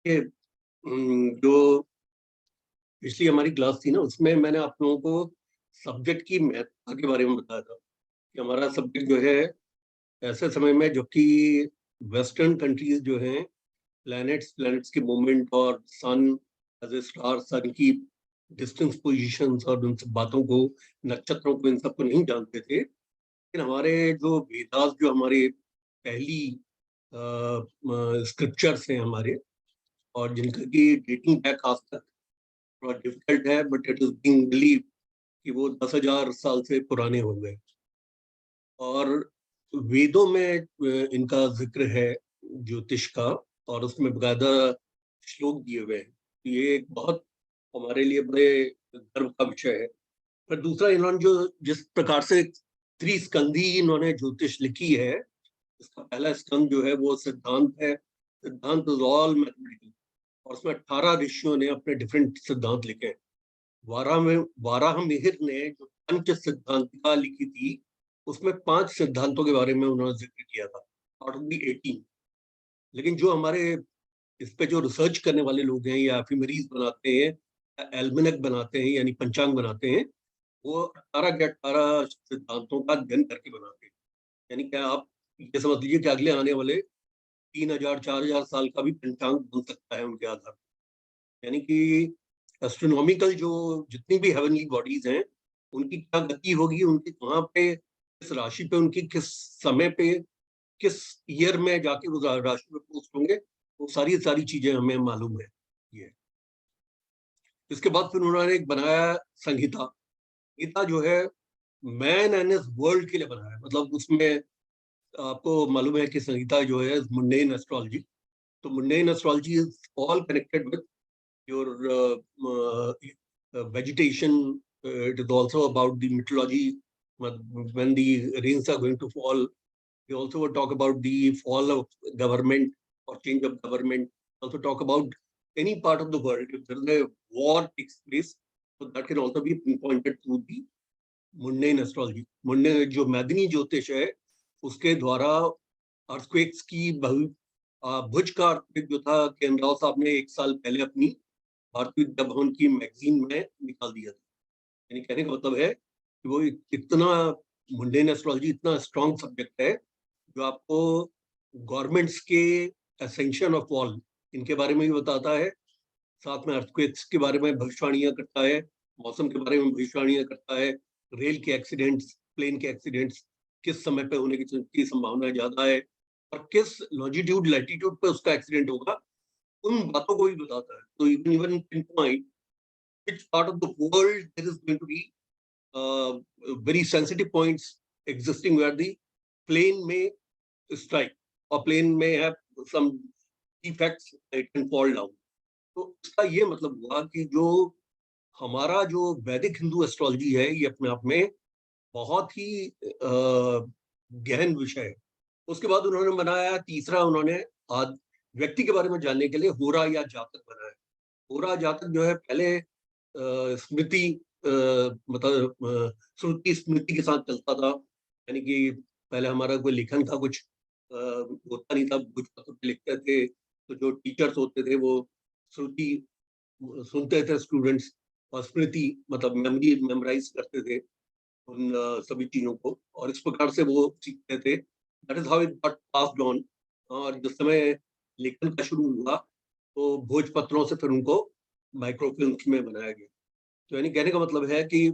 ये जो पिछली हमारी क्लास थी ना, उसमें मैंने आप लोगों को सब्जेक्ट की महत्ता के बारे में बताया था कि हमारा सब्जेक्ट जो है ऐसे समय में, जबकि वेस्टर्न कंट्रीज जो हैं प्लैनेट्स प्लैनेट्स की मूवमेंट और सन एज ए स्टार, सन की डिस्टेंस पोजीशंस और उन सब बातों को, नक्षत्रों को, इन सबको नहीं जानते थे। लेकिन हमारे जो वेदास, जो हमारे पहली स्क्रिप्चर्स हैं हमारे, और जिनका की डेटिंग बैक आज तक थोड़ा डिफिकल्ट है, but it is being believe कि वो 10,000 साल से पुराने हो गए। और वेदों में इनका जिक्र है ज्योतिष का, और उसमें बकायदा श्लोक दिए हुए हैं। ये एक बहुत हमारे लिए बड़े गर्व का विषय है। पर दूसरा, इन्होंने जो जिस प्रकार से त्रिस्कंधी इन्होंने ज्योतिष लिखी है, इसका पहला स्कंद जो है वो सिद्धांत है। सिद्धांत इज ऑल मैथमेटिकल, और उसमें 18 ऋषियों ने अपने डिफरेंट सिद्धांत लिखे हैं। वाराह मिहिर ने जो पंच सिद्धांतिका लिखी थी, उसमें 5 सिद्धांतों के बारे में उन्होंने जिक्र किया था, आउट ऑफ दी 18। लेकिन जो हमारे इस पे जो रिसर्च करने वाले लोग हैं, या एफिमेरीज बनाते हैं, या एल्मेनक बनाते हैं, यानी पंचांग बनाते हैं, वो 18 के 18 सिद्धांतों का अध्ययन करके बनाते हैं। यानी क्या आप ये समझ लीजिए कि अगले आने वाले 3,000 4,000 साल का भी पंचांग बन सकता है उनके आधार पर। यानी कि एस्ट्रोनॉमिकल जो जितनी भी हेवनली बॉडीज हैं, उनकी क्या गति होगी, उनकी कहाँ पे, किस राशि पे, उनकी किस समय पे, किस ईयर में जाके उस राशि पे पोस्ट होंगे, वो सारी सारी चीजें हमें मालूम है। ये इसके बाद फिर उन्होंने एक बनाया संहिता। संहिता जो है मैन एंड हिज वर्ल्ड के लिए बनाया है। मतलब उसमें आपको मालूम है कि संहिता जो है मुंडेन एस्ट्रोलॉजी, तो mundane astrology is all connected with your vegetation. It is also about the mythology. When the rains are going to fall, we also talk about the fall of government or change of government. Also talk about any part of the world. If there is a war takes place, so that can also be pinpointed through the mundane astrology. Mundane जो मैदनी ज्योतिष है, उसके द्वारा earthquakes की भुज का earthquake जो था, KN Rao साहब ने 1 साल पहले अपनी भारतीय विद्या भवन की मैगजीन में निकाल दिया था। यानी कहने का मतलब है कि वो इतना मुंडेन एस्ट्रोलॉजी इतना स्ट्रॉन्ग सब्जेक्ट है, जो आपको गवर्नमेंट्स के एसेंशन ऑफ वॉल, इनके बारे में भी बताता है, साथ में अर्थक्वेक्स के बारे में भविष्यवाणियां करता है, मौसम के बारे में भविष्यवाणियां करता है, रेल के एक्सीडेंट्स, प्लेन के एक्सीडेंट्स किस समय पे होने की संभावना ज्यादा है, और किस लॉन्जिट्यूड लैटिट्यूड पे उसका एक्सीडेंट होगा, उन बातों को भी बताता है। तो you can even pinpoint which part of the world there is going to be very sensitive points existing where the plane may strike or plane may have some defects, it can fall down. तो इसका ये मतलब हुआ कि जो हमारा जो वैदिक हिंदू एस्ट्रोलॉजी है, ये अपने आप में बहुत ही गहन विषय है। उसके बाद उन्होंने बनाया तीसरा, उन्होंने आज व्यक्ति के बारे में जानने के लिए होरा या जातक बनाया। होरा जातक जो है पहले स्मृति, मतलब श्रुति स्मृति के साथ चलता था। यानी कि पहले हमारा कोई लेखन का कुछ होता नहीं था, कुछ पत्र पे लिखते थे, तो जो टीचर्स होते थे वो श्रुति सुनते थे स्टूडेंट्स, और स्मृति मतलब मेमोरी मेमोराइज करते थे उन सभी चीजों को, और इस प्रकार से वो सीखते थे। That is how it got passed on. और जिस समय लेखन का शुरू हुआ, तो भोजपत्रों से फिर उनको माइक्रोफिल्म्स में बनाया गया। तो यानी कहने का मतलब है कि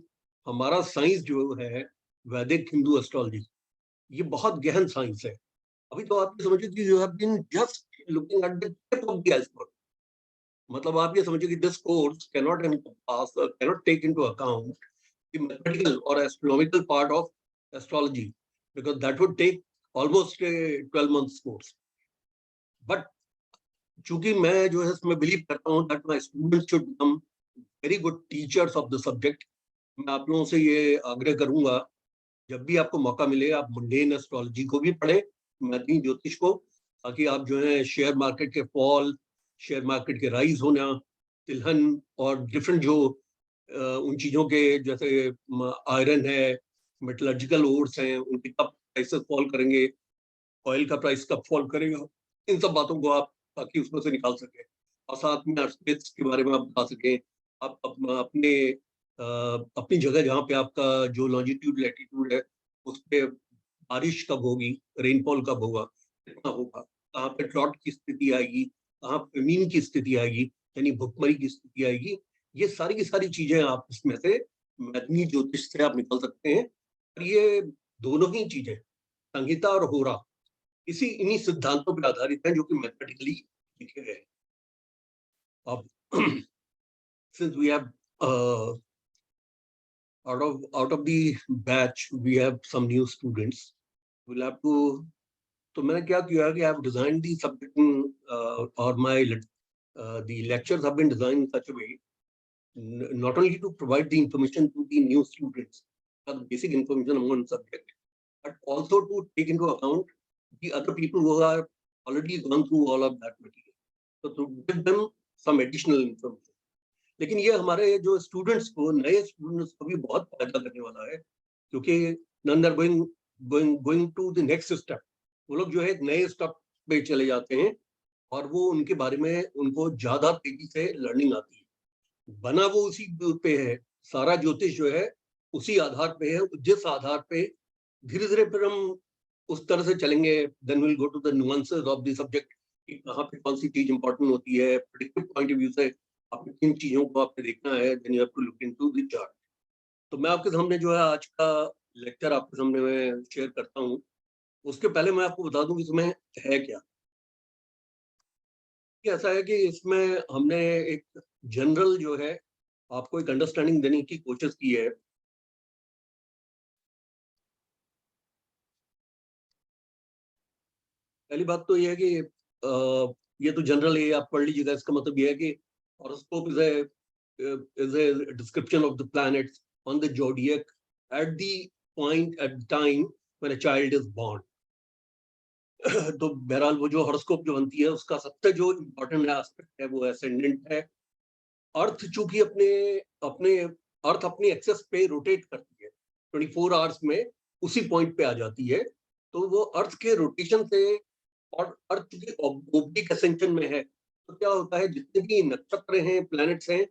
हमारा साइंस जो है, वैदिक हिंदू एस्ट्रोलॉजी, ये बहुत गहन साइंस है। अभी तो आप ये समझिए कि you have been just looking at the tip of the iceberg. मतलब आप ये समझिए कि this course cannot take into account the mathematical or astronomical part of astrology, because that would take almost a 12 months course. But चूंकि मैं जो है इसमें बिलीव करता हूँ that my students should become very good teachers of the subject, मैं आप लोगों से ये आग्रह करूंगा, जब भी आपको मौका मिले आप मुंडेन एस्ट्रोलॉजी को भी पढ़ें, मैदनी ज्योतिष को, ताकि आप जो है शेयर मार्केट के फॉल, शेयर मार्केट के राइज होना, तिलहन और डिफरेंट जो उन चीजों के, जैसे आयरन है, मेटलर्जिकल ओर्स हैं, उनकी कब प्राइसेस फॉल करेंगे, ऑयल का प्राइस कब फॉल करेगा, इन सब बातों को आप ताकि उसमें से निकाल सके, और साथ में अर्थ के बारे में आप बता सकें। आप अपने अपनी जगह जहाँ पे आपका जो लॉन्जिट्यूड लैटिट्यूड है उस पे बारिश कब होगी, रेनफॉल कब होगा, कितना होगा, कहाँ पे ड्रॉट की स्थिति आएगी, कहाँ फेमीन की स्थिति आएगी, यानी भुखमरी की स्थिति आएगी। ये सारी की सारी चीजें आप इसमें से मैदानी ज्योतिष से आप निकल सकते हैं। और ये दोनों ही चीजें, संहिता और होरा, इन्हीं सिद्धांतों पर आधारित हैं जो कि मैथमेटिकली लिखे गए हैं। अब since we have out of the batch we have some new students, we'll have to, तो मैंने क्या किया कि I have designed the subject or my the lectures have been designed in such a way not only to provide the information to the new students, the basic information on one subject, but also to take into account the other people who are already gone through all of that material, so to give them some additional information. लेकिन ये हमारे जो students को, नए students को भी बहुत फायदा करने वाला है, क्योंकि none are going to the next step. वो लोग जो है नए स्टेप पे चले जाते हैं और वो उनके बारे में उनको ज्यादा तेजी से लर्निंग आती है। बना वो उसी पे है, सारा ज्योतिष जो है उसी आधार पे है, जिस आधार पे धीरे धीरे फिर हम उस तरह से चलेंगे। Then will go to the nuances of the subject, कहाँ पे कौन सी चीज इंपॉर्टेंट होती है, प्रेडिक्टिव पॉइंट ऑफ व्यू से आपने किन चीजों को आपने देखना है, then you have to look into the chart. तो मैं आपके सामने जो है आज का लेक्चर आपके सामने मैं शेयर करता हूँ। उसके पहले मैं आपको बता दूं कि इसमें है क्या। ऐसा है कि इसमें हमने एक जनरल जो है आपको एक अंडरस्टैंडिंग देने की कोशिश की है। पहली बात तो ये है कि ये तो जनरल है, आप पढ़ लीजिएगा। इसका मतलब ये है कि horoscope is a description of the planets on the zodiac at the time when a child is born. तो बहरहाल वो जो हॉरोस्कोप जो बनती है उसका सबसे जो इम्पोर्टेंट एस्पेक्ट है वो एसेंडेंट है। अर्थ चूंकि अपने अपने अर्थ अपनी एक्सेस पे रोटेट करती है 24 आवर्स में, उसी पॉइंट पे आ जाती है। तो वो अर्थ के रोटेशन से और अर्थ के ऑब्लिक असेंशन में है, तो क्या होता है जितने भी नक्षत्र हैं, प्लैनेट्स हैं,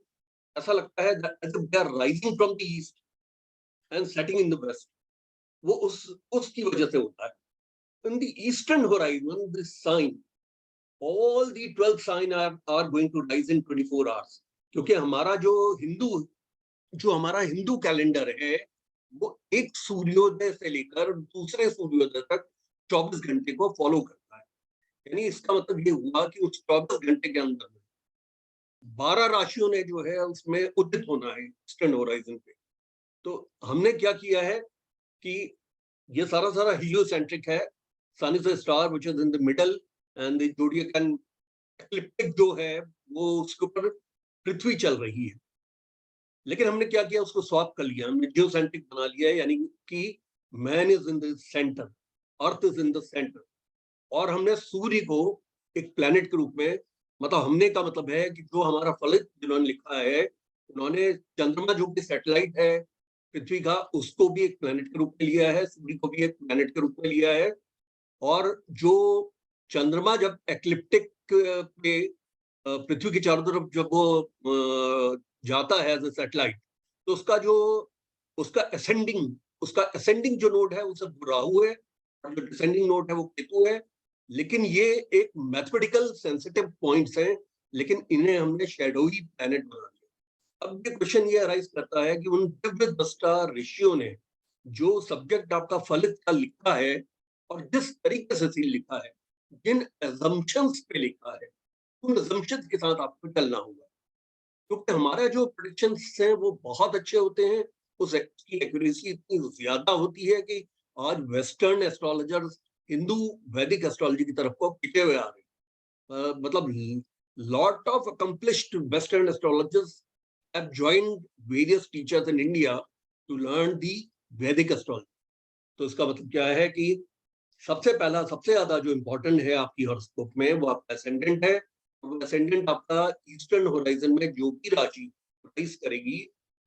ऐसा लगता है they are rising from the east and setting in the west. वो उसकी वजह से होता है। In the eastern horizon the sign, all the 12 sign are going to rise in 24 hours, क्योंकि हमारा हिंदू कैलेंडर है वो एक सूर्योदय से लेकर दूसरे सूर्योदय तक 24 घंटे को फॉलो करता है। यानी इसका मतलब ये हुआ कि उस 24 घंटे के अंदर 12 राशियों ने जो है उसमें उदित होना है ईस्टर्न होराइजन पे। तो हमने क्या किया है कि ये सारा हीलियोसेंट्रिक है। Sun is a star which is in the middle and the zodiac and ecliptic जो है वो उसके ऊपर पृथ्वी चल रही है। लेकिन हमने क्या किया, उसको स्वैप कर लिया, हमने जियोसेंट्रिक बना लिया है, यानी कि man is in the centre, earth is in the centre. और हमने सूर्य को एक प्लेनेट के रूप में, मतलब हमने का मतलब है कि जो हमारा फलित जिन्होंने लिखा है, उन्होंने चंद्रमा जो कि सैटेलाइट है पृथ्वी का, उसको भी एक प्लेनेट के रूप में लिया है, सूर्य को भी एक प्लेनेट के रूप में लिया है। और जो चंद्रमा जब एक्लिप्टिक पे पृथ्वी के चारों तरफ जब वो जाता है एज ए सैटेलाइट, तो उसका असेंडिंग जो नोड है वो सब राहु है, और जो डिसेंडिंग नोड है वो केतु है। लेकिन ये एक मैथमेटिकल सेंसिटिव पॉइंट्स हैं, लेकिन इन्हें हमने शैडोई प्लैनेट बना दिया। अब ये क्वेश्चन ये अराइज करता है कि उन दिव्य दृष्टा ऋषियों ने जो सब्जेक्ट आपका फलित का लिखा है और जिस तरीके से लिखा है, जिन एजम्पशंस पे लिखा है, उन एजम्पशंस के साथ आपको चलना होगा। क्योंकि हमारे जो प्रेडिक्शंस हैं वो बहुत अच्छे होते हैं, उसकी एक्यूरेसी इतनी ज्यादा होती है कि आज वेस्टर्न एस्ट्रोलॉजर्स हिंदू वैदिक एस्ट्रोलॉजी की तरफ को पिटे हुए आ रहे हैं। मतलब lot of accomplished Western astrologers have joined various teachers in India to learn the Vedic astrology. तो इसका मतलब क्या है कि सबसे ज्यादा जो इम्पोर्टेंट है आपकी हॉरोस्कोप में वो आपका एसेंडेंट है। वो एसेंडेंट आपका ईस्टर्न होराइजन में जो भी राशि राइज करेगी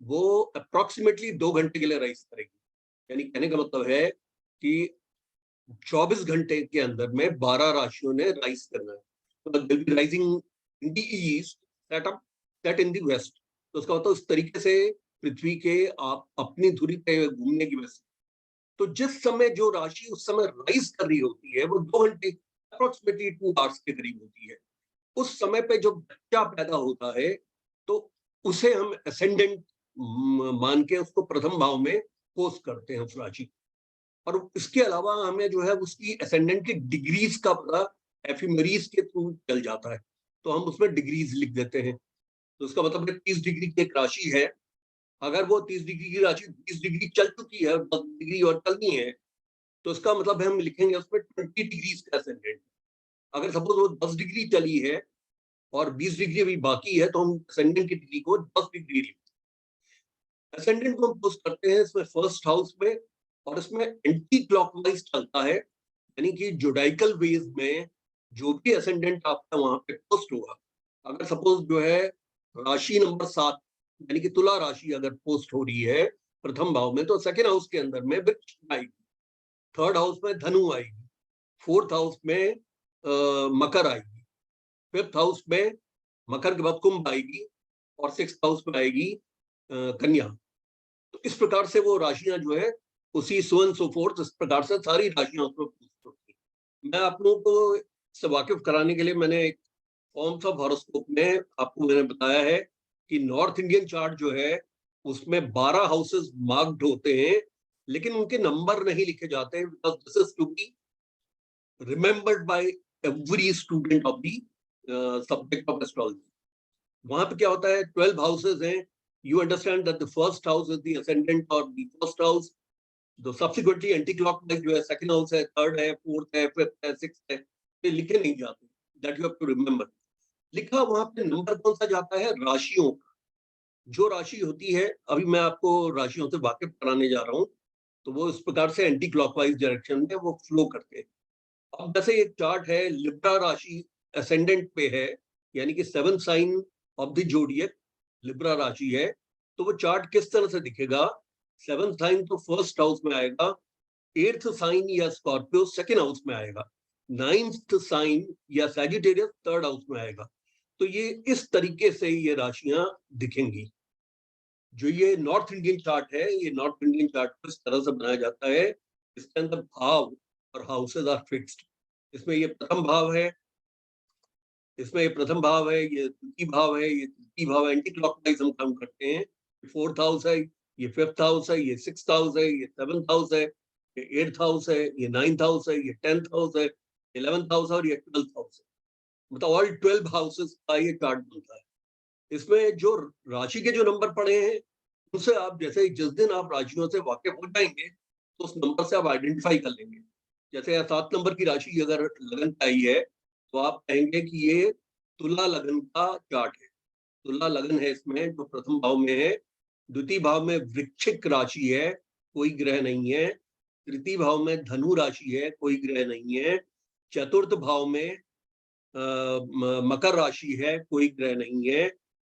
वो अप्रोक्सीमेटली 2 घंटे के लिए राइज करेगी। यानी कहने का मतलब है कि 24 घंटे के अंदर में 12 राशियों ने राइज करना है। तो rising in the east, set up set in the west. तो उसका मतलब इस तरीके से पृथ्वी के आप अपनी धुरी पे घूमने की वजह से, तो जिस समय जो राशि उस समय राइज कर रही होती है वो 2 घंटे, अप्रोक्सीमेटली 2 आवर्स के करीब होती है। उस समय पे जो बच्चा पैदा होता है तो उसे हम असेंडेंट मान के उसको प्रथम भाव में पोस्ट करते हैं उस राशि को। और इसके अलावा हमें जो है उसकी असेंडेंट की डिग्रीज का पता एफिमेरीज के थ्रू चल जाता है, तो हम उसमें डिग्रीज लिख देते हैं। तो उसका मतलब है 30 डिग्री की एक राशि है, अगर वो 30 डिग्री की राशि 20 डिग्री चल चुकी है, 10 डिग्री और चलनी है, तो इसका मतलब है हम लिखेंगे उसमें 20 डिग्रीज का असेंडेंट। अगर सपोज वो 10 डिग्री चली है और 20 डिग्री अभी बाकी है, तो हम असेंडेंट की डिग्री को 10 डिग्री लिखते हैं। असेंडेंट को हम पोस्ट करते हैं इसमें फर्स्ट हाउस में, और इसमें एंटी क्लॉकवाइज चलता है, यानी कि जोडाइकल वेज में जो भी असेंडेंट आपका वहां पे पोस्ट होगा, अगर सपोज जो है राशि नंबर 7 यानी कि तुला राशि अगर पोस्ट हो रही है प्रथम भाव में, तो सेकेंड हाउस के अंदर में वृक्ष आएगी, थर्ड हाउस में धनु आएगी, फोर्थ हाउस में मकर आएगी, फिफ्थ हाउस में मकर के बाद कुंभ आएगी, और सिक्स हाउस में आएगी कन्या। तो इस प्रकार से वो राशियां जो है उसी सो एंड सो फोर्थ, इस प्रकार से सारी राशियां उसमें होती है। मैं आप लोगों को इससे वाकिफ कराने के लिए मैंने एक फॉर्म्स ऑफ हॉरोस्कोप में आपको मैंने बताया है कि नॉर्थ इंडियन चार्ट जो है उसमें 12 हाउसेस मार्क्ड होते हैं, लेकिन उनके नंबर नहीं लिखे जाते हैं, because this is to be remembered by every student of the subject of astrology. वहां पे क्या होता है, 12 हाउसेज हैं, you understand that the first house is the ascendant और द फर्स्ट हाउस, तो सब्सिक्वेंटली एंटी क्लॉकवाइज जो है सेकंड हाउस है, थर्ड है, फोर्थ है, फिफ्थ है, सिक्स्थ है, ये लिखे नहीं जाते, that you have to remember. लिखा वहां पे नंबर कौन सा जाता है, राशियों का। जो राशि होती है, अभी मैं आपको राशियों से वाकिफ कराने जा रहा हूँ, तो वो इस प्रकार से एंटी क्लॉकवाइज डायरेक्शन में वो फ्लो करते हैं। अब जैसे एक चार्ट है, लिब्रा राशि असेंडेंट पे है, यानी कि 7 sign of the zodiac Libra राशि है, तो वो चार्ट किस तरह से दिखेगा, 7 साइन तो फर्स्ट हाउस में आएगा, 8th साइन या स्कॉर्पियो सेकेंड हाउस में आएगा, 9th साइन या सैजिटेरियस थर्ड हाउस में आएगा। तो ये इस तरीके से ये राशियां दिखेंगी। जो ये नॉर्थ इंडियन चार्ट है, ये नॉर्थ इंडियन चार्ट को इस तरह से बनाया जाता है, इसके अंदर भाव और हाउसेज आर फिक्स्ड। इसमें ये प्रथम भाव है, इसमें ये प्रथम भाव है, ये द्वितीय भाव है, ये तृतीय भाव है, एंटी क्लॉकवाइज हम काम करते हैं। फोर्थ हाउस है, ये फिफ्थ हाउस है, ये सिक्स्थ हाउस है, ये सेवंथ हाउस है, ये एट्थ हाउस है, ये नाइन्थ हाउस है, ये 10th हाउस है, 11th हाउस है, और ये 12th हाउस है। मतलब ऑल 12 हाउसेस का ये चार्ट बनता है। इसमें जो राशि के जो नंबर पड़े हैं, उनसे आप जैसे जिस दिन आप राशियों से वाकिफ हो जाएंगे, तो उस नंबर से आप आइडेंटिफाई कर लेंगे। जैसे 7 नंबर की राशि अगर लगन पे आई है, तो आप कहेंगे कि ये तुला लगन का चार्ट है। तुला लगन है इसमें, जो प्रथम भाव में है, द्वितीय भाव में वृश्चिक राशि है, कोई ग्रह नहीं है, तृतीय भाव में धनु राशि है, कोई ग्रह नहीं है, चतुर्थ भाव में मकर राशि है, कोई ग्रह नहीं है,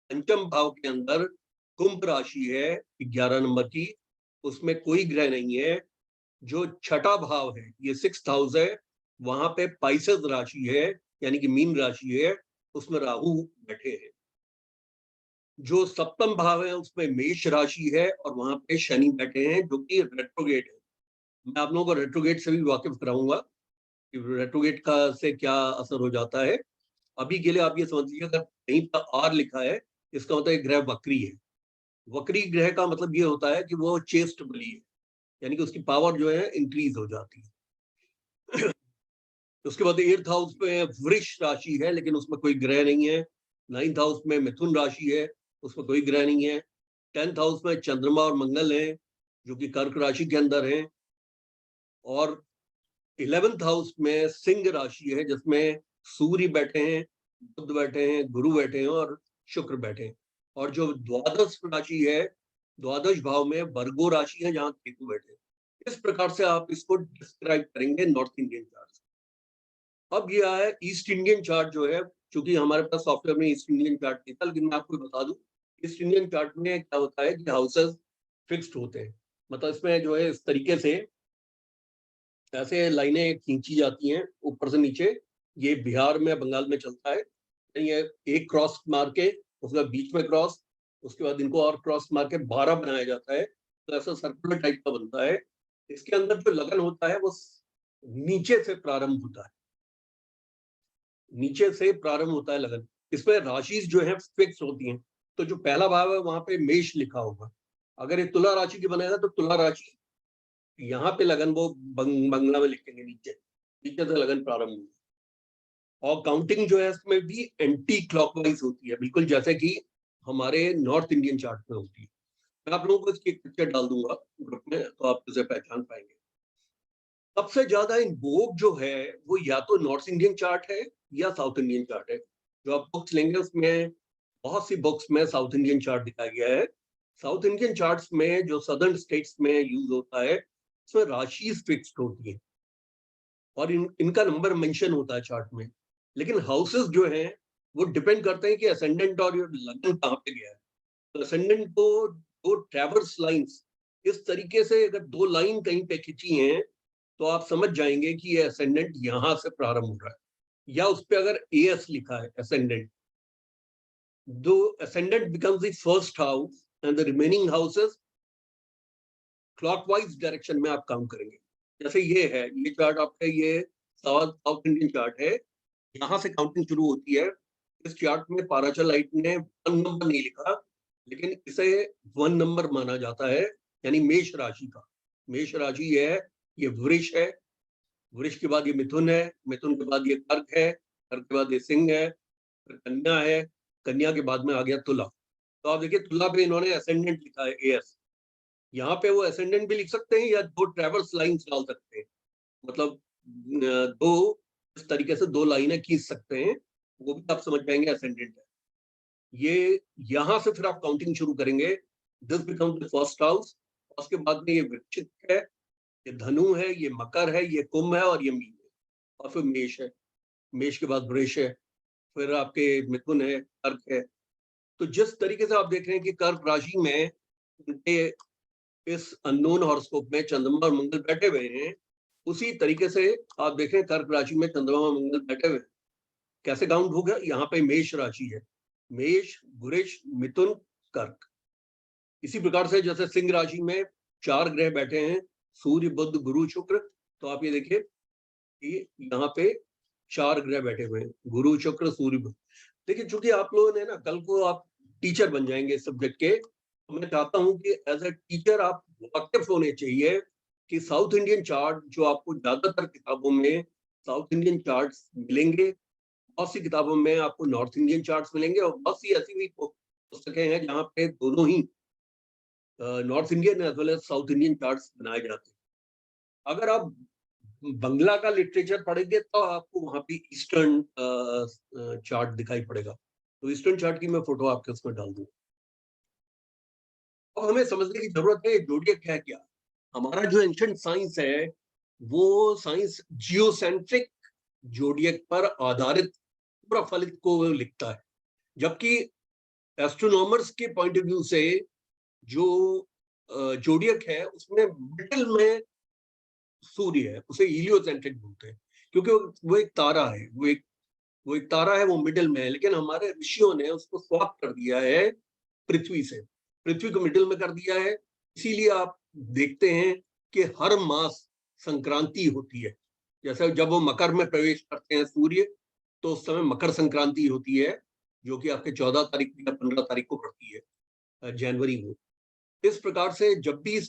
पंचम भाव के अंदर कुंभ राशि है 11 नंबर की, उसमें कोई ग्रह नहीं है। जो छठा भाव है, ये 6th हाउस है, वहां पे पाइसेस राशि है, यानी कि मीन राशि है, उसमें राहु बैठे हैं। जो सप्तम भाव है उसमें मेष राशि है, और वहां पे शनि बैठे हैं, जो कि रेट्रोगेट है। मैं आप लोगों को रेट्रोगेट से भी वाकिफ कराऊंगा कि रेट्रोगेट का से क्या असर हो जाता है। अभी के लिए आप ये समझ लीजिए, अगर कहीं पर आर लिखा है, इसका मतलब ग्रह वक्री है। वक्री ग्रह का मतलब ये होता है कि वो चेस्ट बली है, यानी कि उसकी पावर जो है इंक्रीज हो जाती है। उसके बाद 8th हाउस में वृष राशि है, लेकिन उसमें कोई ग्रह नहीं है। 9th हाउस में मिथुन राशि है, उसमें कोई ग्रह नहीं है। 10th हाउस में चंद्रमा और मंगल है, जो कि कर्क राशि के अंदर है। और 11th हाउस में सिंह राशि है, जिसमें सूर्य बैठे हैं, बुध बैठे हैं, गुरु बैठे हैं, और शुक्र बैठे हैं। और जो द्वादश राशि है, द्वादश भाव में वर्गो राशि है, जहां केतु बैठे हैं। इस प्रकार से आप इसको डिस्क्राइब करेंगे नॉर्थ इंडियन चार्ट। अब ये आया ईस्ट इंडियन चार्ट जो है, क्योंकि हमारे पास सॉफ्टवेयर में ईस्ट इंडियन चार्ट नहीं था, लेकिन मैं आपको बता दूं, ईस्ट इंडियन चार्ट में क्या होता है कि हाउसेस फिक्स्ड होते हैं। मतलब इसमें जो है इस तरीके से ऐसे लाइनें खींची जाती हैं ऊपर से नीचे। ये बिहार में, बंगाल में चलता है। ये एक क्रॉस मार के, उसके बाद बीच में क्रॉस, उसके बाद इनको और क्रॉस मार के 12 बनाया जाता है। तो ऐसा सर्कुलर टाइप का बनता है। इसके अंदर जो लगन होता है वो नीचे से प्रारंभ होता है, नीचे से प्रारंभ होता है लगन। इसमें राशि जो है फिक्स होती हैं। तो जो पहला भाव है वहां पे मेष लिखा होगा। अगर ये तुला राशि की बनेगा तो तुला राशि, यहाँ पे लगन वो बंगला में लिखेंगे, नीचे नीचे से लगन प्रारंभ होगी। और काउंटिंग जो है इसमें भी एंटी क्लॉकवाइज होती है, बिल्कुल जैसे कि हमारे नॉर्थ इंडियन चार्ट में होती है। मैं आप लोगों को इसकी एक पिक्चर डाल दूंगा ग्रुप में, तो आप इसे पहचान पाएंगे। सबसे ज्यादा इन वोग जो है वो या तो नॉर्थ इंडियन चार्ट है या साउथ इंडियन चार्ट है। जो आप बुक्स लेंगे उसमें बहुत सी बुक्स में साउथ इंडियन चार्ट दिखाया गया है। साउथ इंडियन चार्ट्स में जो सदर्न स्टेट्स में यूज होता है, उसमें राशि फिक्स्ड होती है और इनका नंबर मेंशन होता है चार्ट में। लेकिन हाउसेस जो हैं वो डिपेंड करते हैं कि असेंडेंट और लगन कहाँ पे गया है। तो असेंडेंट को दो ट्रैवर्स लाइंस, इस तरीके से अगर दो लाइन कहीं पे खिंची हैं तो आप समझ जाएंगे कि ये असेंडेंट यहां से प्रारंभ हो रहा है। या उस पर अगर एएस लिखा है असेंडेंट, दो ascendant becomes the first house and the remaining houses clockwise direction में आप काम करेंगे। जैसे ये है, ये चार्ट आपका, ये साउथ इंडियन चार्ट है। यहाँ से काउंटिंग शुरू होती है। इस चार्ट में पाराचलाइट ने 1 नंबर नहीं लिखा, लेकिन इसे 1 नंबर माना जाता है, यानी मेष राशि का। मेष राशि ये है, ये वृष है, वृष के बाद ये मिथुन है, मिथुन के बाद ये कर्क है, कर्क के बाद ये सिंह है, फिर कन्या है, कन्या के बाद में आ गया तुला। तो आप देखिए तुला पे इन्होंने असेंडेंट लिखा है एएस। यहाँ पे वो असेंडेंट भी लिख सकते हैं या दो ट्रेवर्स लाइंस डाल सकते हैं। मतलब दो, इस तरीके से दो लाइनें खींच सकते हैं, वो भी आप समझ जाएंगे असेंडेंट है। ये यहाँ से फिर आप काउंटिंग शुरू करेंगे। This becomes the first house. उसके बाद में ये वृश्चिक है, ये धनु है, ये मकर है, ये कुंभ है और ये मीन है, और फिर मेष है। मेष के बाद वृष है, फिर आपके मिथुन है, कर्क है। तो जिस तरीके से आप देख रहे हैं कि कर्क राशि में उनके इस अननोन हॉरोस्कोप में चंद्रमा और मंगल बैठे हुए हैं, उसी तरीके से आप देखें कर्क राशि में चंद्रमा और मंगल बैठे हुए हैं। कैसे काउंट होगा? यहाँ पे मेष राशि है, मेष, वृष, मिथुन, कर्क। इसी प्रकार से जैसे सिंह राशि में 4 ग्रह बैठे हैं, सूर्य, बुध, गुरु, शुक्र। तो आप ये देखिए कि यहाँ पे 4 ग्रह बैठे हुए हैं, गुरु, शुक्र, सूर्य, बुध। देखिए चूंकि आप लोगों ने ना, कल को आप टीचर बन जाएंगे इस सब्जेक्ट के, तो मैं चाहता हूं कि एज ए टीचर आप वाकिफ होने चाहिए कि साउथ इंडियन चार्ट, जो आपको ज्यादातर किताबों में साउथ इंडियन चार्ट्स मिलेंगे, बहुत सी किताबों में आपको नॉर्थ इंडियन चार्ट्स मिलेंगे, और बहुत सी ऐसी भी पुस्तकें हैं जहाँ पे दोनों ही north Indian as well as south Indian charts बनाए जाते हैं। अगर आप बंगला का लिटरेचर पढ़ेंगे तो आपको वहां पे ईस्टर्न चार्ट दिखाई पड़ेगा। तो ईस्टर्न चार्ट की मैं फोटो आपके उसमें डाल दूंगा। अब हमें समझने की जरूरत है जोडियक है क्या। हमारा जो एंशिएंट साइंस है वो साइंस जियोसेंट्रिक जोडियक पर आधारित पूरा फलित को लिखता है, जबकि एस्ट्रोनॉमर्स के पॉइंट ऑफ व्यू से जो जोडियक है उसमें मिडिल में सूर्य है, उसे हीलियोसेंट्रिक बोलते हैं, क्योंकि वो एक तारा है, वो एक तारा है, वो मिडिल में है। लेकिन हमारे ऋषियों ने उसको स्वैप कर दिया है पृथ्वी से, पृथ्वी को मिडिल में कर दिया है। इसीलिए आप देखते हैं कि हर मास संक्रांति होती है। जैसे जब वो मकर में प्रवेश करते हैं सूर्य, तो उस समय मकर संक्रांति होती है, जो कि आपके 14 तारीख या 15 तारीख को पड़ती है जनवरी में। इस प्रकार से जब भी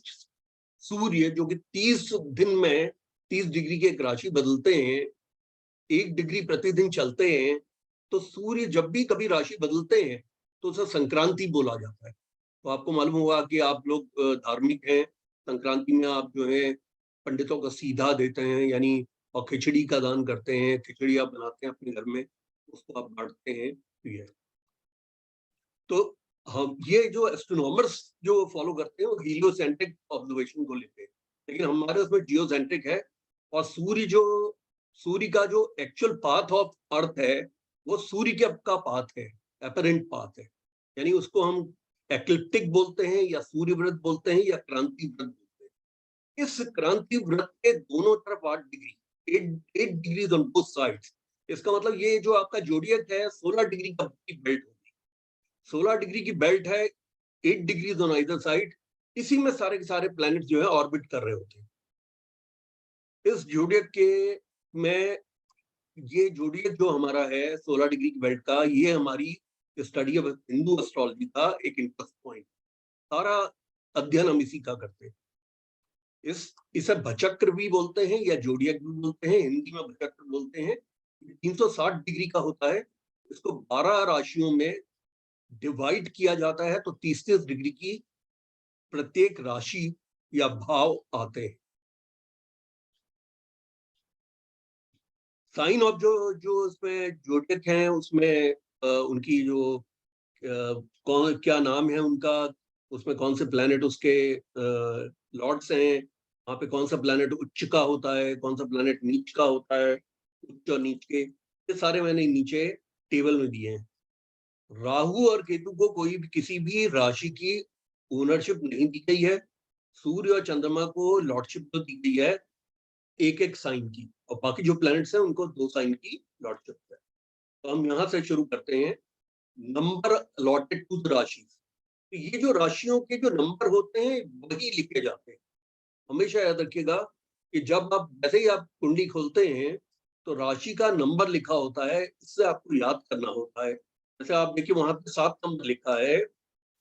सूर्य, जो कि 30 दिन में 30 डिग्री की एक राशि बदलते हैं, 1 डिग्री प्रतिदिन चलते हैं, तो सूर्य जब भी कभी राशि बदलते हैं तो उसे संक्रांति बोला जाता है। तो आपको मालूम होगा कि आप लोग धार्मिक हैं, संक्रांति में आप जो है पंडितों को सीधा देते हैं, यानी और खिचड़ी का दान करते हैं, खिचड़ी आप बनाते हैं अपने घर में, उसको आप बांटते हैं। तो हम ये जो एस्ट्रोनॉमर्स जो फॉलो करते हैं वो हीलियोसेंट्रिक ऑब्जर्वेशन को लेते हैं, लेकिन हमारे उसमें जियोसेंट्रिक है। और सूर्य का जो एक्चुअल पाथ ऑफ अर्थ है वो सूर्य के का पाथ है, अपरेंट पाथ है, यानी उसको हम एक्लिप्टिक बोलते हैं या सूर्य व्रत बोलते हैं या क्रांति व्रत बोलते हैं। इस क्रांति वृत्त के दोनों तरफ 8 degree, 8 degrees on both sides. इसका मतलब ये जो आपका जोडियक है 16 डिग्री की बेल्ट होगी, 16 डिग्री की बेल्ट है, 8 डिग्रीज ऑन आइदर साइड। इसी में सारे के सारे प्लैनेट जो है ऑर्बिट कर रहे होते हैं। इस जोडियक के में ये जोडियक जो हमारा है 16 डिग्री की बेल्ट का, ये हमारी स्टडी ऑफ हिंदू एस्ट्रोलॉजी का एक इंटरेस्ट पॉइंट, सारा अध्ययन हम इसी का करते हैं। इसे भचक्र भी बोलते हैं या जोडियक भी बोलते हैं, हिंदी में भचक्र बोलते हैं। 360 डिग्री का होता है। इसको 12 राशियों में डिवाइड किया जाता है, तो 30 डिग्री की प्रत्येक राशि या भाव आते हैं। साइन ऑफ जो जो उसमें जोडियक हैं उसमें उनकी जो कौन क्या नाम है उनका, उसमें कौन से प्लैनेट उसके लॉर्ड्स हैं, वहां पे कौन सा प्लैनेट उच्च का होता है, कौन सा प्लैनेट नीच का होता है, उच्च और नीच के, ये सारे मैंने नीचे टेबल में दिए हैं। राहु और केतु को कोई भी किसी भी राशि की ओनरशिप नहीं दी गई है। सूर्य और चंद्रमा को लॉर्डशिप तो दी गई है एक एक साइन की, और बाकी जो प्लैनेट्स हैं उनको 2 साइन की लॉर्डशिप है। तो हम यहाँ से शुरू करते हैं। नंबर अलॉटेड टू द राशि। तो ये जो राशियों के जो नंबर होते हैं वही लिखे जाते हैं। हमेशा याद रखिएगा कि जब आप जैसे ही आप कुंडली खोलते हैं तो राशि का नंबर लिखा होता है, इससे आपको याद करना होता है। जैसे आप देखिए वहां पे 7 नंबर लिखा है,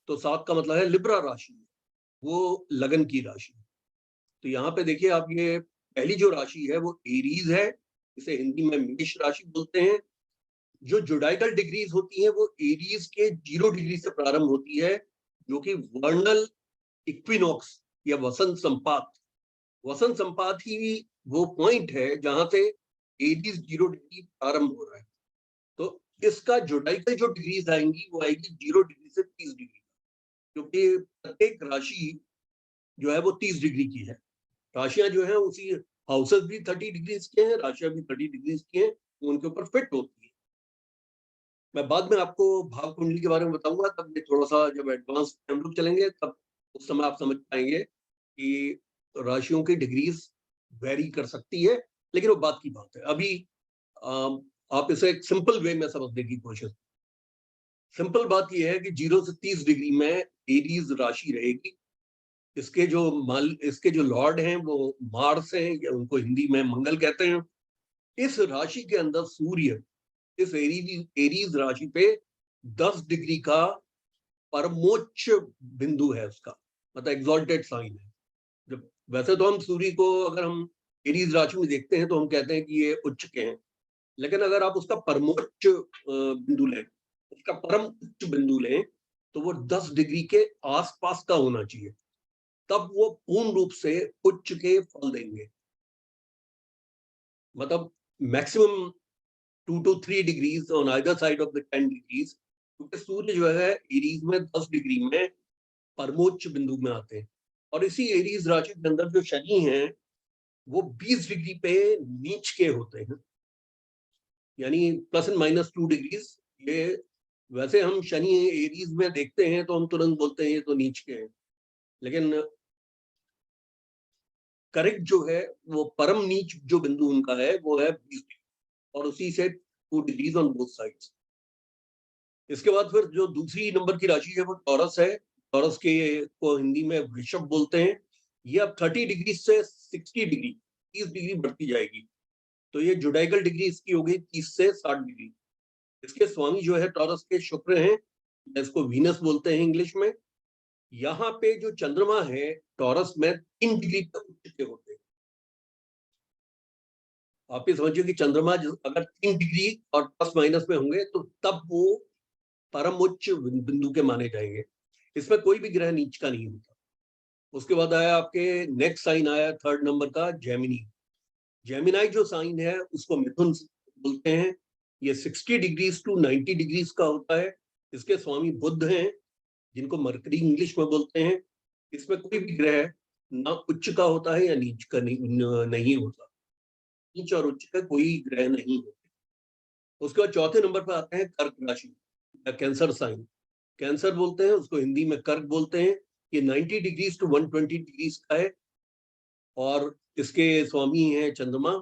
तो 7 का मतलब है लिब्रा राशि, वो लगन की राशि। तो यहाँ पे देखिए आप, ये पहली जो राशि है वो एरीज है, इसे हिंदी में मेष राशि बोलते हैं। जो जोडाइकल डिग्रीज होती हैं वो एरीज के 0 डिग्री से प्रारंभ होती है, जो कि वर्नल इक्विनॉक्स या वसंत संपात, वसंत संपात ही वो पॉइंट है जहां से एरीज 0 डिग्री प्रारंभ हो रहा है। तो इसका जोडाइकल जो डिग्रीज आएंगी वो आएगी 0 डिग्री से 30 डिग्री, क्योंकि प्रत्येक राशि जो है वो 30 डिग्री की है। राशियां जो है उसी हाउसेस भी 30 डिग्रीज के हैं, राशियां भी 30 डिग्रीज की हैं, उनके ऊपर फिट होती है। मैं बाद में आपको भाव कुंडली के बारे में बताऊंगा, तब ये थोड़ा सा जब एडवांस हम लोग चलेंगे तब उस समय आप समझ पाएंगे कि राशियों की डिग्रीज वेरी कर सकती है, लेकिन वो बात की बात है। अभी आप इसे एक सिंपल वे में समझने की कोशिश। सिंपल बात यह है कि 0 से 30 डिग्री में एरीज राशि रहेगी। इसके जो लॉर्ड हैं वो मार्स हैं, या उनको हिंदी में मंगल कहते हैं। इस राशि के अंदर सूर्य इस एरीज राशि पे 10 डिग्री का परमोच्च बिंदु है उसका, मतलब एग्जॉल्टेड साइन है। जब वैसे तो हम सूर्य को अगर हम एरीज राशि में देखते हैं तो हम कहते हैं कि ये उच्च के हैं, लेकिन अगर आप उसका परमोच्च बिंदु लें, उसका परम उच्च बिंदु लें, तो वो 10 डिग्री के आसपास का होना चाहिए, तब वो पूर्ण रूप से उच्च के फल देंगे। मतलब maximum 2 to 3 degrees on either side of the 10 degrees, क्योंकि सूर्य जो है एरीज में 10 डिग्री में परमोच्च बिंदु में आते हैं। और इसी एरीज राशि के अंदर जो शनि है वो 20 डिग्री पे नीच के होते हैं, यानी प्लस एंड माइनस 2 डिग्रीज। ये वैसे हम शनि एरीज में देखते हैं तो हम तुरंत बोलते हैं ये तो नीच के हैं, लेकिन करेक्ट जो है वो परम नीच जो बिंदु उनका है वो है 20 डिग्री, और उसी से 2 डिग्रीज ऑन बोथ साइड्स। इसके बाद फिर जो दूसरी नंबर की राशि है वो टॉरस है। टॉरस के को हिंदी में वृषभ बोलते हैं। ये अब 30 डिग्री से 60 डिग्री 30 डिग्री बढ़ती जाएगी, तो ये जुडाइकल डिग्री इसकी हो गई 30 से 60 डिग्री। इसके स्वामी जो है टॉरस के शुक्र हैं, इसको वीनस बोलते हैं इंग्लिश में। यहाँ पे जो चंद्रमा है टॉरस में 3 डिग्री तक उच्च के होते हैं। आप ये समझिए कि चंद्रमा अगर 3 डिग्री और प्लस माइनस में होंगे तो तब वो परम उच्च बिंदु के माने जाएंगे। इसमें कोई भी ग्रह नीच का नहीं होता। उसके बाद आया आपके नेक्स्ट साइन आया 3rd नंबर का जेमिनी। जेमिनाई जो साइन है उसको मिथुन बोलते हैं। ये 60 डिग्रीज टू 90 डिग्रीज का होता है। इसके स्वामी बुध हैं, जिनको मरकरी इंग्लिश में बोलते हैं। इसमें कोई भी ग्रह ना उच्च का होता है या नीच का नहीं होता। नीच और उच्च का कोई ग्रह नहीं होते। उसके बाद चौथे नंबर पर आते हैं कर्क राशि, कैंसर साइन। कैंसर बोलते हैं उसको, हिंदी में कर्क बोलते हैं। ये 90 डिग्रीज टू 120 डिग्रीज का है। और इसके स्वामी हैं चंद्रमा।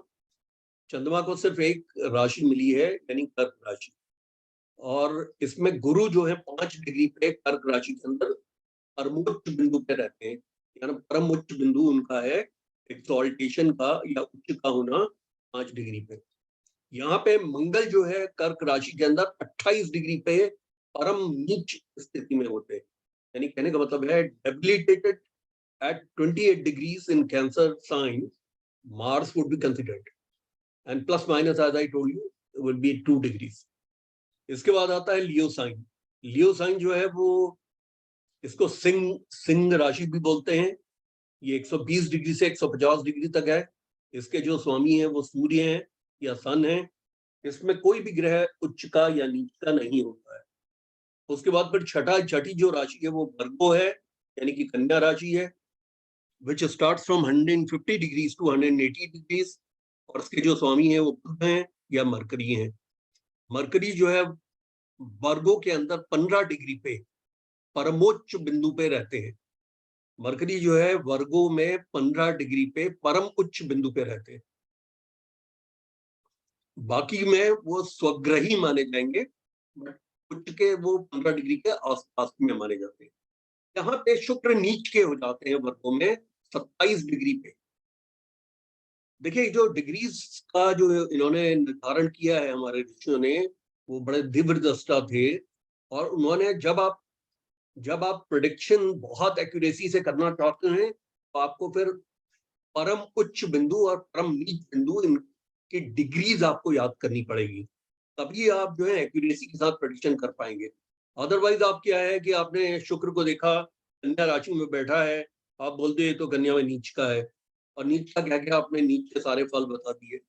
चंद्रमा को सिर्फ एक राशि मिली है, यानी कर्क राशि, और इसमें गुरु जो है 5 डिग्री पे कर्क राशि के अंदर परमोच्च बिंदु पे रहते हैं, यानी परम उच्च बिंदु उनका है एक्सॉल्टेशन का या उच्च का होना 5 डिग्री पे। यहाँ पे मंगल जो है कर्क राशि के अंदर 28 डिग्री पे परम नीच स्थिति में होते हैं, यानी कहने का मतलब है debilitated eight 28 degrees in Cancer sign, Mars would be considered, and plus minus as I told you would be 2 degrees. इसके बाद आता है लियो साइन। लियो साइन जो है वो, इसको सिंह राशि भी बोलते हैं। ये 120 डिग्री से 150 डिग्री तक है। इसके जो स्वामी हैं वो सूर्य हैं या सन है। इसमें कोई भी ग्रह उच्च का या नीच का नहीं होता है। उसके बाद फिर छठी जो राशि है वो वर्गो है, यानी कि कन्या राशि है, which starts from 150 degrees to 180 degrees, और इसके जो स्वामी हैं वो बुध हैं या मरकरी हैं। मरकरी जो है वर्गो के अंदर 15 डिग्री पे परमोच्च बिंदु पे रहते हैं। मरकरी जो है वर्गो में 15 डिग्री पे परम उच्च बिंदु पे रहते हैं। बाकी में वो स्वग्रही माने जाएंगे, उच्च के वो 15 डिग्री के आसपास में माने जाते हैं। यहाँ पे शुक्र नीच के हो जाते हैं वर्गों में 27 डिग्री पे। देखिए जो डिग्रीज का जो इन्होंने निर्धारण किया है हमारे ऋषियों ने, वो बड़े दिव्य दृष्टा थे, और उन्होंने जब आप प्रेडिक्शन बहुत एक्यूरेसी से करना चाहते हैं तो आपको फिर परम उच्च बिंदु और परम नीच बिंदु इनकी डिग्रीज आपको याद करनी पड़ेगी, तभी आप जो है एक्यूरेसी के साथ प्रेडिक्शन कर पाएंगे। अदरवाइज आप क्या है कि आपने शुक्र को देखा कन्या राशि में बैठा है, आप बोलते हैं तो कन्या में नीच का है, और नीच का क्या क्या आपने नीच के सारे फल बता दिए,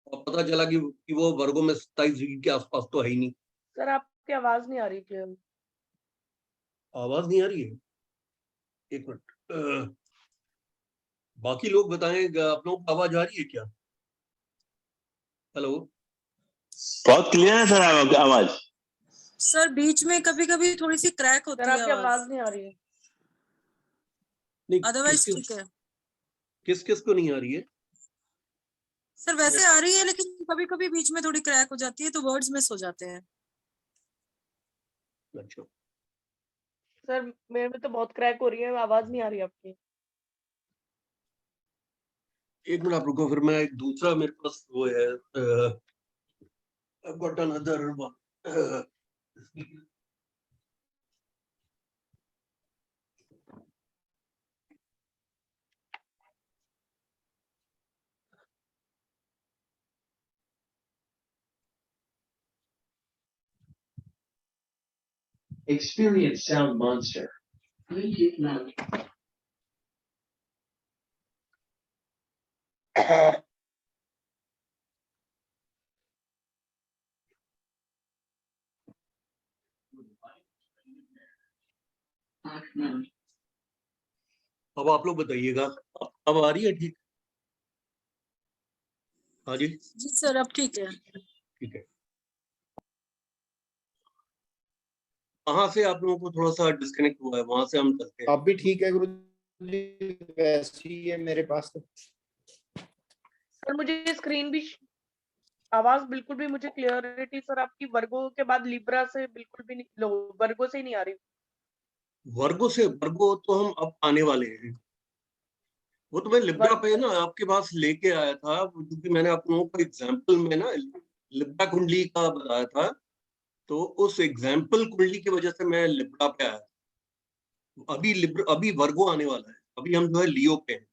और पता चला कि वो वर्गों में 27 डिग्री के आसपास तो है ही नहीं। सर आपकी आवाज नहीं आ रही क्लियर। आवाज नहीं आ रही है? एक मिनट, बाकी लोग बताएं, आप लोगों को आवाज आ रही है क्या? हेलो, बहुत क्लियर है सर आपकी आवाज। सर बीच में कभी कभी थोड़ी सी क्रैक होती है, आपकी आवाज नहीं आ रही है। नहीं, अदरवाइज ठीक है। किस किस को नहीं आ रही है? सर वैसे आ रही है, लेकिन कभी कभी बीच में थोड़ी क्रैक हो जाती है तो वर्ड्स मिस हो जाते हैं। अच्छा सर मेरे में तो बहुत क्रैक हो रही है, आवाज नहीं आ रही आपकी। एक मिनट आप रुको, फिर मैं एक दूसरा मेरे पास वो है, I've got another one. Experience Sound Monster. Bluetooth mode. Off mode. अब आप लोग बताइएगा, अब आ रही है ठीक? हाँ जी जी सर अब ठीक है। ठीक है। कहाँ से आप लोगों को थोड़ा सा डिस्कनेक्ट हुआ है, वहां से हम चलते हैं। अब भी ठीक है गुरु जी, वैसे ही है मेरे पास तो। सर मुझे स्क्रीन भी आवाज बिल्कुल भी मुझे क्लियरिटी सर आपकी वर्गो के बाद लिब्रा से बिल्कुल भी नहीं, वर्गो से ही नहीं आ रही। वर्गो तो हम अब आने वाले हैं। वो तो मैं लिब्रा पे ना आपके पास लेके आया था, क्योंकि मैंने आप लोगों को एग्जाम्पल में ना लिब्रा कुंडली का बताया था, तो उस एग्जाम्पल कुंडली की वजह से मैं लिब्रा पे आया। अभी वर्गो आने वाला है, अभी हम जो है लियो पे हैं।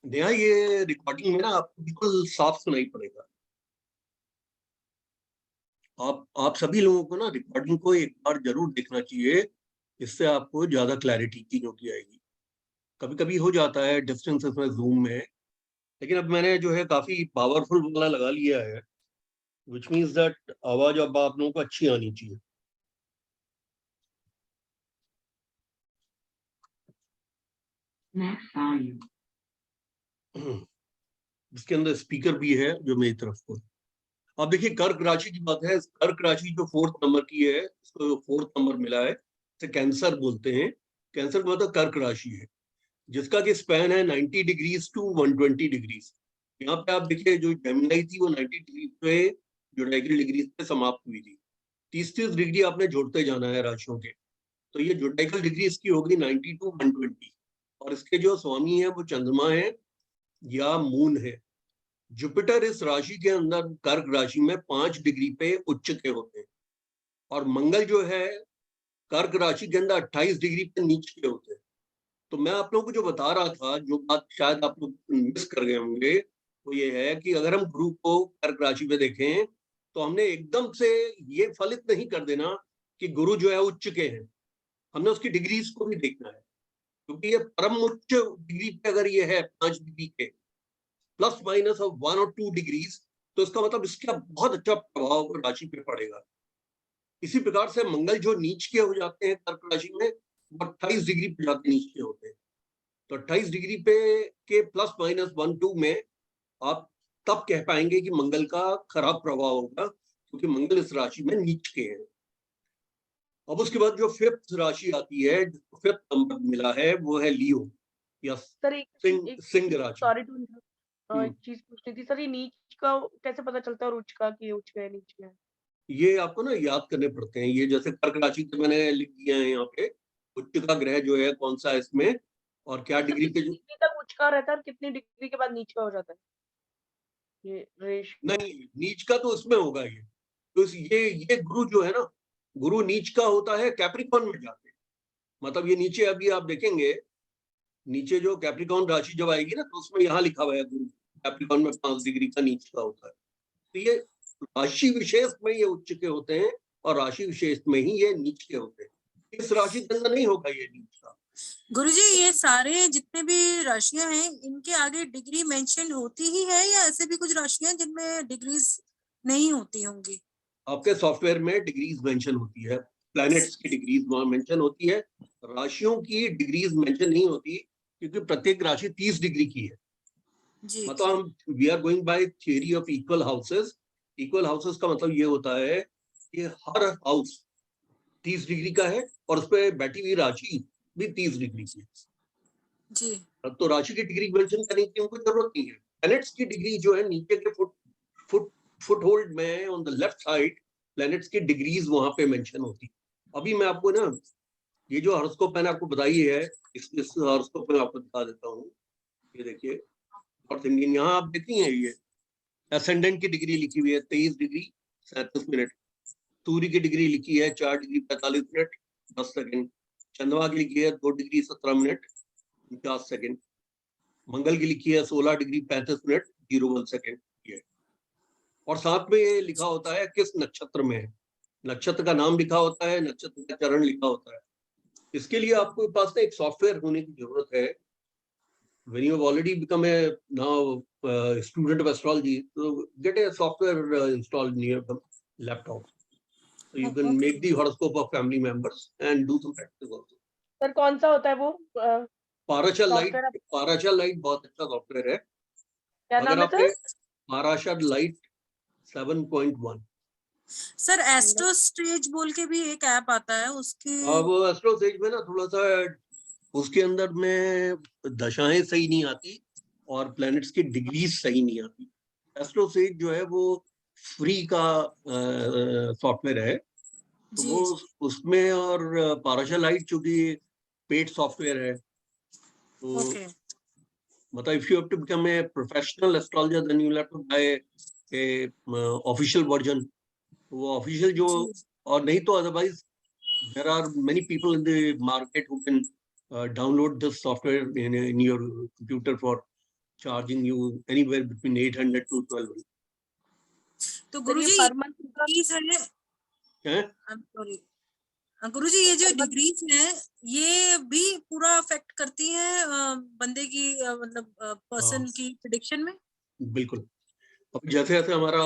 नेहा ये रिकॉर्डिंग में ना आपको बिल्कुल साफ सुनाई पड़ेगा। आप सभी लोगों को ना रिकॉर्डिंग को एक बार जरूर देखना चाहिए, इससे आपको ज्यादा क्लैरिटी चीजों की आएगी। कभी कभी हो जाता है डिस्टेंसेस में जूम में, लेकिन अब मैंने जो है काफी पावरफुल वाला लगा लिया है, विच मीन्स दैट आवाज अब आप लोगों को अच्छी आनी चाहिए। Max volume. इसके अंदर स्पीकर भी है जो मेरी तरफ को। अब देखिए कर्क राशि की बात है, कर्क राशि जो 4th नंबर की है, इसको 4th नंबर मिला है, इसे कैंसर बोलते हैं। कैंसर का मतलब कर्क राशि है। जिसका कि स्पैन है 90 डिग्रीज टू 120 डिग्रीज। यहाँ पे आप देखिए जो जेमिनी थी वो 90 डिग्री पे जोडाइकल डिग्रीज पे समाप्त हुई थी। 30-30 डिग्री आपने जोड़ते जाना है राशियों के। तो ये जोडाइकल डिग्री इसकी होगी 90 टू 120। और इसके जो स्वामी है वो चंद्रमा है या मून है। जुपिटर इस राशि के अंदर कर्क राशि में 5 डिग्री पे उच्च के होते हैं, और मंगल जो है कर्क राशि के अंदर 28 डिग्री पे नीच के होते हैं। तो मैं आप लोगों को जो बता रहा था, जो बात शायद आप लोग मिस कर गए होंगे, वो ये है कि अगर हम गुरु को कर्क राशि में देखें तो हमने एकदम से ये फलित नहीं कर देना कि गुरु जो है उच्च के हैं, हमने उसकी डिग्रीज को भी देखना है। क्योंकि ये परम उच्च डिग्री पे अगर ये है 5 डिग्री के प्लस माइनस ऑफ 1 और 2 डिग्रीज, तो इसका मतलब इसका बहुत अच्छा प्रभाव राशि पे पड़ेगा। इसी प्रकार से मंगल जो नीच के हो जाते हैं कर्क राशि में, 28 डिग्री पे जाते नीच के होते हैं। तो 28 डिग्री पे के प्लस माइनस 1-2 में आप तब कह पाएंगे कि मंगल का खराब प्रभाव होगा, क्योंकि मंगल इस राशि में नीच के हैं। अब उसके बाद जो 5th राशि आती है, 5th नंबर मिला है, वो है लियो या सर सिंह राशि। सॉरी टू एक चीज पूछनी थी सर, ये नीच का कैसे पता चलता है और उच्च का कि उच्च का है नीच का है? ये आपको ना याद करने पड़ते हैं। ये जैसे कर्क राशि के मैंने लिख दिया है यहाँ पे, उच्च का ग्रह जो है कौन सा है इसमें और क्या डिग्री पे। कितनी डिग्री तक उच्च का रहता है और कितनी डिग्री के बाद नीच का हो जाता है? ये रेश नहीं, नीच का तो इसमें होगा ये। तो ये गुरु जो है ना, गुरु नीच का होता है कैप्रिकॉन में जाते हैं। मतलब ये नीचे अभी आप देखेंगे, नीचे जो कैप्रिकॉन राशि जब आएगी ना, तो उसमें यहाँ लिखा हुआ है गुरु कैप्रिकॉन में 5 डिग्री का नीच का होता है। तो ये राशि विशेष में ये उच्च के होते हैं और राशि विशेष में ही ये नीच के होते हैं। इस राशि के अंदर नहीं होगा ये नीच का। गुरुजी, ये सारे जितने भी राशियां हैं, इनके आगे डिग्री मेंशन होती ही है या ऐसे भी कुछ राशियां हैं जिनमें डिग्रीज नहीं होती होंगी? आपके सॉफ्टवेयर में डिग्रीज मेंशन होती है, प्लैनेट्स की डिग्रीज वहां मेंशन होती है, राशियों की डिग्रीज मेंशन नहीं होती, क्योंकि प्रत्येक राशि 30 डिग्री की है। जी। मतलब हम we are going by theory of equal houses. Equal houses का मतलब ये होता है कि हर हाउस 30 डिग्री का है और उस पर बैठी हुई राशि भी 30 डिग्री की है। जी। तो राशि की डिग्री मेंशन करने की उनको जरूरत नहीं है। प्लैनेट्स की डिग्री जो है नीचे के फुट होल्ड में on the left side planets की डिग्रीज वहां पे मेंशन होती है। अभी मैं आपको ना ये जो हॉरोस्कोप मैंने आपको बताई है, इस हॉरोस्कोप में आपको दिखा देता हूँ। ये देखिए नॉर्थ इंडियन, यहाँ आप देखिए ये असेंडेंट की डिग्री लिखी हुई है 23 डिग्री 37 मिनट। सूर्य की डिग्री लिखी है 4 डिग्री 45 मिनट 10 सेकंड। चंद्रमा की लिखी है 2 डिग्री 17 मिनट 50 सेकंड। मंगल की लिखी है 16 डिग्री 35 मिनट 01 सेकंड। ये और साथ में ये लिखा होता है किस नक्षत्र में है, नक्षत्र का नाम लिखा होता है, नक्षत्र का चरण लिखा होता है। इसके लिए आपको पास एक सॉफ्टवेयर होने की जरूरत है। When you have already become a now student of astrology, so get a software installed near the laptop, so you can make the horoscope of family members and do some practice also. Sir कौन सा होता है वो? Parashar light, software Parashar light बहुत अच्छा software है। क्या अगर नाम है आपने sir? Parashar light 7.1, sir astro stage बोल के भी एक ऐप आता है, उसकी वो एस्ट्रो सेज में ना थोड़ा सा उसके अंदर में दशाएं सही नहीं आती और प्लैनेट्स की डिग्रीज सही नहीं आती। एस्ट्रो सेज जो है वो फ्री का सॉफ्टवेयर है, तो वो उसमें, और पाराशर लाइट चूंकि पेड सॉफ्टवेयर है, तो मतलब if you have to become a professional astrologer then you will have to buy a official version. वो ऑफिशियल जो, और नहीं तो otherwise there are many people in the market who can download this software in your computer for charging you anywhere between 800 to 1200. तो गुरुजी per month degrees है, sorry गुरुजी, ये जो degrees है ये भी पूरा अफेक्ट करती है बंदे की मतलब पर्सन की प्रेडिक्शन में? बिल्कुल। अब जैसे जैसे हमारा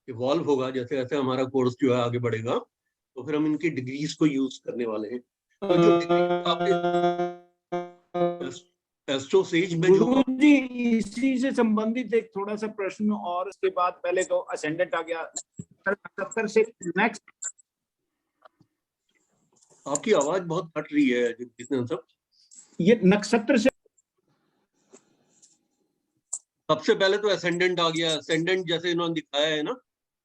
इवॉल्व होगा, जैसे जैसे हमारा कोर्स जो है आगे बढ़ेगा, तो फिर हम इनकी डिग्रीज को यूज करने वाले हैं। तो जो एस्ट्रो सेज में जो गुरुजी, इसी से संबंधित एक थोड़ा सा प्रश्न, और इसके बाद पहले तो असेंडेंट आ गया, 70 से नेक्स्ट। आपकी आवाज बहुत कट रही है जितने सब। ये नक्षत्र से सबसे पहले तो असेंडेंट आ गया। असेंडेंट जैसे इन्होंने दिखाया है ना,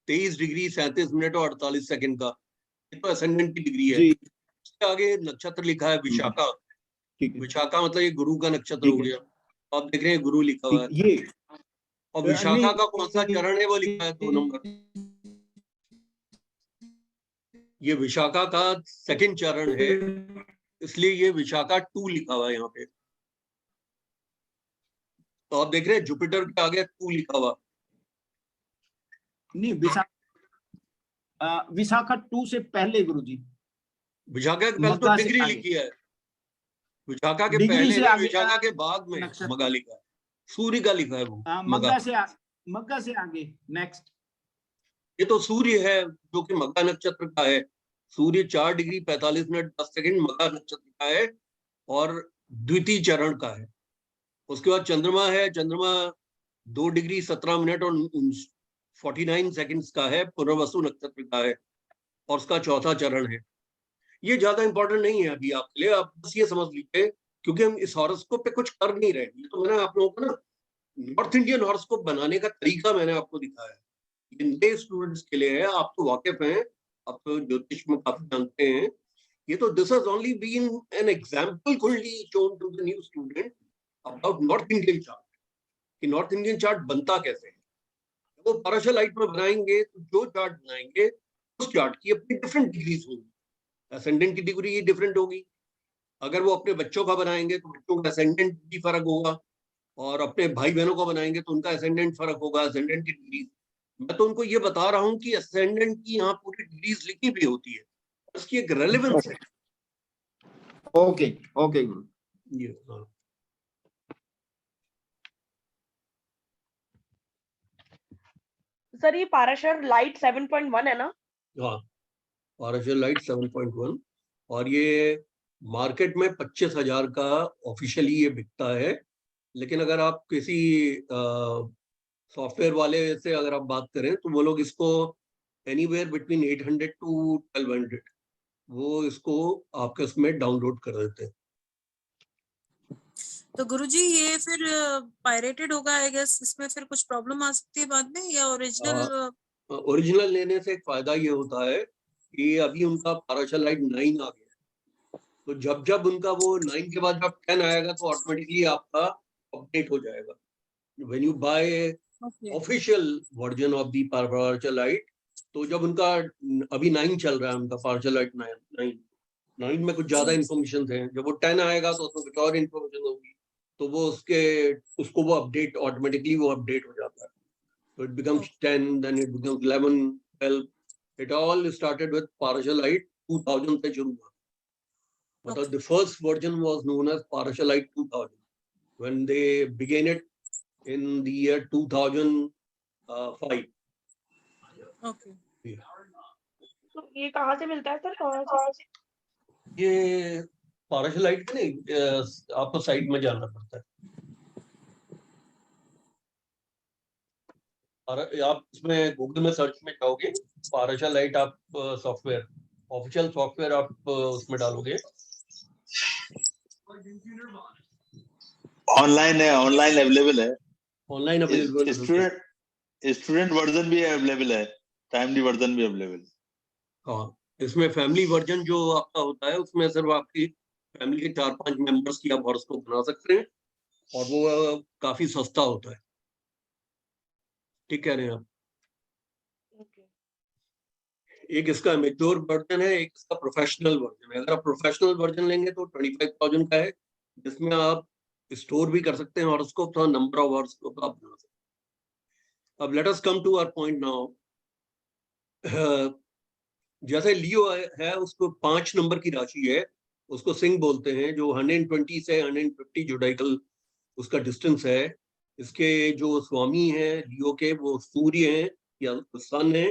23 डिग्री 37 मिनट और 48 सेकंड का, ये तो असेंडेंट की डिग्री है। जी उसके आगे नक्षत्र लिखा है विशाखा। ठीक है, विशाखा मतलब ये गुरु का नक्षत्र ठीक हो है। गया। आप देख रहे हैं गुरु लिखा हुआ है। ठीक, ये और विशाखा नहीं, का कौन सा चरण है वो लिखा है 2 नंबर। ये विशाखा का सेकंड चरण है, इसलिए ये विशाखा 2 लिखा हुआ है यहाँ पे। तो आप देख रहे हैं जुपिटर के आगे 2 लिखा हुआ। नहीं, विशाखा 2 से पहले गुरुजी, विशाखा के पहले तो मग्गा से डिग्री आगे। लिखी है। विशाखा के डिग्री पहले से नहीं, आगे विशाखा के बाद में नक्षत्र। मगा लिखा है। सूर्य का लिखा है वो मगा। मग्गा से आगे नेक्स्ट। ये तो सूर्य है जो कि मगा नक्षत्र का है। सूर्य 4 डिग्री 45 मिनट 10 सेकंड मगा नक्षत्र का है और द्वितीय चरण का है। उसके बाद चंद्रमा है। चंद्रमा 2 डिग्री 17 मिनट और 49 सेकंड्स का है, पुनर्वसु नक्षत्र का है और उसका चौथा चरण है। ये ज्यादा इंपॉर्टेंट नहीं है अभी आपके लिए, आप बस ये समझ लीजिए, क्योंकि हम इस हॉरोस्कोप पे कुछ कर नहीं रहे। ये तो मैंने आप लोगों को ना नॉर्थ इंडियन हॉरोस्कोप बनाने का तरीका मैंने आपको दिखाया है। ये नए स्टूडेंट्स के लिए है, आप तो वाकिफ हैं, आप तो ज्योतिष में काफी जानते हैं। ये तो this has only been an example kundli shown to the new student about north Indian chart, कि नॉर्थ इंडियन चार्ट बनता कैसे है। वो पाराशलाइट में बनाएंगे तो जो चार्ट बनाएंगे उस चार्ट की अपनी डिफरेंट डिग्रीज होंगी। असेंडेंट की डिग्री डिफरेंट होगी। अगर वो अपने बच्चों का बनाएंगे तो बच्चों का असेंडेंट भी फर्क होगा, और अपने भाई बहनों का बनाएंगे तो उनका असेंडेंट फर्क होगा, असेंडेंट की डिग्री। मैं तो उनको ये बता रहा हूँ कि असेंडेंट की यहाँ पूरी डिग्रीज लिखी भी होती है, उसकी एक रेलेवेंस है। ओके ओके गुरु। ये हाँ। सर ये पाराशर लाइट 7.1 है ना? हाँ, पाराशर लाइट 7.1 और ये मार्केट में 25,000 का ऑफिशियली ये बिकता है। लेकिन अगर आप किसी सॉफ्टवेयर वाले से अगर आप बात करें तो वो लोग इसको एनीवेयर बिटवीन 800 टू 1200 वो इसको आपके उसमें डाउनलोड कर देते हैं। तो गुरुजी ये फिर पायरेटेड होगा आई गेस, इसमें फिर कुछ प्रॉब्लम आ सकती है बाद में, या ओरिजिनल? ओरिजिनल लेने से एक फायदा ये होता है कि अभी उनका पाराशर लाइट 9 आ गया, तो जब जब उनका वो 9 के बाद जब 10 आएगा तो ऑटोमेटिकली आपका अपडेट हो जाएगा। When you buy official version of the Parashar light, तो जब उनका अभी 9 चल रहा है, उनका पाराशर लाइट 9 में कुछ ज्यादा इन्फॉर्मेशन है। जब वो 10 आएगा तो उसमें कुछ और इन्फॉर्मेशन होगी, तो वो उसको वो अपडेट ऑटोमेटिकली वो अपडेट हो जाता है। So it becomes 10, then it becomes 11, 12. It all started with Parashar Light 2000 से शुरू हुआ। But the first version was known as Parashar Light 2000 when they began it in the year 2005. Okay. तो ये कहाँ से मिलता है सर, कहाँ से? ये पाराशर लाइट का नहीं, आपको साइट में जाना पड़ता है। और आप इसमें गूगल में सर्च में जाओगे, पाराशर लाइट आप सॉफ्टवेयर, ऑफिशियल सॉफ्टवेयर आप उसमें डालोगे। ऑनलाइन है, ऑनलाइन अवेलेबल है, ऑनलाइन अवेलेबल। स्टूडेंट वर्जन भी अवेलेबल है, टाइमली वर्जन भी अवेलेबल। हाँ, इसमें फैमिली वर्जन जो आपका होता है उसमें सिर्फ आपकी फैमिली के 4-5 मेंबर्स की आप हॉरोस्कोप बना सकते हैं और वो काफी सस्ता होता है। ठीक कह रहे हैं आप। एक इसका मेच्योर वर्जन है, एक इसका प्रोफेशनल वर्जन है। अगर आप प्रोफेशनल वर्जन लेंगे तो 25,000 का है, जिसमें आप स्टोर भी कर सकते हैं हॉरोस्कोप, तो नंबर ऑफ हॉरोस्कोप आप बना सकते हैं। अब let us come to our point now. जैसे लियो है, उसको 5 नंबर की राशि है, उसको सिंह बोलते हैं, जो 120 से 150 जोडाइकल उसका डिस्टेंस है। इसके जो स्वामी हैं लियो के, वो सूर्य हैं या सन है,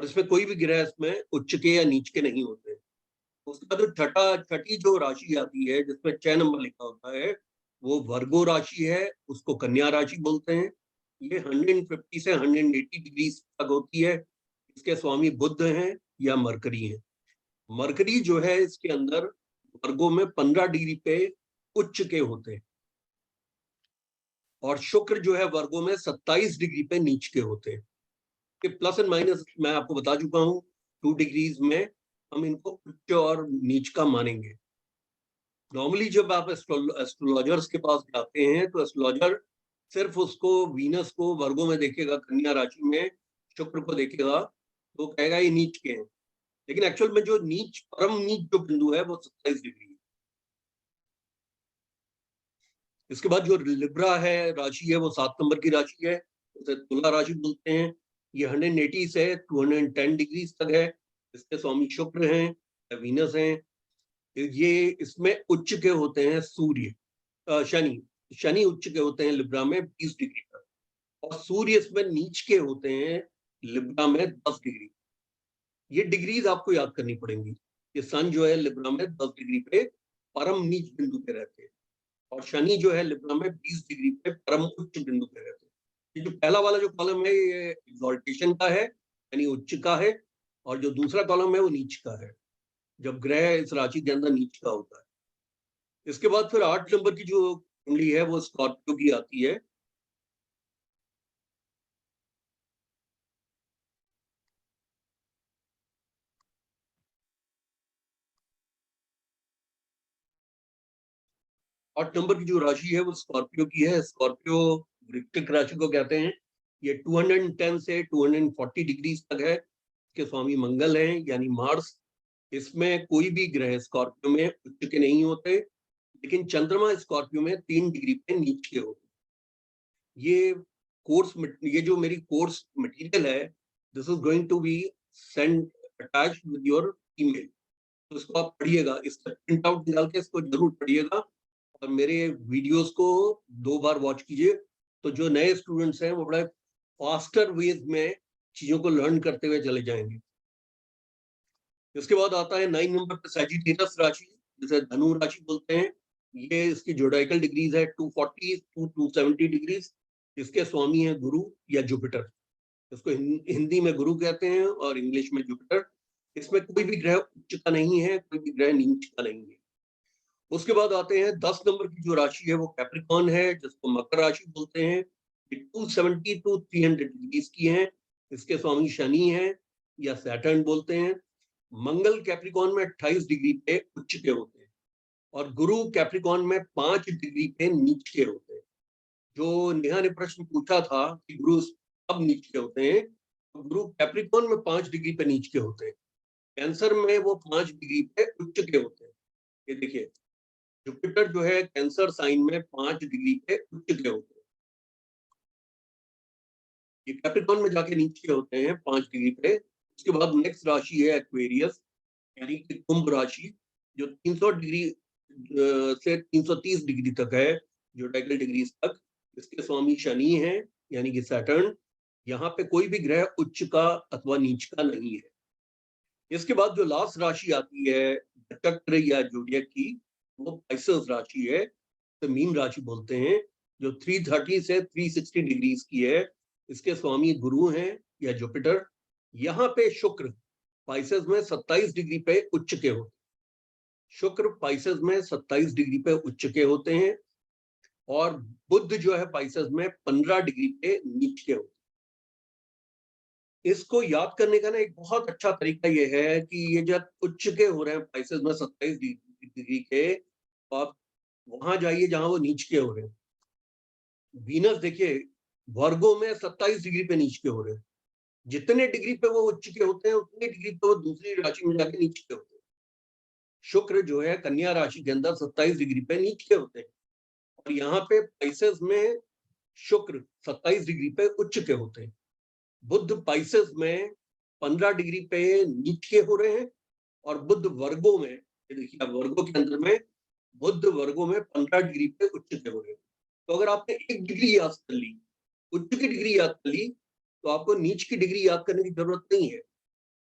और इसमें कोई भी ग्रह इसमें उच्च के या नीच के नहीं होते। उसका जो छठी जो राशि आती है जिसमें 6 नंबर लिखा होता है, वो वर्गो राशि है, उसको कन्या राशि बोलते हैं। ये 150 से 180 डिग्री तक होती है। इसके स्वामी बुध हैं या मरकरी हैं। मरकरी जो है इसके अंदर वर्गो में 15 डिग्री पे उच्च के होते हैं, और शुक्र जो है वर्गों में 27 डिग्री पे नीच के होते हैं। कि प्लस एंड माइनस मैं आपको बता चुका हूं, 2 डिग्रीज में हम इनको उच्च और नीच का मानेंगे। नॉर्मली जब आप एस्ट्रोलॉजर्स के पास जाते हैं तो एस्ट्रोलॉजर सिर्फ उसको वीनस को वर्गों में देखेगा, कन्या राशि में शुक्र को देखेगा, तो कहेगा ये नीच के हैं। लेकिन एक्चुअल में जो नीच, परम नीच जो बिंदु है वो 27 डिग्री है। इसके बाद जो लिब्रा है राशि है, वो 7 नंबर की राशि है, उसे तुला राशि बोलते हैं। ये 180 से 210 डिग्री तक है। इसके स्वामी शुक्र हैं, वीनस हैं। ये इसमें उच्च के होते हैं सूर्य, शनि उच्च के होते हैं लिब्रा में 20 डिग्री तक, और सूर्य इसमें नीच के होते हैं लिब्रा में 10 डिग्री। ये डिग्रीज आपको याद करनी पड़ेंगी। ये सन जो है लिब्रा में 10 डिग्री पे परम नीच बिंदु पे रहते हैं, और शनि जो है लिब्रा में 20 डिग्री पे परम उच्च बिंदु पे रहते हैं। ये जो पहला वाला जो कॉलम है ये एक्सॉल्टेशन का है, यानी उच्च का है, और जो दूसरा कॉलम है वो नीच का है, जब ग्रह इस राशि के अंदर नीच का होता है। इसके बाद फिर 8 नंबर की जो कुंडली है वो स्कॉर्पियो की आती है। आठ नंबर की जो राशि है वो स्कॉर्पियो की है। स्कॉर्पियो वृश्चिक राशि को कहते हैं। ये 210 से 240 डिग्री तक है। इसके स्वामी मंगल हैं, यानी मार्स। इसमें कोई भी ग्रह स्कॉर्पियो में उच्च के नहीं होते, लेकिन चंद्रमा स्कॉर्पियो में 3 डिग्री पे नीच के होते। ये जो मेरी कोर्स मटेरियल है, this is going to be send attached with your email. तो इसको आप पढ़िएगा, इसका प्रिंट आउट निकाल के इसको जरूर पढ़िएगा, और मेरे वीडियोस को 2 बार वॉच कीजिए। तो जो नए स्टूडेंट्स हैं वो बड़ा फास्टर वेज में चीजों को लर्न करते हुए चले जाएंगे। इसके बाद आता है 9 नंबर पे सैजिटेरियस राशि, जिसे धनु राशि बोलते हैं। ये इसकी जोडाइकल डिग्रीज है 240 टू 270 डिग्रीज। इसके स्वामी है गुरु या जुपिटर। इसको हिंदी में गुरु कहते हैं और इंग्लिश में जुपिटर। इसमें कोई भी ग्रह उच्च का नहीं है, कोई भी ग्रह नीच का नहीं है। उसके बाद आते हैं 10 नंबर की जो राशि है वो कैप्रिकॉर्न है, जिसको मकर राशि बोलते हैं। 270 टू 300 डिग्रीज की है। इसके स्वामी शनि है या सैटर्न बोलते हैं। मंगल कैप्रिकॉर्न में 28 डिग्री पे उच्च के होते हैं, और गुरु कैप्रिकॉर्न में 5 डिग्री पे नीच के होते हैं। जो नेहा ने प्रश्न पूछा था कि गुरु कब नीच के होते हैं, तो गुरु कैप्रिकॉर्न में 5 डिग्री पे नीच के होते हैं। कैंसर में वो 5 डिग्री पे उच्च के होते हैं। ये देखिए, जुपिटर जो है कैंसर साइन में 5 डिग्री पे उच्च के होते हैं। ये कैप्रिकॉर्न में जाके नीचे होते हैं 5 डिग्री पे। उसके बाद नेक्स्ट राशि है एक्वेरियस, यानी कि कुंभ राशि, जो 300 डिग्री से 330 डिग्री तक है, जो जोडाइकल डिग्रीज तक। इसके स्वामी शनि हैं, यानी कि सैटर्न। यहाँ पे कोई भी ग्रह उच्च का अथवा नीच का नहीं है। इसके बाद जो लास्ट राशि आती है चक्र या जोडियक की, वो पाइसेस राशि है, तो मीन राशि बोलते हैं, जो 330 से 360 डिग्रीज की है। इसके स्वामी गुरु हैं या जुपिटर। यहाँ पे शुक्र पाइसेस में 27 डिग्री पे उच्च के होते हैं। शुक्र पाइसेस में 27 डिग्री पे उच्च के होते हैं, और बुध जो है पाइसेस में 15 डिग्री पे नीच के होते हैं। इसको याद करने का ना एक बहुत अच्छा तरीका ये है कि ये जब उच्च के हो रहे हैं पाइसेस में 27 डिग्री के, तो आप वहां जाइए जहां वो नीच के हो रहे हैं। वीनस देखिए वर्गों में 27 डिग्री पे नीच के हो रहे हैं। जितने डिग्री पे वो उच्च के होते हैं, उतने डिग्री पे वो दूसरी राशि में जाके नीच के होते हैं। शुक्र जो है कन्या राशि के अंदर 27 डिग्री पे नीच के होते हैं, और यहाँ पे पाइसेस में शुक्र 27 डिग्री पे उच्च के होते हैं। बुध पाइसेस में 15 डिग्री पे नीच के हो रहे हैं, और बुध वर्गों में, देखिए वर्गों के अंदर में बुध वर्गों में 15 डिग्री पे उच्च के हो रहे हैं। तो अगर आपने एक डिग्री याद कर ली, उच्च की डिग्री याद कर ली, तो आपको नीच की डिग्री याद करने की जरूरत नहीं है।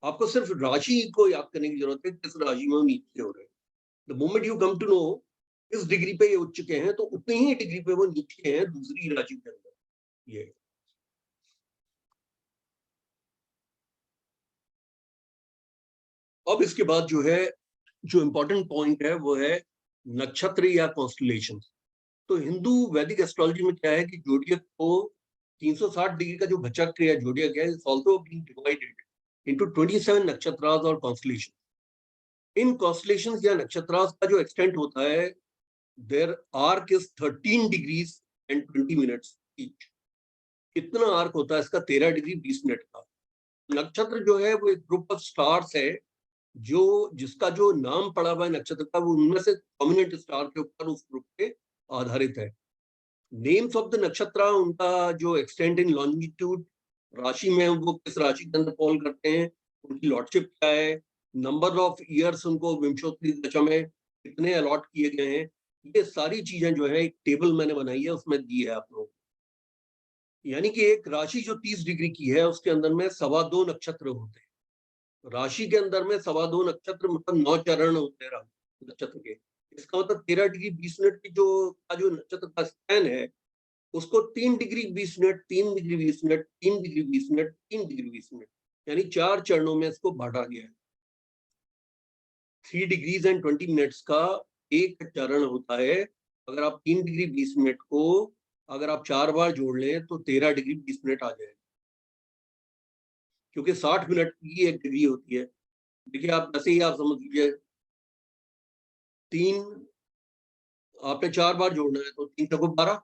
आपको सिर्फ राशि को याद करने की जरूरत है, किस राशि में वो नीच के हो रहे हैं। The moment you come to know इस डिग्री पे ये उच्च के हैं, तो उतनी ही डिग्री पे वो नीच के हैं दूसरी राशि के अंदर। ये अब इसके बाद जो है, जो इम्पोर्टेंट पॉइंट है वो है नक्षत्र या कॉन्स्टलेशन। तो हिंदू वैदिक एस्ट्रोलॉजी में क्या है कि जोडियक को 360 डिग्री का जो चक्र या जोडियक है, it's also being divided into 27 nakshatras और कॉन्स्टलेशन। इन कॉन्स्टलेशंस या नक्षत्रास का जो एक्सटेंट होता है, there arc is 13 degrees and 20 minutes each. कितना आर्क होता है इसका? 13 डिग्री 20 मिनट का। नक्षत्र जो है वो एक ग्रुप ऑफ स्टार्स है, जो जिसका जो नाम पड़ा हुआ है नक्षत्र का, वो उनमें से प्रोमिनेंट स्टार के ऊपर उस ग्रुप पे आधारित है। नेम्स ऑफ द नक्षत्र, उनका जो एक्सटेंट इन लॉन्जिट्यूड, राशि में वो किस राशि के अंदर फॉल करते हैं, उनकी लॉर्डशिप क्या है, नंबर ऑफ ईयर्स उनको विंशोत्तरी दशा में कितने अलॉट किए गए हैं, ये सारी चीजें जो है एक टेबल मैंने बनाई है, उसमें दी है आप लोगों को। यानी कि एक राशि जो 30 डिग्री की है, उसके अंदर में 2.25 नक्षत्र होते हैं। राशि के अंदर में 2.25 नक्षत्र, मतलब 9 चरण होते हैं नक्षत्र के। इसका मतलब 13 डिग्री 20 मिनट की जो नक्षत्र का स्पैन है, उसको 3 degree 20 minute, 3 degree 20 minute, 3 degree 20 minute, 3 degree 20 minute, यानी 4 चरणों में इसको बांटा गया है। 3 डिग्रीज एंड 20 मिनट्स का एक चरण होता है। अगर आप 3 डिग्री 20 मिनट को अगर आप 4 बार जोड़ लें तो 13 डिग्री 20 मिनट आ जाएगा, क्योंकि 60 मिनट की एक डिग्री होती है। देखिए, आप जैसे ही आप समझ लीजिए 3 आपने 4 बार जोड़ना है तो 3 चौको 12,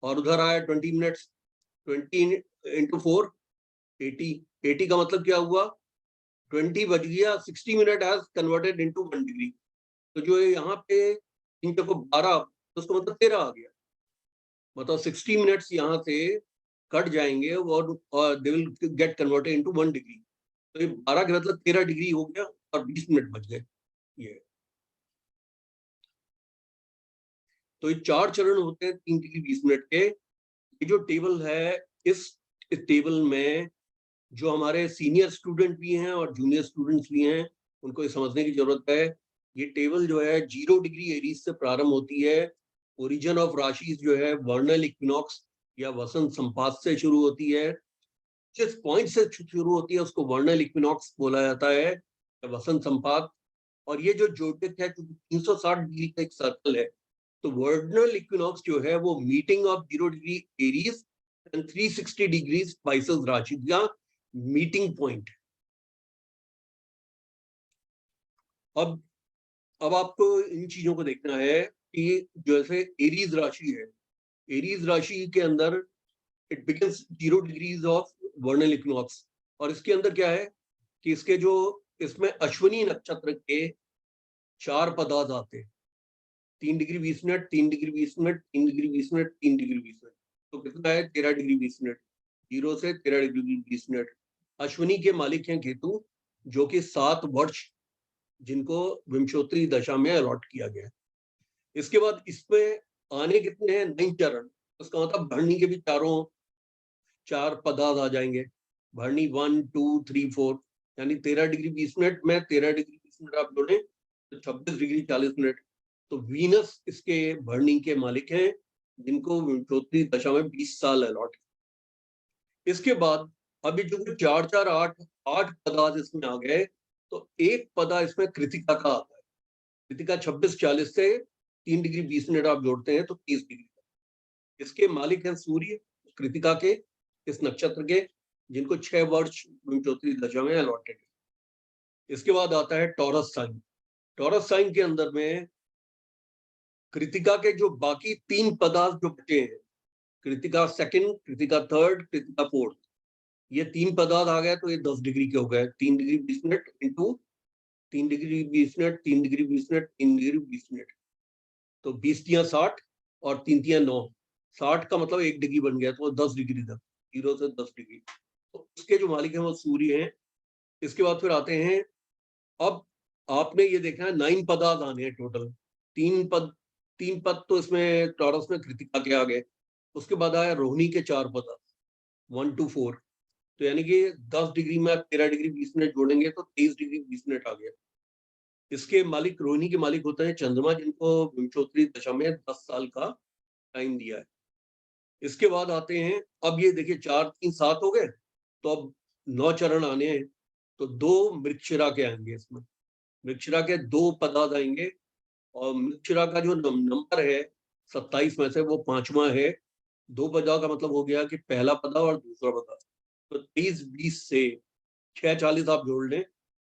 और उधर आया 20 मिनट्स, 20 इंटू 4 80। 80 का मतलब क्या हुआ? 20 बज गया, 60 minute has converted into 1 degree. तो जो यहाँ पे 3 चौको 12, तो उसका मतलब 13 आ गया। मतलब 60 मिनट्स यहाँ से कट जाएंगे और they will get converted into 1 degree. तो ये 12 के मतलब 13 डिग्री हो गया और 20 मिनट बच गए। ये तो ये 4 चरण होते हैं 3 डिग्री 20 मिनट के। ये जो टेबल है, इस टेबल में जो हमारे सीनियर स्टूडेंट भी हैं और जूनियर स्टूडेंट्स भी हैं, उनको ये समझने की जरूरत है। ये टेबल जो है 0 डिग्री एरीज से प्रारंभ होती है। ओरिजिन ऑफ राशि जो है वर्नल इक्विनॉक्स या वसंत संपात से शुरू होती है। जिस पॉइंट से शुरू होती है उसको वर्नल इक्विनॉक्स बोला जाता है या वसंत संपात। और ये जो जोडियक है, क्योंकि 360 डिग्री का एक सर्कल है, तो वर्नल इक्विनॉक्स जो है वो meeting of 0 degree Aries and 360 degree spices राशि का मीटिंग पॉइंट। अब आपको इन चीजों को देखना है कि जैसे एरीज राशि है, एरीज राशि के अंदर it begins 0 degrees of वर्नल equinox, और इसके अंदर क्या है कि इसके जो इसमें अश्विनी नक्षत्र के 4 पदार्थ आते हैं। 3 degree 20 minute, 3 degree 20 minute, 3 degree 20 minute, 3 degree 20 minute, तो कितना है? 13 डिग्री 20 मिनट। 0 से 13 डिग्री 20 मिनट। अश्विनी के मालिक हैं केतु, जो कि 7 वर्ष जिनको विंशोत्तरी दशा में अलॉट किया गया है। इसके बाद इसमें आने कितने हैं? 9 चरण। उसका मतलब भरणी के भी 4 पदार्थ आ जाएंगे। भरणी 1, 2, 3, 4, यानी 13 डिग्री 20 मिनट में 13 डिग्री 20 मिनट आप जोड़े तो 26 डिग्री 40 मिनट। तो वीनस इसके भरणी के मालिक हैं, जिनको विंशोत्तरी दशा में 20 साल अलॉट। इसके बाद अभी जो 4, 4, 8 पदार्थ इसमें आ गए, तो एक पदा इसमें कृतिका का आता है। कृतिका 26, 40 से 3 डिग्री 20 मिनट आप जोड़ते हैं तो 30 डिग्री। इसके मालिक हैं सूर्य, कृतिका के, इस नक्षत्र के, जिनको 6 वर्ष विंशोत्तरी दशा में अलॉटेड है। इसके बाद आता है टॉरस साइन। टॉरस साइन के अंदर में कृतिका के जो बाकी 3 पदार्थ जो बचे हैं, Kritika second, Kritika third, Kritika fourth, ये 3 पदार्थ आ गए तो ये 10 डिग्री के हो गए। 3 degree 20 minute into 3 degree 20 minute, 3 degree 20 minute, 3 degree 20 minute, तो 20 तियां 60 और 3 तियां 9। 60 का मतलब 1 डिग्री बन गया, तो 10 डिग्री तक, 0 से 10 डिग्री। तो उसके जो मालिक हैं वो सूर्य हैं। इसके बाद फिर आते हैं, अब आपने ये देखना है 9 पदार्थ आने हैं टोटल। 3 पद तो इसमें टॉरस में कृतिका के आ गए। उसके बाद आया रोहिणी के 4 पदार्थ 1 to 4, तो यानी कि 10 डिग्री में 13 डिग्री 20 मिनट जोड़ेंगे तो 23 डिग्री 20 मिनट आ गया। इसके मालिक, रोहिणी के मालिक होते हैं चंद्रमा, जिनको विंशोत्तरी दशा में 10 साल का टाइम दिया है। इसके बाद आते हैं, अब ये देखिए 4, 3, 7 हो गए, तो अब 9 चरण आने हैं। तो 2 मृगशिरा के आएंगे इसमें। मृगशिरा के 2 पदार्थ आएंगे, और मृगशिरा का जो नंबर है 27 में से वो 5वां है। 2 पदा का मतलब हो गया कि पहला पदा और दूसरा पदा। तो 23-20 से 6:40 आप जोड़ लें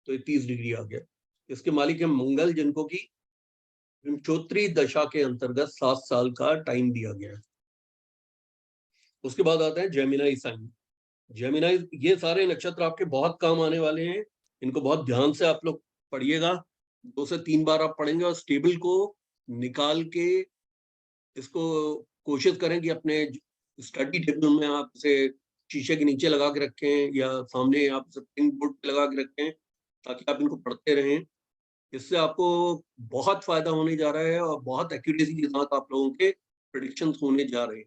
तो ये 30 डिग्री आ गया। इसके मालिक है मंगल, जिनको की विंशोत्तरी दशा के अंतर्गत 7 साल का टाइम दिया गया है। उसके बाद आता है जेमिनाई साइन। जेमिनाई, ये सारे नक्षत्र आपके बहुत काम आने वाले हैं, इनको बहुत ध्यान से आप लोग पढ़िएगा। 2 से 3 बार आप पढ़ेंगे और स्टेबल को निकाल के इसको कोशिश करें कि अपने स्टडी टेबल में आप इसे शीशे के नीचे लगा के रखें या सामने आप इसे पिन बोर्ड पे लगा के रखें, ताकि आप इनको पढ़ते रहें। इससे आपको बहुत फायदा होने जा रहा है और बहुत एक्यूरेसी के साथ आप लोगों के प्रेडिक्शंस होने जा रहे हैं।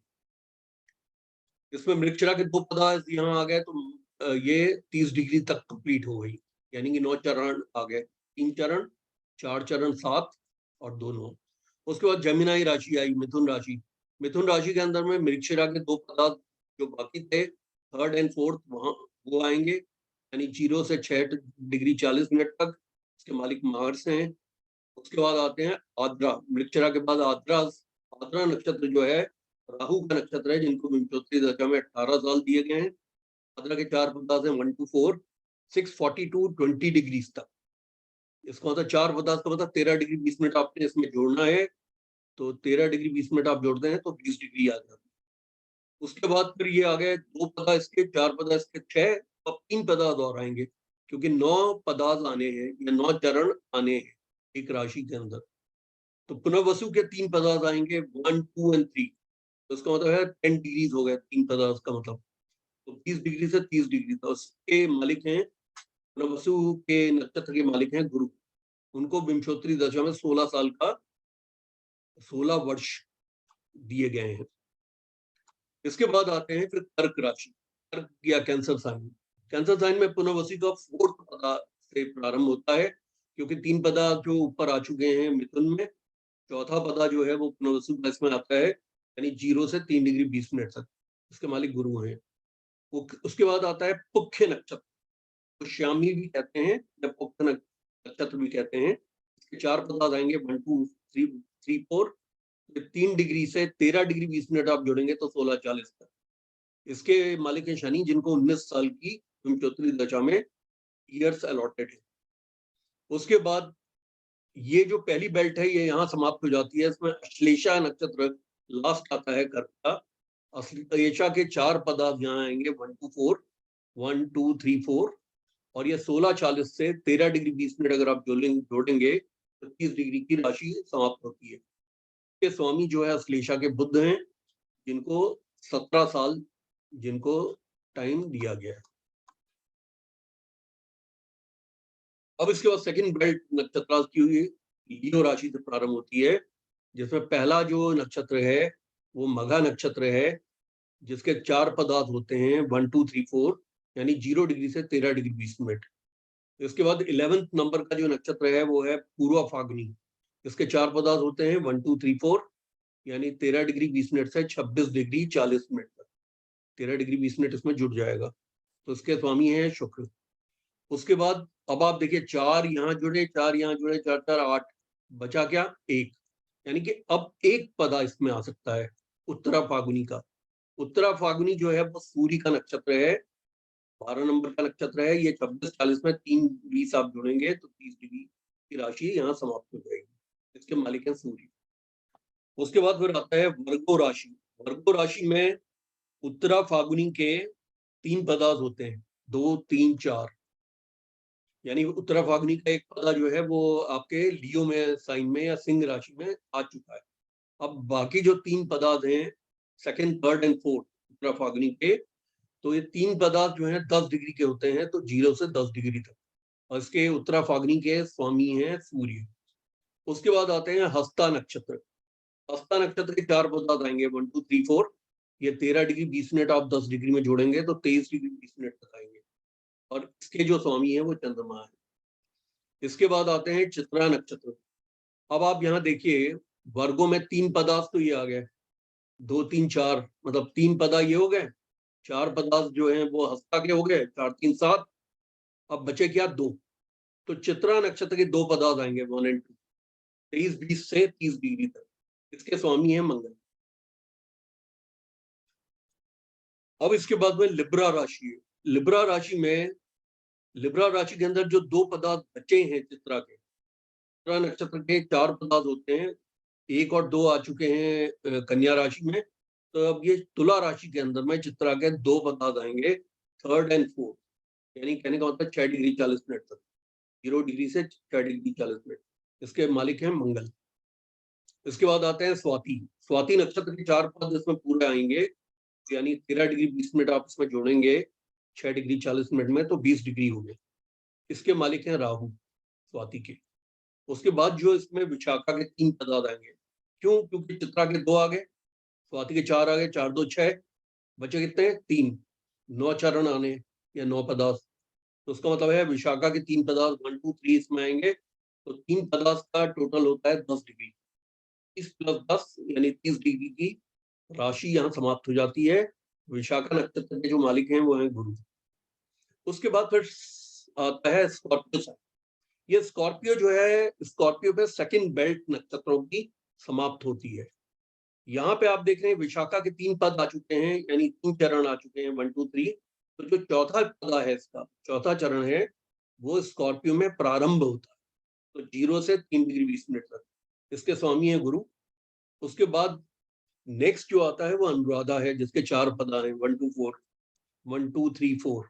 इसमें मृगशिरा के 2 पदा यहाँ आ गए तो ये 30 डिग्री तक कंप्लीट हो गई, यानी कि 9 चरण आ गए, 3 चरण, 4 चरण, 7 और 2 9। उसके बाद जेमिनाई राशि आई, मिथुन राशि। मिथुन राशि के अंदर में मृगशिरा के 2 पदा जो बाकी थे, 3rd एंड 4th, वहां वो आएंगे, यानी 0 से 6 डिग्री 40 मिनट तक। इसके मालिक मार्स हैं। उसके बाद आते हैं आद्रा। मृगशिरा के बाद आद्रा नक्षत्र जो है राहु का नक्षत्र है, जिनको विंशोत्तरी दशा में 18 साल दिए गए हैं। आद्रा के 4 पदार्थ हैं 1 to 4, 6:42 20 डिग्री तक। इसका मतलब 4 पदार्थ का मतलब 13 डिग्री 20 मिनट आपने इसमें जोड़ना है। तो 13 डिग्री 20 मिनत आप जोड़ते हैं तो 20 डिग्री आ जाती है। उसके बाद फिर ये आ गए 2 पदा इसके, 4 पदा इसके, 6, अब 3 पदार्थ और आएंगे, क्योंकि 9 पदार्थ आने हैं या 9 चरण आने हैं एक राशि के अंदर। तो पुनर्वसु के 3 पदार्थ आएंगे 1 2 एंड 3। तो इसका मतलब है 10 डिग्रीज हो गए 3 पदार्थ का मतलब। तो 20 डिग्री से 30 डिग्री। तो उसके मालिक हैं, पुनर्वसु के नक्षत्र के मालिक हैं गुरु। उनको विंशोत्तरी दशा में 16 साल का 16 वर्ष दिए गए हैं। इसके बाद आते हैं फिर कर्क राशि, कर्क या कैंसर साइन। कैंसर साइन में पुनर्वसु का 4th पदा से प्रारंभ होता है, क्योंकि 3 पदा जो ऊपर आ चुके हैं मिथुन में, 4था पदा जो है वो पुनर्वसु का इसमें आता है, यानी 0 से 3 डिग्री 20 मिनट तक। इसके मालिक गुरु हैं। उसके बाद आता है पुख्य नक्षत्र, तो श्यामी भी कहते हैं या पुख्य नक्षत्र भी कहते हैं। इसके 4 पदार्थ आएंगे 1 2 3 3 4। 3 डिग्री से 13 डिग्री 20 मिनट आप जोड़ेंगे तो 16:40 तक। इसके मालिक हैं शनि, जिनको 19 साल की विंशोत्तरी दशा में ईयर्स अलॉटेड है। उसके बाद ये जो पहली बेल्ट है ये यहाँ समाप्त हो जाती है। इसमें अश्लेषा नक्षत्र लास्ट आता है कर्क का। अश्लेषा के 4 पदार्थ यहाँ आएंगे 1 to 4, 1 2 3 4, और ये 16:40 से 13 डिग्री 20 मिनट अगर आप जोड़ेंगे तो 30 डिग्री की राशि समाप्त होती है। के स्वामी जो है अश्लेषा के बुध हैं, जिनको 17 साल जिनको टाइम दिया गया है। अब इसके बाद सेकंड बेल्ट नक्षत्र की हुई लियो राशि से प्रारंभ होती है, जिसमें पहला जो नक्षत्र है वो मघा नक्षत्र है, जिसके 4 पदार्थ होते हैं 1 2 3 4, यानी 0 डिग्री से 13 डिग्री 20 मिनट। इसके बाद 11th नंबर का जो नक्षत्र है वो है पूर्वा फागुनी। इसके 4 पदार्थ होते हैं 1 2 3 4, यानी 13 डिग्री 20 मिनट से 26 डिग्री 40 मिनट तक। 13 डिग्री 20 मिनट इसमें जुड़ जाएगा। तो इसके स्वामी हैं शुक्र। उसके बाद अब आप देखिए 4 यहाँ जुड़े, 4 यहाँ जुड़े, 4 4 8, बचा क्या? 1, यानी कि अब एक पदा इसमें आ सकता है उत्तरा फागुनी का। उत्तरा फागुनी जो है वो सूर्य का नक्षत्र है, 12 नंबर का नक्षत्र है। ये 26-40 में 3 20 आप जुड़ेंगे तो 30 डिग्री की राशि यहाँ समाप्त हो जाएगी। इसके मालिक है सूर्य। उसके बाद फिर आता है वर्गो राशि। वर्गो राशि में उत्तरा फागुनी के 3 पदार्थ होते हैं, 2 3 4, यानी उत्तरा फागुनी का एक पदा जो है वो आपके लियो में साइन में या सिंह राशि में आ चुका है। अब बाकी जो 3 पदार्थ हैं 2nd 3rd and 4th Uttara फागुनी के, तो ये 3 पदार्थ जो हैं 10 डिग्री के होते हैं, तो 0 से 10 डिग्री तक। और इसके उत्तरा फागुनी के स्वामी हैं सूर्य। उसके बाद आते हैं हस्ता नक्षत्र। हस्ता नक्षत्र के 4 पदार्थ आएंगे 1 2 3 4। ये 13 डिग्री 20 मिनट आप 10 डिग्री में जोड़ेंगे तो 23 डिग्री 20 मिनट तक आएंगे, और इसके जो स्वामी है वो चंद्रमा है। इसके बाद आते हैं चित्रा नक्षत्र। अब आप यहाँ देखिए वर्गों में 3 पदार्थ तो ये आ गए, 2 3 4, मतलब 3 पदा ये हो गए, 4 पदार्थ जो हैं वो हस्ता के हो गए, 4 3 7। अब बचे क्या? 2। तो चित्रा नक्षत्र के 2 पदार्थ आएंगे 1 एंड 2। 23-20 से 30 डिग्री तक। इसके स्वामी है मंगल। अब इसके बाद में लिब्रा राशि है। लिब्रा राशि के अंदर जो 2 पदार्थ बचे हैं चित्रा के, चित्रा नक्षत्र के 4 पदार्थ होते हैं, 1 और 2 आ चुके हैं कन्या राशि में। तो अब ये तुला राशि के अंदर में चित्रा के 2 पदार्थ आएंगे, 3rd and 4th, यानी कहने का मतलब 6 डिग्री 40 मिनट तक, 0 डिग्री से 6 डिग्री 40 मिनट। इसके मालिक हैं मंगल। इसके बाद आते हैं स्वाति नक्षत्र के 4 पद इसमें पूरे आएंगे, यानी 13 डिग्री 20 मिनट आप इसमें जोड़ेंगे 6 डिग्री 40 मिनट में, तो 20 डिग्री हो गए। इसके मालिक हैं राहु स्वाति के। उसके बाद जो इसमें विशाखा के 3 पदार्थ आएंगे। क्यों? क्योंकि चित्रा के 2 आ गए, स्वाति के 4 आ गए, 4 2 6, बचे कितने? 3, 9 चरण आने या 9 पदार्थ। तो उसका मतलब है विशाखा के 3 पदार्थ 1 2 3 इसमें आएंगे, तो 3 पदार्थ का टोटल होता है 10 डिग्री। 30 + 10 यानी 30 डिग्री की राशि यहाँ समाप्त हो जाती है। विशाखा नक्षत्र के जो मालिक हैं वो हैं गुरु। उसके बाद फिर आता है स्कॉर्पियो साइन। ये स्कॉर्पियो जो है, स्कॉर्पियो पे सेकंड बेल्ट नक्षत्रों की समाप्त होती है। यहाँ पे आप देख रहे हैं विशाखा के 3 पद आ चुके हैं, यानी 3 चरण आ चुके हैं 1 2 3। तो जो चौथा पद है, इसका चौथा चरण है, वो स्कॉर्पियो में प्रारंभ होता है, तो 0 से 3 डिग्री 20 मिनट तक। इसके स्वामी है गुरु। उसके बाद नेक्स्ट जो आता है वो अनुराधा है, जिसके 4 पद हैं 1 2 4, 1 2 3 4।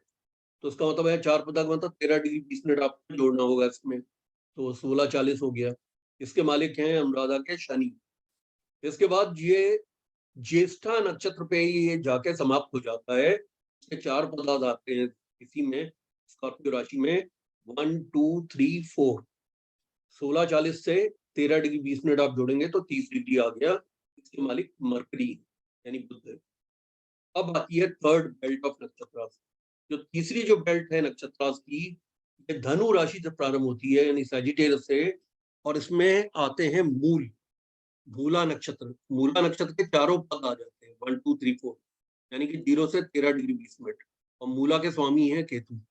तो उसका मतलब है 4 पदा का मतलब 13 डिग्री 20 मिनट आपको जोड़ना होगा इसमें, तो 16:40 हो गया। इसके मालिक हैं अनुराधा के शनि। इसके बाद ये ज्येष्ठा नक्षत्र पे ही ये जाके समाप्त हो जाता है। इसके 4 पदार्थ आते हैं इसी में, स्कॉर्पियो राशि में 1 2 3 4। 16:40 से 13 डिग्री 20 मिनट आप जोड़ेंगे तो 30 डिग्री आ गया। इसके मालिक मरकरी यानी बुध है। अब आती है 3rd बेल्ट ऑफ नक्षत्रास। जो तीसरी जो बेल्ट है नक्षत्रास की, ये धनु राशि से प्रारंभ होती है, यानी सजिटेरियस से, और इसमें आते हैं मूला नक्षत्र। मूला नक्षत्र के 4 पद आ जाते हैं 1 2 3 4, यानी कि 0 से 13 डिग्री 20 मिनट, और मूला के स्वामी हैं केतु।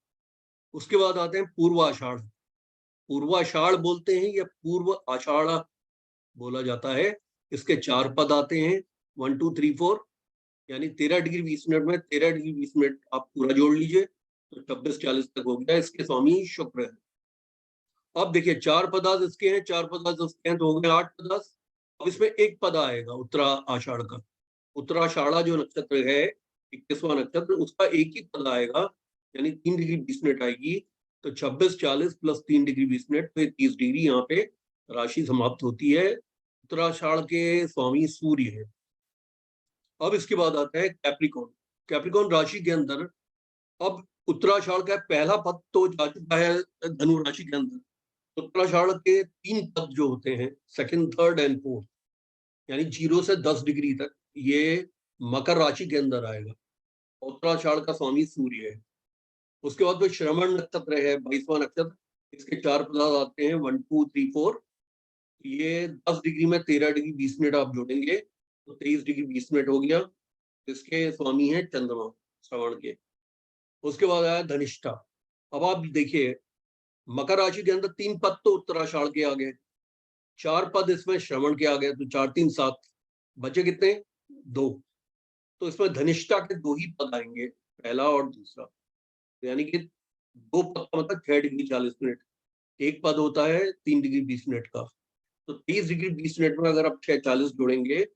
उसके बाद आते हैं पूर्वाषाढ़। पूर्वाषाढ़ बोलते हैं या पूर्व आषाढ़ बोला जाता है। इसके 4 पद आते हैं 1 2 3 4, यानी 13 डिग्री 20 मिनट में 13 डिग्री 20 मिनट आप पूरा जोड़ लीजिए तो 26:40 तक हो गया। इसके स्वामी शुक्र है। अब देखिए 4 पदार्थ इसके हैं, 4 पदार्थ उसके हैं, तो हो गए 8 पदार्थ। अब इसमें एक पद आएगा उत्तरा आषाढ़ का। उत्तराषाढ़ा जो नक्षत्र है 21वां नक्षत्र, उसका एक ही पद आएगा, यानी 3 डिग्री 20 मिनट आएगी, तो 26:40 + 3 डिग्री 20 मिनट, तो 30 डिग्री यहाँ पे राशि समाप्त होती है। उत्तराषाढ़ के स्वामी सूर्य है। अब इसके बाद आता है कैप्रिकॉन। कैप्रिकॉन राशि के अंदर अब उत्तराषाढ़ का पहला पद तो जा चुका है धनु राशि के अंदर। उत्तराषाढ़ के 3 पद जो होते हैं 2nd 3rd and 4th, यानी 0 से 10 डिग्री तक, ये मकर राशि के अंदर आएगा। उत्तराषाढ़ का स्वामी सूर्य है। उसके बाद जो श्रवण नक्षत्र है 22वां नक्षत्र, इसके 4 पदार्थ आते हैं 1 2 3 4। ये 10 डिग्री में 13 डिग्री 20 मिनट आप जोड़ेंगे तो 23 डिग्री 20 मिनट हो गया। इसके स्वामी है चंद्रमा श्रवण के। उसके बाद आया धनिष्ठा। अब आप देखिए मकर राशि के अंदर 3 पद तो उत्तराषाढ़ के आ गए, 4 पद इसमें श्रवण के आ गए, तो 4 3 7, बचे कितने? 2। तो इसमें धनिष्ठा के 2 ही पद आएंगे, पहला और दूसरा, यानी कि 2 पद का मतलब 6 डिग्री 40 मिनट। एक पद होता है 3 डिग्री 20 मिनट का, तो 30 डिग्री 20 मिनट में अगर आप 6 40 जोड़ेंगे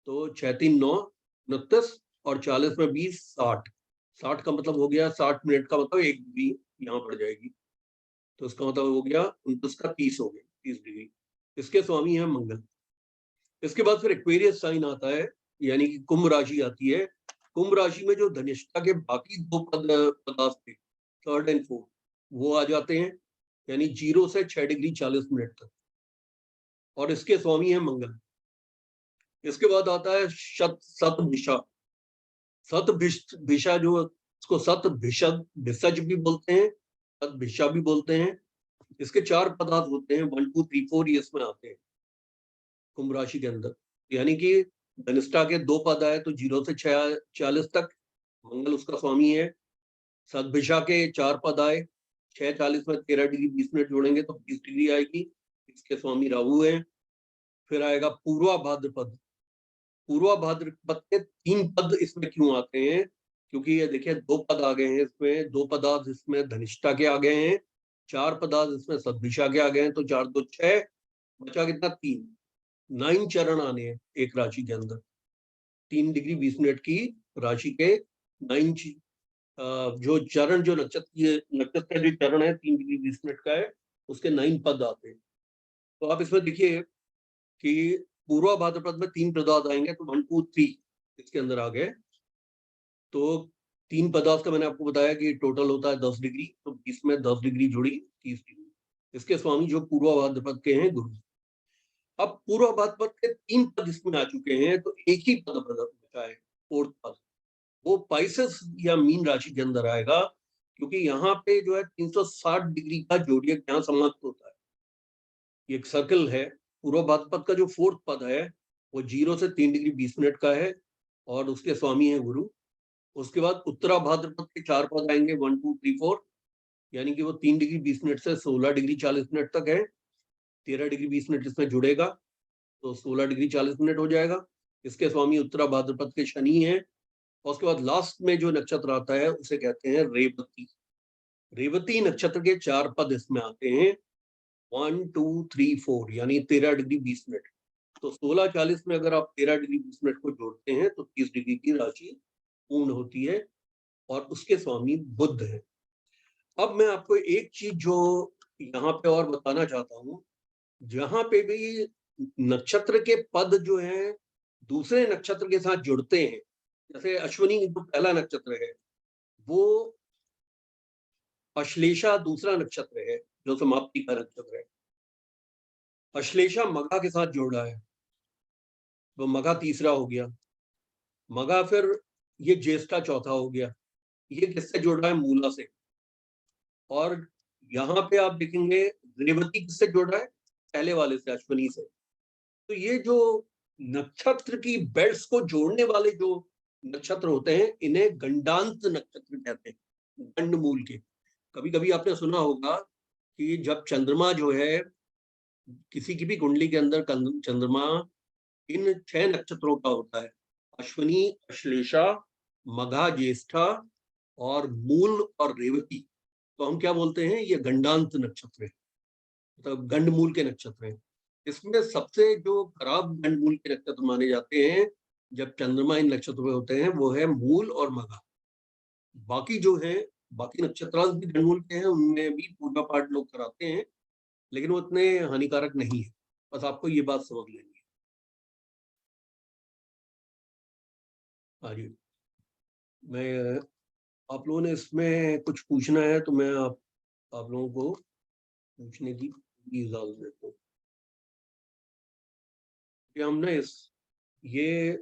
तो 6 3 9 29 और 40 में 20 60। 60 का मतलब हो गया 60 मिनट का मतलब 1 डिग्री यहाँ बढ़ जाएगी, तो इसका मतलब हो गया 29 का 30 हो गया, 30 डिग्री। इसके स्वामी है मंगल। इसके बाद फिर एक्वेरियस साइन आता है, यानी कि कुंभ राशि आती है। कुंभ राशि में जो धनिष्ठा के बाकी 2 पदार्थ थे 3rd and 4th, वो आ जाते हैं, यानी 0 से 6 डिग्री 40 मिनट तक, और इसके स्वामी है मंगल। इसके बाद आता है शतभिषा। शतभिषा जो इसको शतभिषज भी बोलते हैं, शतभिषा भी बोलते हैं। इसके 4 पदार्थ होते हैं 1 2 3 4, ये इसमें आते हैं कुंभ राशि के अंदर, यानी कि धनिष्ठा के 2 पद आए तो 0 से 6 40 तक, मंगल उसका स्वामी है। शतभिषा के 4 पद आए 6 40 में 13 डिग्री 20 मिनट जोड़ेंगे तो 20 डिग्री आएगी। इसके स्वामी राहु हैं। फिर आएगा पूर्वा भाद्रपद। पूर्वा भाद्रपद के 3 पद इसमें क्यों आते हैं? क्योंकि ये देखिए 2 पद आ गए हैं इसमें, 2 पदार्थ इसमें धनिष्ठा के आ गए हैं, 4 पदार्थ इसमें सद्भिषा के आ गए हैं, तो 4 2 6, बचा कितना 3। 9 चरण आने हैं एक राशि के अंदर, 3 डिग्री 20 मिनट की राशि के 9 जो चरण, जो नक्षत्र का जो चरण है 3 डिग्री 20 मिनट का है, उसके 9 पद आते हैं। तो आप इसमें देखिए कि पूर्वा भाद्रपद में 3 पदार्थ आएंगे, तो 1 2 3 इसके अंदर आ गए। तो 3 पदार्थ का मैंने आपको बताया कि टोटल होता है 10 डिग्री, तो 20 में 10 डिग्री जुड़ी 30 डिग्री। इसके स्वामी जो पूर्वा भाद्रपद के हैं गुरु। अब पूर्वा भाद्रपद के 3 पद इसमें आ चुके हैं, तो एक ही पद बचा है 4th पद, वो पाइसेस या मीन राशि के अंदर आएगा, क्योंकि यहाँ पे जो है 360 डिग्री का जोड़ियक यहाँ समाप्त होता है। ये एक सर्कल है। पूर्व भाद्रपद का जो 4th पद है वो 0 से 3 डिग्री 20 मिनट का है और उसके स्वामी है गुरु। उसके बाद उत्तरा भाद्रपद के 4 पद आएंगे 1 2 3 4, यानी कि वो 3 डिग्री 20 मिनट से 16 डिग्री 40 मिनट तक है। 13 डिग्री 20 मिनट इसमें जुड़ेगा तो 16 डिग्री 40 मिनट हो जाएगा। इसके स्वामी उत्तरा भाद्रपद के शनि है। और उसके बाद लास्ट में जो नक्षत्र आता है उसे कहते हैं रेवती। रेवती नक्षत्र के 4 पद इसमें आते हैं 1 2 3 4, यानी 13 डिग्री 20 मिनट। तो 16 40 में अगर आप 13 डिग्री 20 मिनट को जोड़ते हैं तो 30 डिग्री की राशि पूर्ण होती है और उसके स्वामी बुध है। अब मैं आपको एक चीज जो यहाँ पे और बताना चाहता हूँ, जहां पे भी नक्षत्र के पद जो हैं दूसरे नक्षत्र के साथ जुड़ते हैं, जैसे अश्विनी जो पहला नक्षत्र है वो अश्लेषा दूसरा नक्षत्र है जो समाप्ति का नक्षत्र है। अश्लेषा मघा के साथ जोड़ रहा है तो मघा तीसरा हो गया। मघा फिर ये ज्येष्ठा चौथा हो गया। ये किससे जोड़ रहा है? मूला से। और यहाँ पे आप देखेंगे रेवती किससे जोड़ रहा है? पहले वाले से, अश्विनी से। तो ये जो नक्षत्र की बेल्ट्स को जोड़ने वाले जो नक्षत्र होते हैं इन्हें गंडांत नक्षत्र कहते हैं, गंड मूल के। कभी कभी आपने सुना होगा कि जब चंद्रमा जो है किसी की भी कुंडली के अंदर चंद्रमा इन 6 नक्षत्रों का होता है, अश्विनी, अश्लेषा, मघा, ज्येष्ठा और मूल और रेवती, तो हम क्या बोलते हैं? ये गंडांत नक्षत्र है, मतलब गंडमूल के नक्षत्र हैं। इसमें सबसे जो खराब गंडमूल के नक्षत्र माने जाते हैं जब चंद्रमा इन नक्षत्रों में होते हैं वो है मूल और मघा। बाकी जो है बाकी नक्षत्रांश भी गंडमूल के हैं, उनमें भी पूजा पाठ लोग कराते हैं, लेकिन वो इतने हानिकारक नहीं है। बस आपको ये बात समझ लेनी है। हाँ जी, मैं आप लोगों ने इसमें कुछ पूछना है तो मैं आप लोगों को पूछने की इजाजत देता हूँ। हमने ये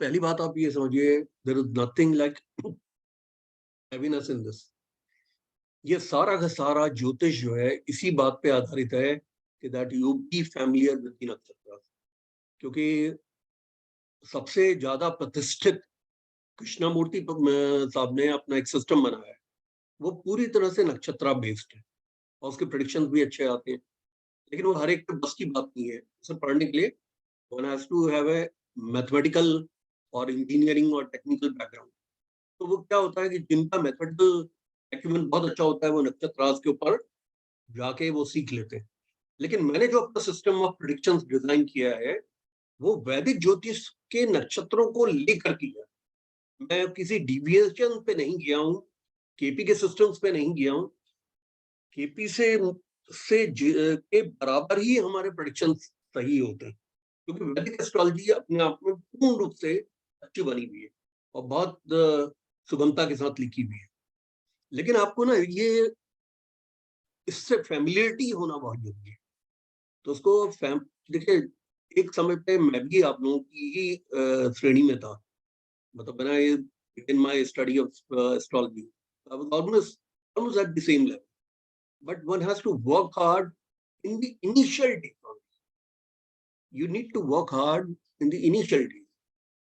पहली बात आप ये समझिए, there is nothing like heaviness in this. ये सारा का सारा ज्योतिष जो है इसी बात पे आधारित है कि that you B familiar with the नक्षत्र, क्योंकि सबसे ज्यादा प्रतिष्ठित कृष्णमूर्ति साहब ने अपना एक सिस्टम बनाया है, वो पूरी तरह से नक्षत्र बेस्ड है और उसके प्रेडिक्शंस भी अच्छे आते हैं, लेकिन वो हर एक के बस की बात नहीं है। उसे पढ़ने के लिए one has to have a mathematical और इंजीनियरिंग और टेक्निकल बैकग्राउंड। तो वो क्या होता है कि जिनका मैथमेटिकल एक्यूमेंट बहुत अच्छा होता है वो नक्षत्र के ऊपर जाके वो सीख लेते हैं। लेकिन मैंने जो अपना सिस्टम ऑफ प्रेडिक्शंस डिजाइन किया है वो वैदिक ज्योतिष के नक्षत्रों को लेकर किया। मैं किसी डिविएशन पे नहीं गया हूँ, केपी के सिस्टम्स पे नहीं गया हूँ। केपी से के बराबर ही हमारे प्रेडिक्शन सही होते हैं, क्योंकि वैदिक एस्ट्रोलॉजी अपने आप में पूर्ण रूप से अच्छी बनी हुई है और बहुत सुगमता के साथ लिखी हुई है। लेकिन आपको ना ये इससे फैमिलियरिटी होना बहुत जरूरी है। तो उसको देखिए, एक समय पे मैं भी आप लोगों की ही श्रेणी में था, मतलब मैंने in my study of astrology I was almost at the same level, but one has to work hard in the initial days. You need to work hard in the initial days,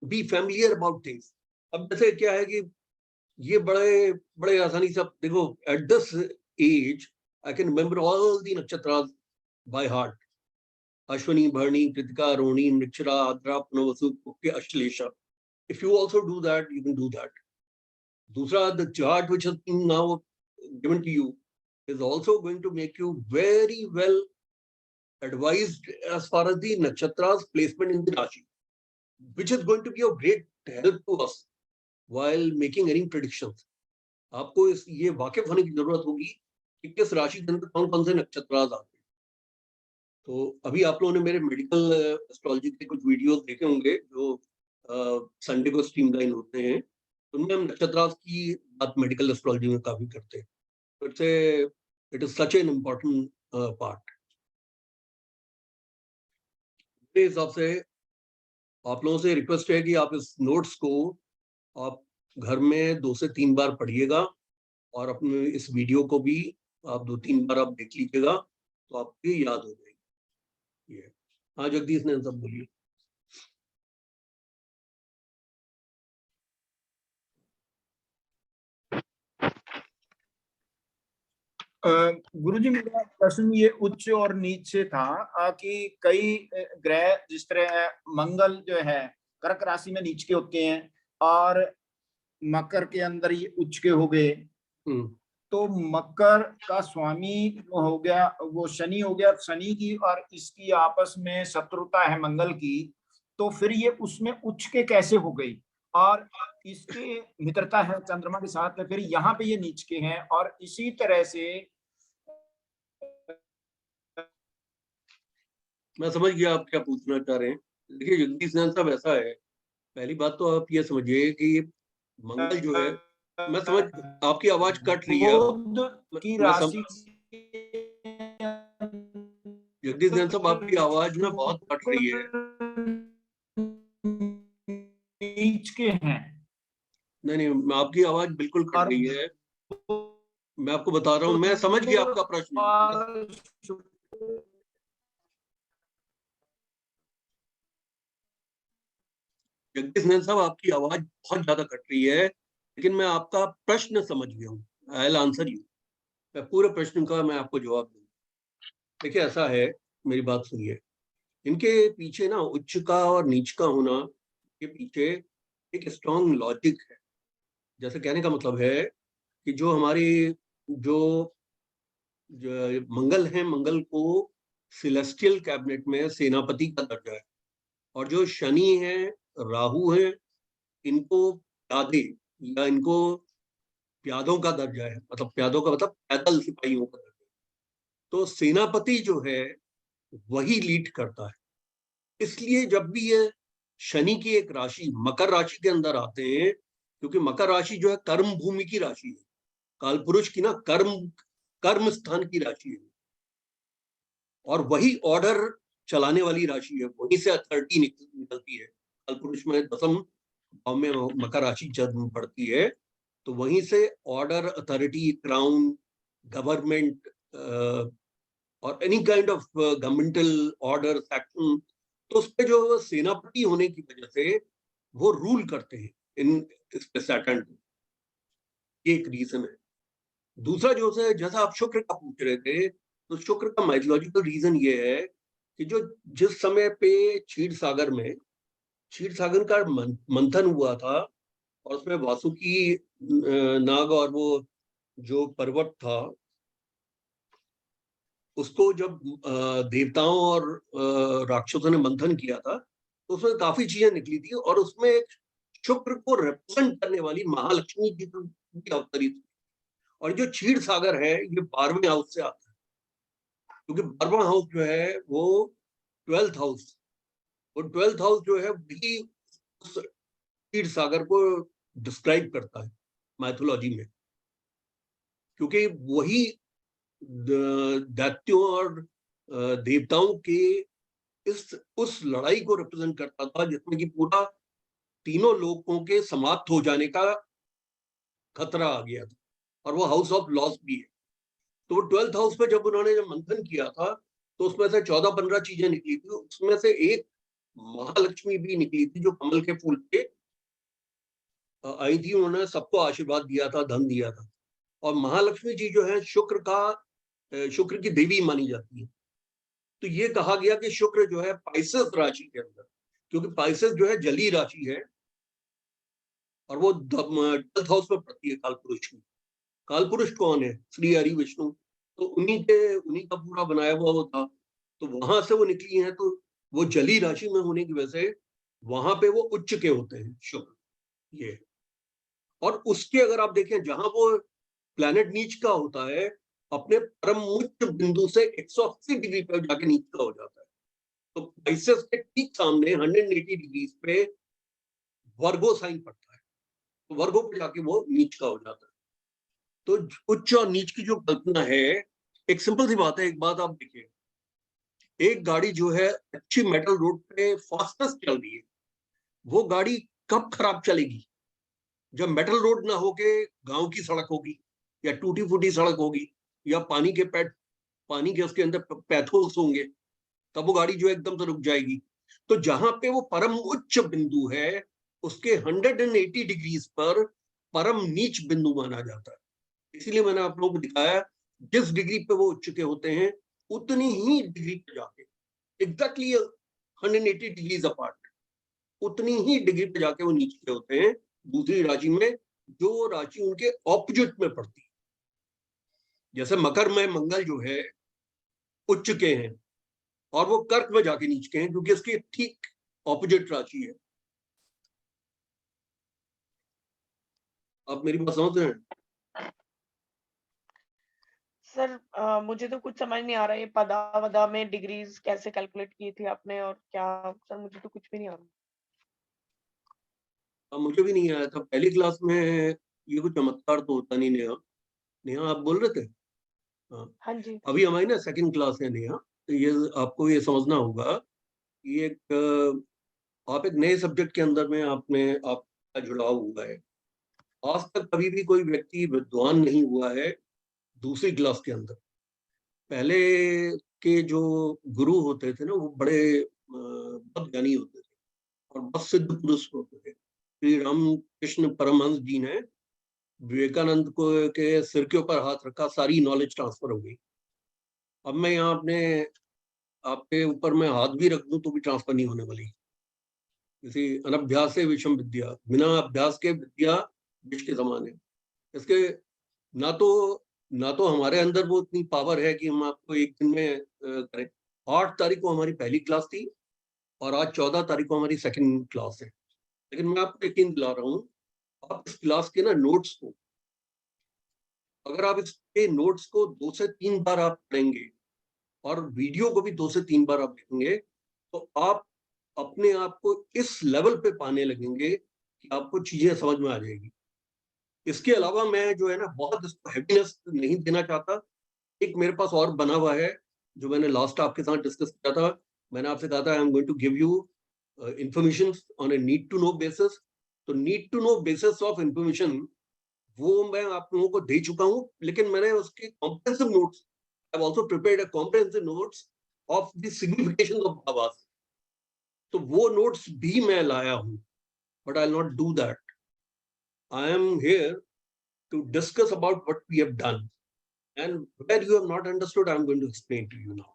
be familiar about things. अब जैसे क्या है कि ये बड़े आसानी से देखो, at this age I can remember all the nakshatras by heart. Ashwini, Bharani, Kritika, Roni, Nikshara, Adra, Punavasu, Pukya, Ashlesha. If you also do that, you can do that. Dusra, the chart which has been now given to you is also going to make you very well advised as far as the nakshatra's placement in the Rashi, which is going to be of great help to us while making any predictions. आपको इस ये वाकिफ होने की जरूरत होगी कि किस राशि के अंदर कौन कौन से नक्षत्रास आते हैं। तो अभी आप लोगों ने मेरे मेडिकल एस्ट्रोलॉजी के कुछ वीडियोस देखे होंगे जो संडे को स्ट्रीमलाइन होते हैं, उनमें हम नक्षत्रास की बात मेडिकल एस्ट्रोलॉजी में काफी करते हैं। तो it is such an important part. मेरे हिसाब से आप लोगों से रिक्वेस्ट है कि आप इस नोट्स को आप घर में 2 से 3 बार पढ़िएगा और अपने इस वीडियो को भी आप 2-3 बार आप देख लीजिएगा तो आपको याद हो जाएगी। ये हाँ जगदीश ने सब बोलिए। गुरुजी मेरा प्रश्न ये उच्च और नीच से था कि कई ग्रह जिस तरह मंगल जो है कर्क राशि में नीच के होते हैं और मकर के अंदर ये उच्च के हो गए, तो मकर का स्वामी जो हो गया वो शनि हो गया, शनि की और इसकी आपस में शत्रुता है मंगल की, तो फिर ये उसमें उच्च के कैसे हो गई और इसके मित्रता है चंद्रमा के साथ, तो फिर यहाँ पे ये नीच के हैं। और इसी तरह से मैं समझ गया आप क्या पूछना चाह रहे हैं। देखिए जगदीश नारायण साहब, ऐसा है, पहली बात तो आप ये समझिए कि मंगल जो है, मैं समझ आपकी आवाज कट रही है की राशि जगदीश नारायण साहब, आपकी आवाज में बहुत कट रही है। नीच के हैं। नहीं, आपकी आवाज बिल्कुल कट रही है। मैं आपको बता रहा हूँ, मैं समझ गया आपका प्रश्न। जगदीश नारायण साहब, आपकी आवाज बहुत ज्यादा कट रही है, लेकिन मैं आपका प्रश्न समझ गया हूँ। I will answer you. मैं पूरे प्रश्न का मैं आपको जवाब दूंगा। देखिए ऐसा है, मेरी बात सुनिए। इनके पीछे ना उच्च का और नीच का होना के पीछे एक स्ट्रॉन्ग लॉजिक है। जैसे कहने का मतलब है कि जो हमारी जो मंगल है, मंगल को सिलेस्टियल कैबिनेट में सेनापति का दर्जा है, और जो शनि है, राहु है, इनको प्यादे या इनको प्यादों का दर्जा है, मतलब प्यादों का मतलब पैदल सिपाहियों का दर्जा है। तो सेनापति जो है वही लीड करता है। इसलिए जब भी ये शनि की एक राशि मकर राशि के अंदर आते हैं, क्योंकि मकर राशि जो है कर्म भूमि की राशि है, कालपुरुष की ना कर्म स्थान की राशि है, और वही ऑर्डर चलाने वाली राशि है, वहीं से अथॉरिटी निकलती है। कालपुरुष में 10वें भाव में मकर राशि जन्म पड़ती है, तो वहीं से ऑर्डर, अथॉरिटी, क्राउन, गवर्नमेंट और any kind of governmental order, action, तो उस पे जो सेनापति होने की वजह से वो रूल करते हैं इन इस पे सैटर्न। ये एक रीजन है। दूसरा जो है, जैसा आप शुक्र का पूछ रहे थे, तो शुक्र का माइथोलॉजिकल रीजन ये है कि जो जिस समय पे क्षीर सागर का मंथन हुआ था, और उसमें वासुकी नाग और वो जो पर्वत था, उसको जब देवताओं और राक्षसों ने मंथन किया था, तो उसमें काफी चीजें निकली थी, और उसमें शुक्र को रिप्रेजेंट करने वाली महालक्ष्मी जी भी अवतरित। और जो क्षीर सागर है, ये 12वें हाउस से आता है, क्योंकि 12वां हाउस जो है वो 12th हाउस, और 12th हाउस जो है भी उस क्षीर सागर को डिस्क्राइब करता है माइथोलॉजी में, क्योंकि वही दैत्यों और देवताओं के उस लड़ाई को रिप्रेजेंट करता था, जिसमें कि पूरा तीनों लोगों के समाप्त हो जाने का खतरा आ गया था, और वो हाउस ऑफ लॉस भी है। तो 12th हाउस में जब उन्होंने मंथन किया था, तो उसमें से 14-15 चीजें निकली थी। उसमें से एक महालक्ष्मी भी निकली थी, जो कमल के फूल पे आई थी। उन्होंने सबको आशीर्वाद दिया था, धन दिया था। और महालक्ष्मी जी जो है शुक्र का शुक्र की देवी मानी जाती है। तो ये कहा गया कि शुक्र जो है पाइसेस राशि के अंदर, क्योंकि पाइसेस जो है जली राशि है और वो 12th हाउस में पड़ती है कालपुरुष की। कालपुरुष कौन है? श्री हरि विष्णु। तो उन्हीं का पूरा बनाया हुआ वो था, तो वहां से वो निकली है। तो वो जली राशि में होने की वजह से वहां पे वो उच्च के होते हैं शुक्र ये। और उसके अगर आप देखें, जहां वो प्लैनेट नीच का होता है, अपने परम उच्च बिंदु से 180 डिग्री पर जाके नीच का हो जाता है। तो पाइसेस के ठीक सामने 180 डिग्री पे वर्गो साइन पड़ता है, तो वर्गो पे जाके वो नीच का हो जाता है। तो उच्च और नीच की जो कल्पना है, एक सिंपल सी बात है। एक बात आप देखिए, एक गाड़ी जो है अच्छी मेटल रोड पे फास्टेस्ट चल रही है, वो गाड़ी कब खराब चलेगी? जब मेटल रोड ना होके गांव की सड़क होगी, या टूटी फूटी सड़क होगी, या पानी के उसके अंदर पैथोल्स होंगे, तब वो गाड़ी जो एकदम से रुक जाएगी। तो जहां पे वो परम उच्च बिंदु है, उसके 180 डिग्रीज पर परम नीच बिंदु माना जाता है। इसीलिए मैंने आप लोगों को दिखाया, जिस डिग्री पे वो उच्च के होते हैं, उतनी ही डिग्री पे जाके एग्जैक्टली 180 डिग्रीज अपार्ट, उतनी ही डिग्री पे जाके वो नीचे के होते हैं दूसरी राशि में, जो राशि उनके ऑपोजिट में पड़ती है। जैसे मकर में मंगल जो है उच्च के हैं, और वो कर्क में जाके नीच के हैं, क्योंकि इसकी ठीक ऑपोजिट राशि है। आप मेरी बात समझ रहे हैं? सर मुझे तो कुछ समझ नहीं आ रहा है, ये पदा वदा में डिग्रीज कैसे कैलकुलेट की थी आपने और क्या? सर मुझे तो कुछ भी नहीं आ रहा। अब मुझे भी नहीं आया था पहली क्लास में। ये कुछ चमत्कार तो होता नहीं। नेहा, नेहा आप बोल रहे थे? हाँ, हाँ जी। अभी हमारी ना सेकंड क्लास है नेहा। तो ये आपको ये समझना होगा कि आप एक नए सब्जेक्ट के अंदर में आपका जुड़ाव हुआ है। आज तक कभी भी कोई व्यक्ति विद्वान नहीं हुआ है दूसरी क्लास के अंदर। पहले के जो गुरु होते थे ना, वो बड़े बहुत ज्ञानी होते थे और बहुत सिद्ध पुरुष होते थे। श्री रामकृष्ण परमहंस जी ने विवेकानंद को के सिर के ऊपर हाथ रखा, सारी नॉलेज ट्रांसफर हो गई। अब मैं यहाँ आपके ऊपर मैं हाथ भी रख दूं तो भी ट्रांसफर नहीं होने वाली। किसी अनभ्यास से विषम विद्या, बिना अभ्यास के विद्या विष के समान है। इसके ना तो हमारे अंदर वो इतनी पावर है कि हम आपको एक दिन में करें। 8 तारीख को हमारी पहली क्लास थी और आज 14 तारीख को हमारी सेकंड क्लास है। लेकिन मैं आपको यकीन दिला रहा हूँ, आप इस क्लास के ना नोट्स को, अगर आप इसके नोट्स को 2 से 3 बार आप पढ़ेंगे और वीडियो को भी 2 से 3 बार आप देखेंगे, तो आप अपने आप को इस लेवल पे पाने लगेंगे कि आपको चीजें समझ में आ जाएगी। इसके अलावा मैं जो है ना बहुत इसको हैप्पीनेस नहीं देना चाहता। एक मेरे पास और बना हुआ है, जो मैंने लास्ट आपके साथ डिस्कस किया था। मैंने आपसे कहा था I am going to give you information on a need to know basis. तो need to know basis of information वो मैं आप लोगों को दे चुका हूं, लेकिन मैंने उसके comprehensive notes, I have also prepared a comprehensive notes of the signification of आवाज। तो वो नोट्स भी मैं लाया हूं, but I will not do that. I am here to discuss about what we have done, and where you have not understood, I am going to explain to you now.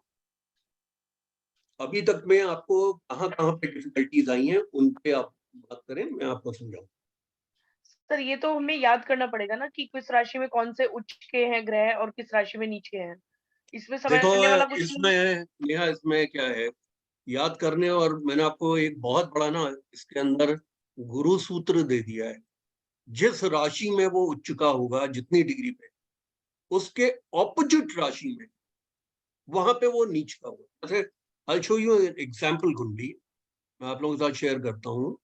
अभी तक में आपको कहाँ पे डिफिकल्टीज आई हैं, उन पे आप बात करें, मैं आपको समझाऊं। सर ये तो हमें याद करना पड़ेगा ना कि किस राशि में कौन से उच्च के हैं ग्रह और किस राशि में नीच के हैं। इसमें देखो समझने वाला कुछ नहीं। इसमें क्या है याद करने, और मैंने आपको एक बहुत बड़ा ना इसके अंदर गुरु सूत्र दे दिया है। जिस राशि में वो उच्च का होगा, जितनी डिग्री पे, उसके ऑपोजिट राशि में वहां पे वो नीच का होगा। जैसे I'll show you an example कुंडली, मैं आप लोगों के साथ शेयर करता हूँ।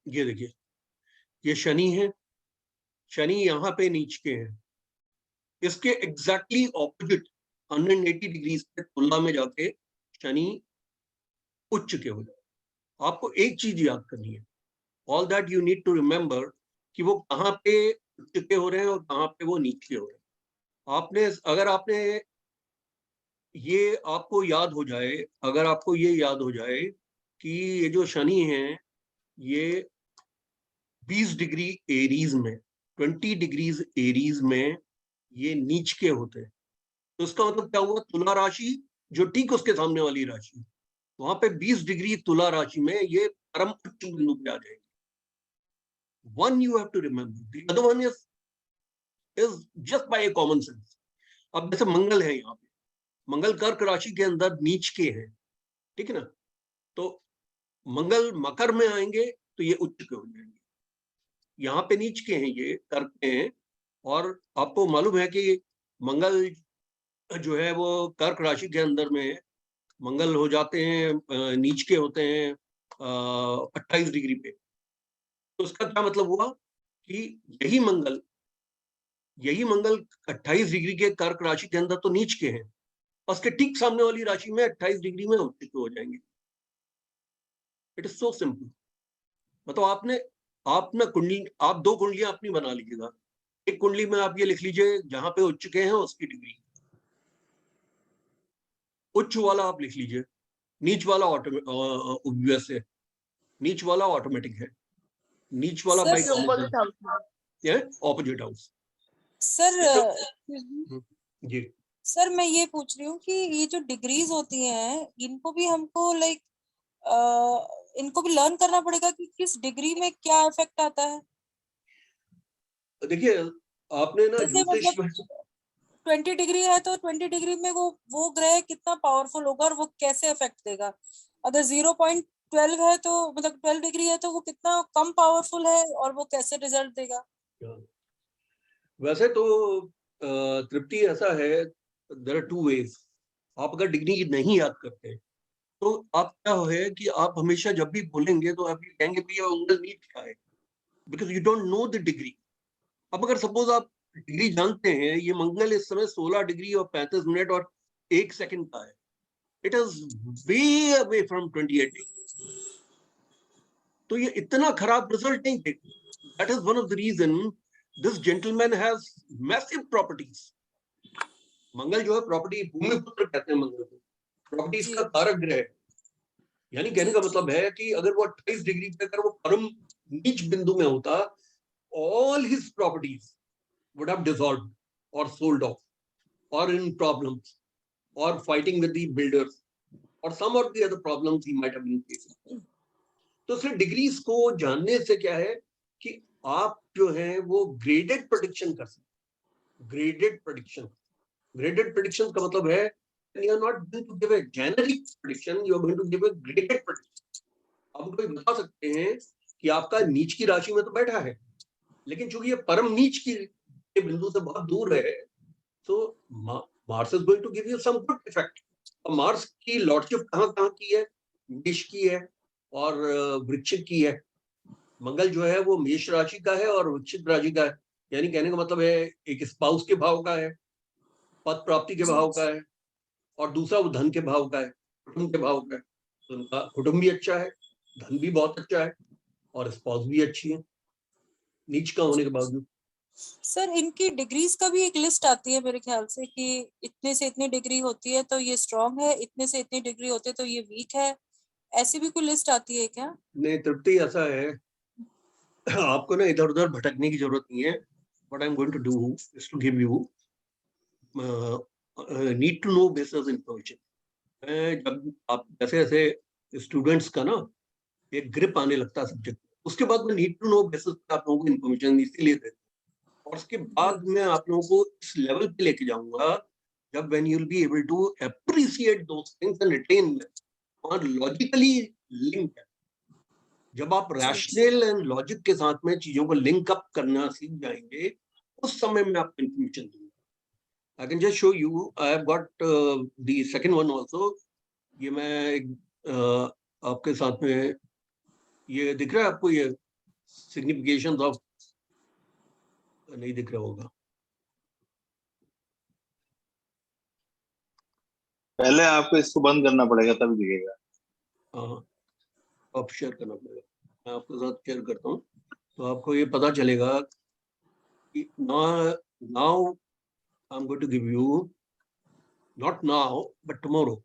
ये देखिए, ये शनि है। शनि यहाँ पे नीच के हैं। इसके एग्जैक्टली ऑपोजिट 180 डिग्री पे तुलना में जाके शनि उच्च के हो जाए। आपको एक चीज याद करनी है, all that you need to remember कि वो कहाँ पे उच्च के हो रहे हैं और कहाँ पे वो नीच के हो रहे हैं। आपने अगर आपने ये आपको याद हो जाए, अगर आपको ये याद हो जाए कि ये जो शनि है ये 20 डिग्री एरीज में, 20 डिग्रीज एरीज में ये नीच के होते हैं, तो इसका मतलब क्या हुआ, तुला राशि जो ठीक उसके सामने वाली राशि, वहां पे 20 डिग्री तुला राशि में ये परम उच्च बिंदु पे आ जाएंगे। One you have to remember, the other one is just by common sense. अब जैसे मंगल है, यहाँ पे मंगल कर्क राशि के अंदर नीच के हैं, ठीक है ना, तो मंगल मकर में आएंगे तो ये उच्च के हो जाएंगे। यहाँ पे नीच के हैं, ये कर्क में हैं, और आपको मालूम है कि मंगल जो है वो कर्क राशि के अंदर में मंगल हो जाते हैं, नीच के होते हैं 28 डिग्री पे। तो उसका क्या मतलब हुआ कि यही मंगल 28 डिग्री के कर्क राशि के अंदर तो नीच के हैं, उसके ठीक सामने वाली राशि में 28 डिग्री में उच्च के हो जाएंगे। It is so simple. मतलब आप ना कुंडली, आप 2 कुंडलियां अपनी बना लीजिएगा। एक कुंडली में आप ये लिख लीजिए जहां पे उच्च के हैं उसकी डिग्री, उच्च वाला आप लिख लीजिए, नीच वाला ऑब्वियस है, नीच वाला ऑटोमेटिक है, नीच वाला sir, by common opposite house में। ये ऑपोजिट हाउस। सर जी सर मैं ये पूछ रही हूँ कि ये जो डिग्रीज होती हैं इनको भी हमको लाइक इनको भी लर्न करना पड़ेगा कि किस डिग्री में क्या इफेक्ट आता है। देखिए, आपने ना जैसे ज्योतिष मतलब 20 डिग्री है तो 20 डिग्री में वो ग्रह कितना पावरफुल होगा और वो कैसे इफेक्ट देगा। अगर 0.12 है तो मतलब 12 डिग्री है तो वो कितना कम पावरफुल है और वो कैसे रिजल्ट देगा। वैसे तो तृप्ति ऐसा है, देयर आर 2 वेज। आप अगर डिग्री नहीं याद करते तो आप क्या है कि आप हमेशा जब भी बोलेंगे तो आप ये कहेंगे भैया उंगल नीच क्या है, because you don't know the degree. अब अगर सपोज आप डिग्री जानते हैं, ये मंगल इस समय 16 डिग्री और 35 मिनट और 1 सेकंड का है, it is way away from 28 degree, तो ये इतना खराब रिजल्ट नहीं देगी। That is one of the reason this gentleman has massive properties. Mangal जो है प्रॉपर्टी, भूमिपुत्र कहते हैं मंगल को, प्रॉपर्टीज का कारक ग्रह है। यानी कहने का मतलब है कि अगर वो 28 डिग्री पे अगर वो परम नीच बिंदु में होता, all his properties would have dissolved or sold off or in problems or fighting with the builders or some of the other problems he might have been facing. तो सिर्फ डिग्रीज को जानने से क्या है कि आप जो है वो ग्रेडेड प्रेडिक्शन कर सकते। ग्रेडेड प्रेडिक्शन का मतलब है you are not going to give a generic prediction, you are going to give a graded prediction. आप कोई बता सकते हैं कि आपका नीच की राशि में तो बैठा है, लेकिन चूंकि ये परम नीच के बिंदु से बहुत दूर है, तो Mars is going to give you some good effect. और मार्स की लॉर्डशिप कहाँ की है, मेष की है और वृश्चिक की है। मंगल जो है वो मेष राशि का है और वृश्चिक राशि का है, यानी कहने का मतलब है एक स्पाउस के भाव का है, पद प्राप्ति के भाव का है, और दूसरा वो धन के भाव का है, कुटुंब के भाव का है। तो उनका कुटुंब भी अच्छा है, धन भी बहुत अच्छा है और स्पाउस भी अच्छी है नीच का होने के बावजूद। सर इनकी डिग्रीज का भी एक लिस्ट आती है मेरे ख्याल से कि इतने से इतनी डिग्री होती है तो ये स्ट्रांग है, इतने से इतनी डिग्री होती है तो ये वीक है, ऐसी भी कोई लिस्ट आती है क्या? नहीं तृप्ति, ऐसा है आपको ना इधर उधर भटकने की जरूरत नहीं है। What I am going to do is to give you need to know basis information. जब आप जैसे जैसे स्टूडेंट्स का ना एक ग्रिप आने लगता है सब्जेक्ट, उसके बाद में नीड टू नो बेसिस पे आप लोगों को इन्फॉर्मेशन इसीलिए देते हैं, और उसके बाद मैं आप लोगों को इस लेवल पे लेके जाऊंगा जब when you will be able to appreciate those things and retain them और लॉजिकली लिंक है। जब आप रैशनल एंड लॉजिक के साथ में चीजों को लिंक अप करना सीख जाएंगे, उस समय में आपको इन्फॉर्मेशन दूंगा। I can just show you. I have got the second one also. ये मैं आपके साथ में, ये दिख रहा है आपको, ये सिग्निफिकेशन ऑफ, नहीं दिख रहा होगा, पहले आपको इसको बंद करना पड़ेगा तभी दिखेगा। हाँ आप शेयर करना पड़ेगा, मैं आपके साथ शेयर करता हूँ तो आपको ये पता चलेगा Now I'm going to give you, not now, but tomorrow,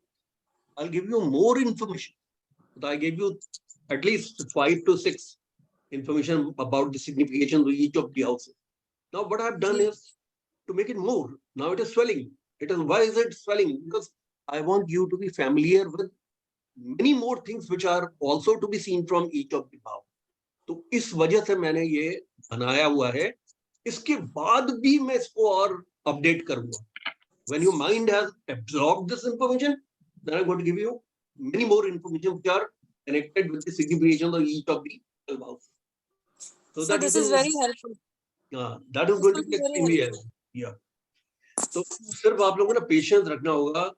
I'll give you more information. I gave you at least 5 to 6 information about the signification of each of the houses. Now what I've done is to make it more. Now it is swelling. Why is it swelling? Because I want you to be familiar with many more things which are also to be seen from each of the भाव. तो इस वजह से मैंने ये बनाया हुआ है. इसके बाद भी मैं इसको और अपडेट करूंगा. When your mind has absorbed this information, then I'm going to give you many more information which are connected with the signification of each of the 12 houses. So that this you is can- very helpful. that is going to be extremely helpful. Yeah. तो सिर्फ आप लोगों को ना patience रखना होगा.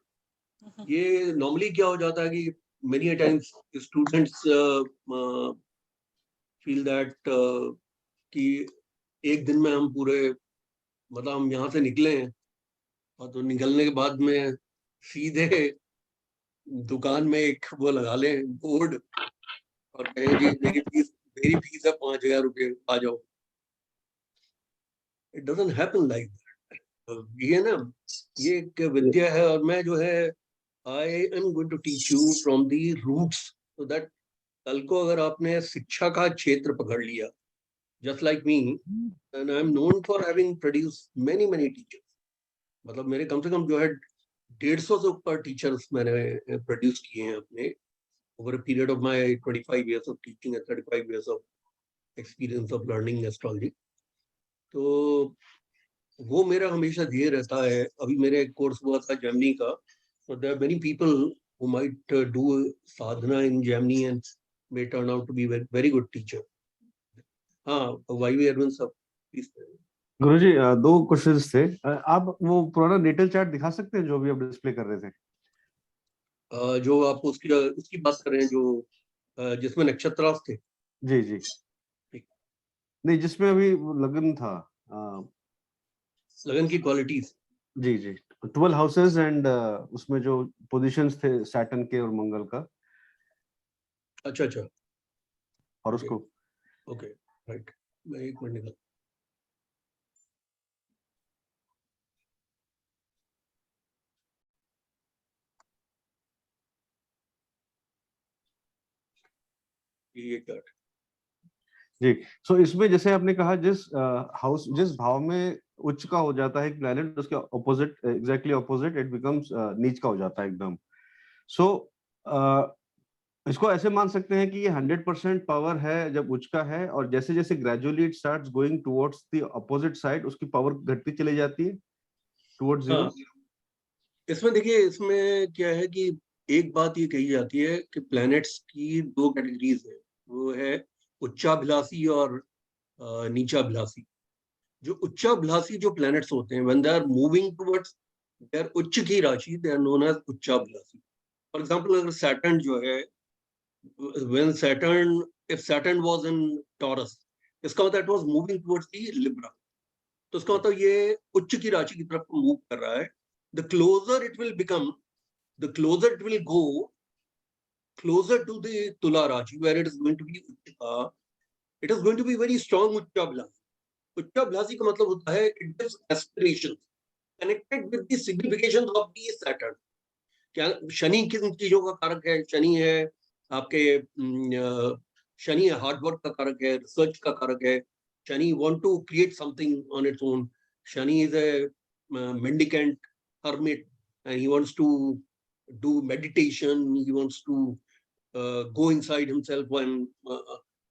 ये normally क्या हो जाता है कि many times students feel that कि एक दिन में हम पूरे मतलब हम यहाँ से निकले हैं और तो निकलने के बाद में सीधे दुकान में एक वो लगा लें बोर्ड और कहें जी मेरी फीस है 5,000 रुपये, आ जाओ. It doesn't happen like that. ये ना ये एक विद्या है और मैं जो है I am going to teach you from the roots so that कल को अगर आपने शिक्षा का क्षेत्र पकड़ लिया, just like me, and I am known for having produced many teachers. मतलब मेरे कम से कम जो है 150 से ऊपर टीचर्स मैंने प्रोड्यूस किए हैं अपने over a period of my 25 years of teaching and 35 years of experience of learning astrology. तो वो मेरा हमेशा ध्येय रहता है. अभी मेरे एक कोर्स हुआ था जर्मनी का. So there are many people who might do sadhana in Germany and may turn out to be very good teacher. हाँ, YV Arvind sir, please. Guruji 2 questions थे. आप वो पुराना नेटल चार्ट दिखा सकते हैं जो भी आप डिस्प्ले कर रहे थे? जो आप उसकी बात कर रहे हैं जो जिसमें नक्षत्र थे. जी जी. नहीं, जिसमें अभी लगन था. लगन की क्वालिटीज. जी जी. 12 हाउसेस एंड उसमें जो पोजीशंस थे सैटर्न के और मंगल का. अच्छा. और उसको ओके राइट. मैं एक मिनट निकल. ये चार्ट. जी. सो इसमें जैसे आपने कहा जिस हाउस जिस भाव में उच्च का हो जाता है एक प्लैनेट, उसके opposite exactly opposite it becomes नीच का हो जाता है एकदम. सो इसको ऐसे मान सकते हैं कि ये 100% पावर है जब उच्च का है, और जैसे जैसे gradually it starts going towards the opposite side उसकी पावर घटती चली जाती है टुवर्ड्स 0. इसमें देखिए, इसमें क्या है कि एक बात ये कही जाती है कि प्लैनेट्स की 2 कैटेगरीज है. वो है उच्चाभिलाषी और नीचाभिलाषी. जो उच्चाभिलाषी जो प्लैनेट्स होते हैं when they are moving towards their उच्च की राशि, दे आर नोन एज उच्चाभिलाषी. फॉर एग्जांपल अगर सैटर्न जो है, when Saturn, if Saturn was in Taurus, इसका मतलब it was moving towards the Libra. तो इसका मतलब ये उच्च की राशि की तरफ मूव कर रहा है. The closer it will become, the closer it will go closer to the Tula Rashi, where it is going to be it is going to be very strong Uccabhlasi. Uccabhlasi का मतलब होता है it gives aspirations connected with the signification of the Saturn. क्या शनि किन चीजों का कारक है? शनि है आपके शनि हार्ड वर्क का कारक है, रिसर्च का कारक है. Shani want to create something on its own. Shani is a mendicant hermit and he wants to do meditation. He wants to go inside himself and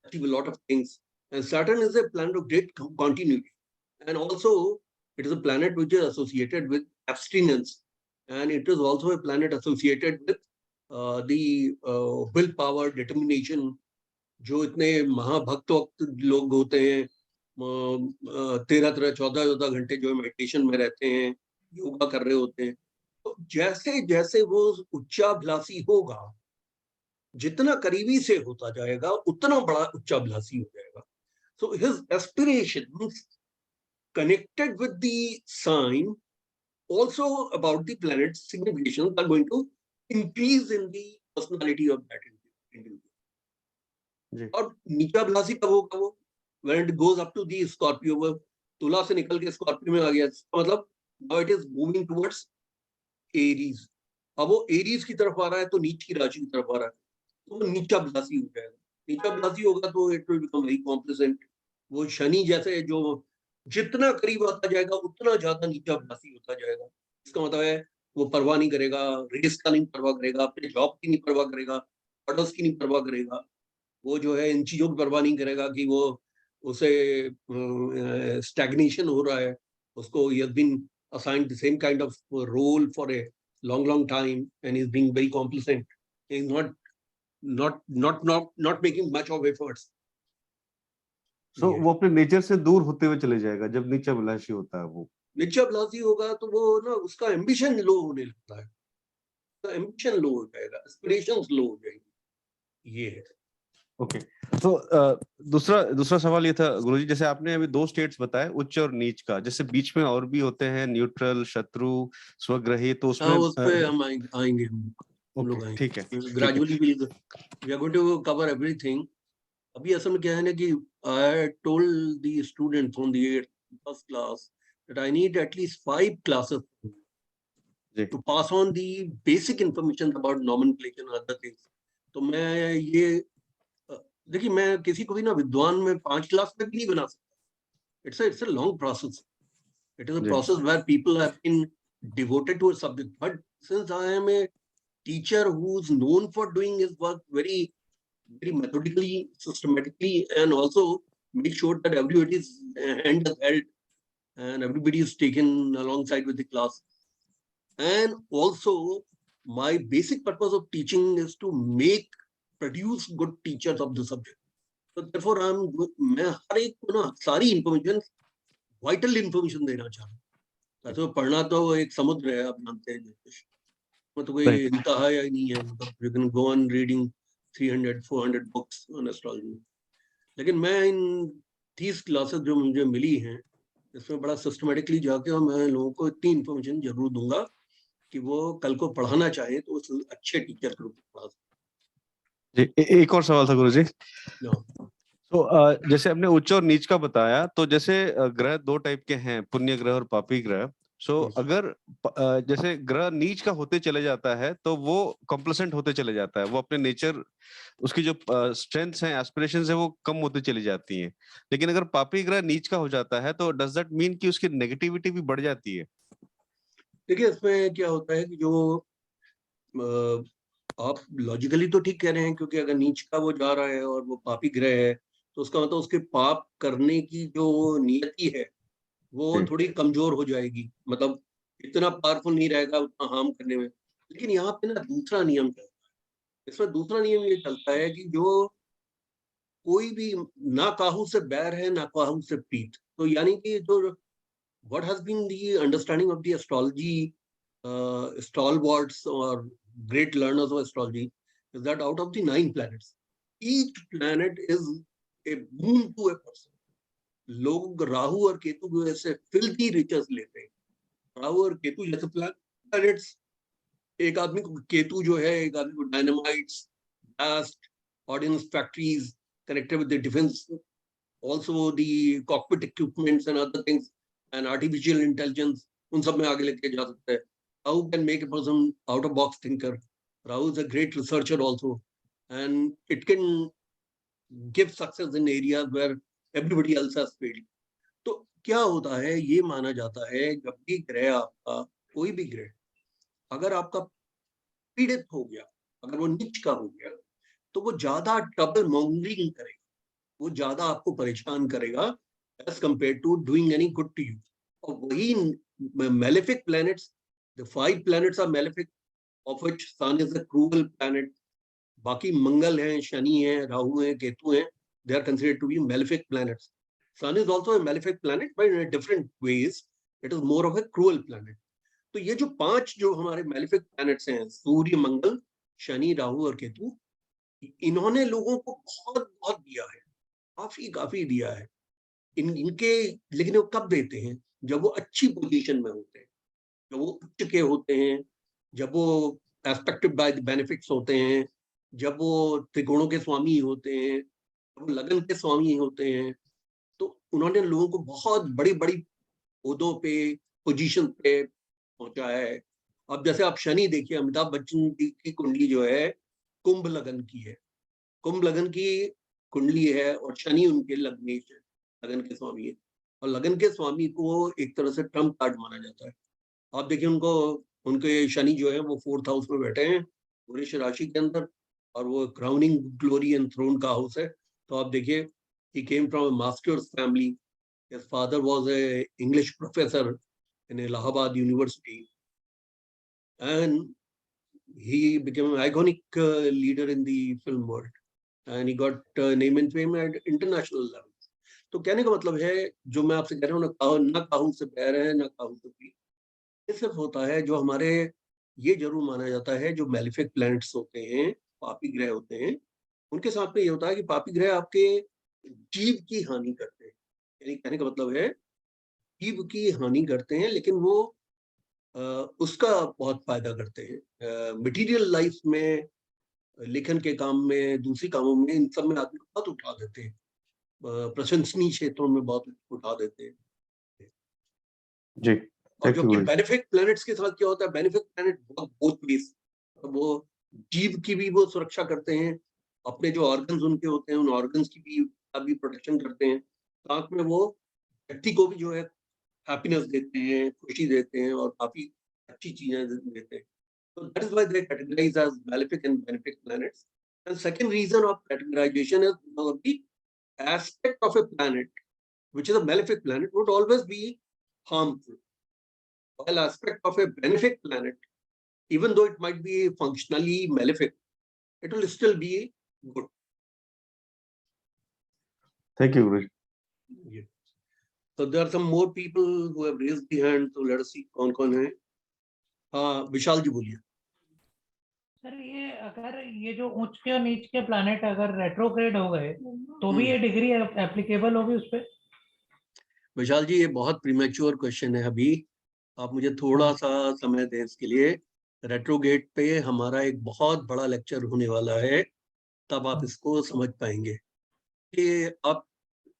achieve a lot of things. And Saturn is a planet of great continuity, and also it is a planet which is associated with abstinence, and it is also a planet associated with the willpower, determination. जो इतने महाभक्त लोग होते हैं 13-14 घंटे जो meditation में रहते हैं, योगा कर रहे होते हैं, तो जैसे जैसे वो उच्चाभिलाषी होगा, जितना करीबी से होता जाएगा उतना बड़ा उच्चाभिलाषी हो जाएगा. So his aspirations connected with the sign, also about the planet's signification, are going to increase in the personality of that individual. और नीचाभिलाषी कब होगा वो? When it goes up to the Scorpio, तुला से निकल के स्कॉर्पियो में आ गया, मतलब now it is moving towards Aries. अब वो एरीज की तरफ आ रहा है तो नीच की राशि की तरफ आ रहा है, तो वो नीचा ब्लासी हो जाएगा। नीचा ब्लासी होगा तो इट विल बिकम वेरी कॉम्प्लिसेंट। वो शनि जैसे जो जितना करीब आता जाएगा उतना ज्यादा नीचा ब्लासी होता जाएगा। इसका मतलब है वो परवाह नहीं करेगा, रेस का नहीं परवाह करेगा, अपने जॉब की नहीं परवाह करेगा, ऑर्डर्स की नहीं परवाह करेगा। वो जो है इन चीजों की परवाह नहीं करेगा कि वो उसे स्टैग्नेशन हो रहा है, उसको he has been assigned the same kind of role for a long time and is being very complacent. He is not making much of efforts. So वो अपने नेचर से दूर होते हुए चले जाएगा जब नीचा अभिलाषी होता है वो। निश्चयभिलाषी होगा तो वो ना उसका एम्बिशन लो होने लगता है, तो एम्बिशन लो हो जाएगा, एस्पिरेशंस लो हो जाएगी, ये है। ओके, तो दूसरा सवाल ये था गुरुजी, जैसे आपने अभी 2 स्टेट्स बताए उच्च और नीच का, जैसे बीच में और भी होते हैं न्यूट्रल, शत्रु, स्वग्रही, तो उसमें उस पे हम आएंगे, हम लोग आएंगे, ठीक है, gradually we are going to cover everything. अभी असल में क्या है ना कि I told the students on the 8th first class that I need at least 5 classes to pass on the basic information about nomenclature and other things. तो मैं ये देखिए, मैं किसी को भी ना विद्वान में 5 क्लास में भी नहीं बना सकता। It's a long process. It is a process where people have been devoted to a subject, but since I am a teacher who's known for doing his work very methodically, systematically, and also make sure that everybody's hand is held and everybody is taken alongside with the class. And also my basic purpose of teaching is to produce good teachers of the subject. So therefore मैं हर एक को ना सारी information, vital information देना चाह रहा हूँ। वैसे पढ़ना तो एक समुद्र है, आप जानते हैं, तो कोई इंतहा ही नहीं है, मतलब you can go on reading 300-400 books on astrology। लेकिन मैं इन 30 क्लासेस जो मुझे मिली हैं इसमें बड़ा सिस्टमेटिकली जाके और मैं लोगों को इतनी इन्फॉर्मेशन जरूर दूंगा कि वो कल को पढ़ाना चाहे तो उस अच्छे टीचर के रूप में पढ़ा सके। एक और सवाल था गुरुजी। तो जैसे आपने उच्च और नीच का बताया, तो जैसे ग्रह 2 टाइप के हैं, पुण्य ग्रह और पापी ग्रह। सो अगर जैसे ग्रह नीच का होते चले जाता है तो वो कॉम्प्लेसेंट होते चले जाता है, वो अपने नेचर, उसकी जो स्ट्रेंथ्स हैं, एस्पिरेशंस हैं, वो कम होती चली जाती हैं। लेकिन अगर पापी ग्रह नीच का हो जाता है तो डज दैट मीन कि उसकी नेगेटिविटी भी बढ़ जाती है? देखिए, इसमें क्या होता है कि जो आप लॉजिकली तो ठीक कह रहे हैं, क्योंकि अगर नीच का वो जा रहा है और वो पापी ग्रह है तो उसका मतलब उसके पाप करने की जो नियति है वो थोड़ी कमजोर हो जाएगी, मतलब इतना पावरफुल नहीं रहेगा उतना हार्म करने में। लेकिन यहाँ पे ना दूसरा नियम चलता है। इसमें दूसरा नियम ये चलता है कि जो कोई भी ना काहू से बैर है ना काहू से प्रीत, तो यानी कि जो what has been the understanding of the astrology stalwarts or great learners of astrology is that out of the 9 planets, each planet is a boon to a person. लोग राहु और केतु को ऐसे filthy riches लेते हैं। राहु और केतु जैसे planets, एक आदमी को केतु जो है, एक आदमी को dynamites, blast, ordnance factories connected with the defense, also the cockpit equipments and other things, and artificial intelligence, उन सब में आगे लेके जा सकता है। Rahu can make a person out of box thinker. Rahu is a great researcher also, and it can give success in areas where everybody else has failed. तो क्या होता है, ये माना जाता है जब भी ग्रह आपका, कोई भी ग्रह अगर आपका पीड़ित हो गया, अगर वो नीच का हो गया, तो वो ज्यादा ट्रबल मॉन्गरिंग करेगा, वो ज्यादा आपको परेशान करेगा as compared to doing any good to you. और वही malefic planets, the 5 planets are malefic, of which sun is a cruel planet. बाकी मंगल हैं, शनि हैं, राहु हैं, केतु हैं, they are considered to be malefic planets. Sun is also a malefic planet, but in a different ways. It is more of a cruel planet. तो ये जो 5 जो हमारे malefic planets हैं, सूर्य, मंगल, शनि, राहु और केतु, इन्होंने लोगों को बहुत बहुत दिया है, काफी दिया है। इनके लेकिन वो कब देते हैं? जब वो अच्छी पोजीशन में होते हैं, जब वो उच्च के होते हैं, जब वो एस्पेक्टेड बाय द बेनिफिट्स होते हैं, जब वो त्रिकोणों के स्वामी होते हैं, जब वो लगन के स्वामी होते हैं, तो उन्होंने लोगों को बहुत बड़ी बड़ी ओहदों पे, पोजीशन पे पहुंचाया है। अब जैसे आप शनि देखिए, अमिताभ बच्चन जी की कुंडली जो है कुंभ लगन की है, कुंभ लगन की कुंडली है और शनि उनके लग्नेश है, लगन के स्वामी है। और लगन के स्वामी को एक तरह से ट्रम्प कार्ड माना जाता है। आप देखिए उनको, उनके शनि जो है वो 4th हाउस में बैठे हैं वृष राशि के अंदर, और वो क्राउनिंग ग्लोरी एंड थ्रोन का हाउस है। तो आप देखिए, he came from a master's family. His father was a English professor in Allahabad University, and he became an iconic leader in the film world, and he got name and fame at international level. तो कहने का मतलब है, जो मैं आपसे कह रहा हूँ ना काहू से पैर है ना काहू से पीठ, ये सिर्फ होता है जो हमारे, ये जरूर माना जाता है जो मेलिफिक प्लैनेट्स होते हैं, पापी ग्रह होते हैं, उनके साथ में ये होता है कि पापी ग्रह आपके जीव की हानि करते हैं। यानी कहने का मतलब है जीव की हानि करते हैं, लेकिन वो उसका बहुत फायदा करते हैं मटेरियल लाइफ में, लेखन के काम में, दूसरी कामों में, इन सब में आदमी बहुत उठा देते हैं, प्रशंसनीय क्षेत्रों में बहुत उठा देते हैं। जी, और जो कि बेनिफिक प्लैनेट्स के साथ क्या होता है, बेनिफिक प्लैनेट बहुत बोथ वेज, वो जीव की भी वो सुरक्षा करते हैं, अपने जो ऑर्गन्स उनके होते हैं उन ऑर्गन्स की भी प्रोटेक्शन करते हैं, साथ में वो व्यक्ति को भी जो है हैप्पीनेस देते हैं, खुशी देते हैं और काफी अच्छी चीजें देते हैं। So that is why they categorize as malefic and benefic planets. And second reason of categorization is because of the aspect of a planet, which is a malefic planet, would always be harmful. While aspect of a benefic planet, even though it might be functionally malefic, it will still be good. Thank you, Guruji. Yeah. So there are some more people who have raised the hand. So let us see कौन है। हाँ, विशाल जी बोलिए। Sir ये अगर ये जो उच्च के और नीच के प्लैनेट अगर रेट्रोग्रेड हो गए तो भी ये डिग्री एप्लीकेबल होगी उस पे? विशाल जी, ये बहुत प्रीमेच्योर क्वेश्चन है, अभी आप मुझे थोड़ा सा समय दें इसके लिए। रेट्रोग्रेड पे हमारा एक बहुत बड़ा लेक्चर होने वाला है, तब आप इसको समझ पाएंगे कि आप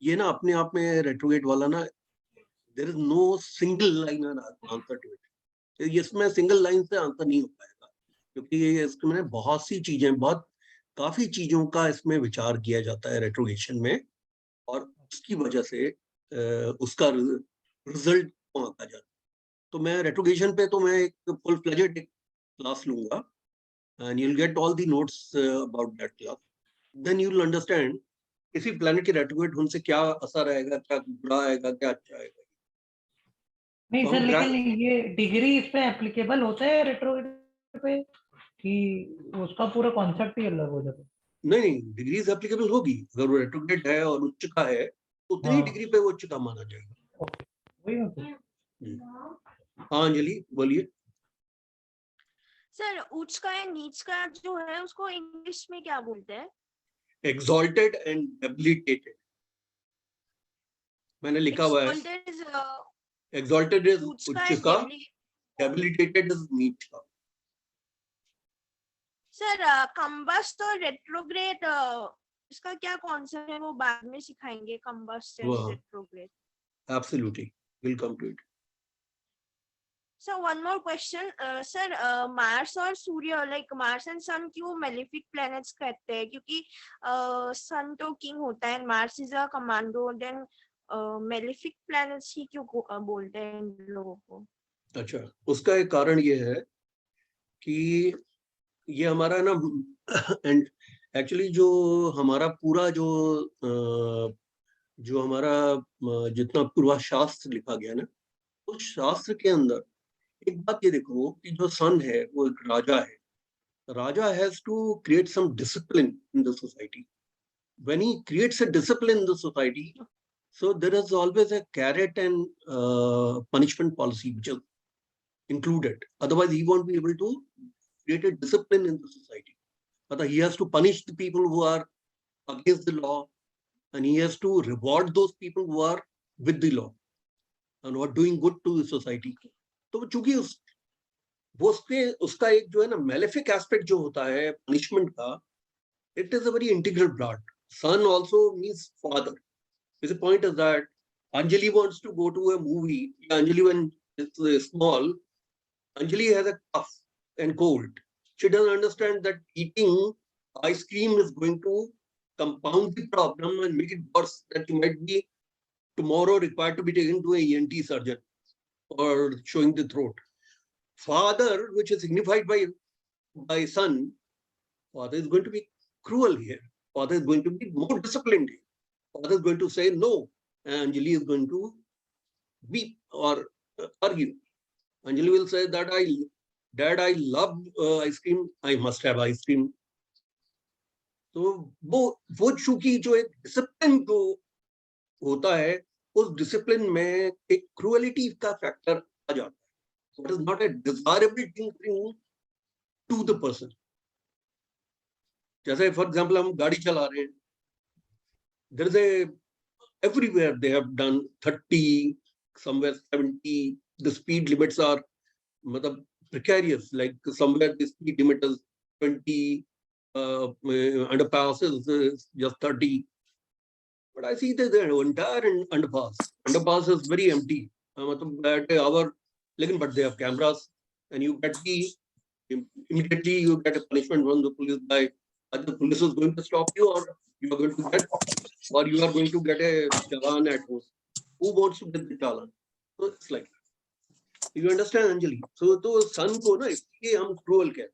ये ना अपने आप में रेट्रोग्रेड वाला ना, there is no single line answer to it. इसमें सिंगल लाइन से आंसर नहीं हो पाएगा, क्योंकि इसमें बहुत सी चीजें, काफी चीजों का इसमें विचार किया जाता है रेट्रोगेशन में, और उसकी वजह से उसका रिजल्ट आता जाता है। तो मैं रेट्रोगेशन पे तो मैं एक फुल फ्लेजेड क्लास लूंगा, and you will get all the notes about that class, then you will understand किसी प्लैनेट के रेट्रोगेट होने से क्या असर आएगा, क्या बुरा आएगा, क्या अच्छा आएगा। नहीं सर, लेकिन ये डिग्री इस पे एप्लीकेबल होता है रेट्रोग्रेड पे, कि उसका पूरा कॉन्सेप्ट ही अलग हो जाता है? नहीं, डिग्रीज एप्लीकेबल होगी। अगर वो रेट्रोग्रेड है और उच्च का है तो उतनी डिग्री पे वो उच्च का माना जाएगा। हाँ अंजलि बोलिए। सर उच्च का या नीच का जो है उसको इंग्लिश में क्या बोलते हैं? एक्सॉल्टेड एंड डेबिलिटेटेड, मैंने लिखा हुआ है। एक्सॉल्टेड इज उच्च का, डेबिलिटेटेड इज नीच का। सर कंबस्ट और रेट्रोग्रेड इसका क्या कॉन्सेप्ट है, वो बाद में सिखाएंगे, combust and retrograde. Absolutely, will come to it. So one more question, sir Mars और Surya, like Mars and sun क्यों मेलिफिक प्लैनेट्स कहते हैं? क्योंकि सन तो किंग होता है, Mars is a commando, then malefic planets ही क्यों बोलते हैं इन लोगों को? अच्छा, उसका एक कारण ये है कि ये हमारा ना, एंड एक्चुअली जो हमारा पूरा जो हमारा जितना पूर्वा शास्त्र लिखा गया ना, उस शास्त्र के अंदर एक बात ये देखो कि जो सन है वो एक राजा है। Raja has to create some discipline in the society. When he creates a discipline in the society, so there is always a carrot and punishment policy which is included. Otherwise he won't be able to create a discipline in the society. But he has to punish the people who are against the law, and he has to reward those people who are with the law and who are doing good to the society. तो चूंकि उसका एक जो है ना malefic aspect जो होता है पनिशमेंट का, it is a very integral part. Sun also means father, The point is that Anjali wants to go to a movie. Anjali, when it's small, Anjali has a cough and cold. She doesn't understand that eating ice cream is going to compound the problem and make it worse, that you might be tomorrow required to be taken to a ENT surgeon or showing the throat. Father, which is signified by son, father is going to be cruel here. Father is going to be more disciplined here. Father is going to say no, and Anjali is going to beat or argue. Anjali will say that Dad, I love ice cream. I must have ice cream. तो वो चूंकि जो एक discipline जो होता है, उस discipline में एक क्रूएलिटी का फैक्टर आ जाता है. It is not a desirable thing to the person. जैसे फॉर एग्जांपल हम गाड़ी चला रहे हैं, there is a everywhere they have done 30, somewhere 70. The speed limits are precarious, like somewhere the speed limit is 20, underpasses is just 30. But I see that the entire underpass is very empty. At an hour, but they have cameras, and you get immediately you get a punishment from the police by either the police is going to stop you, or you are going to get a challan at home. Who wants to get the challan? So it's like that. You understand, Anjali? So तो सन को ना इसलिए हम cruel कहते हैं.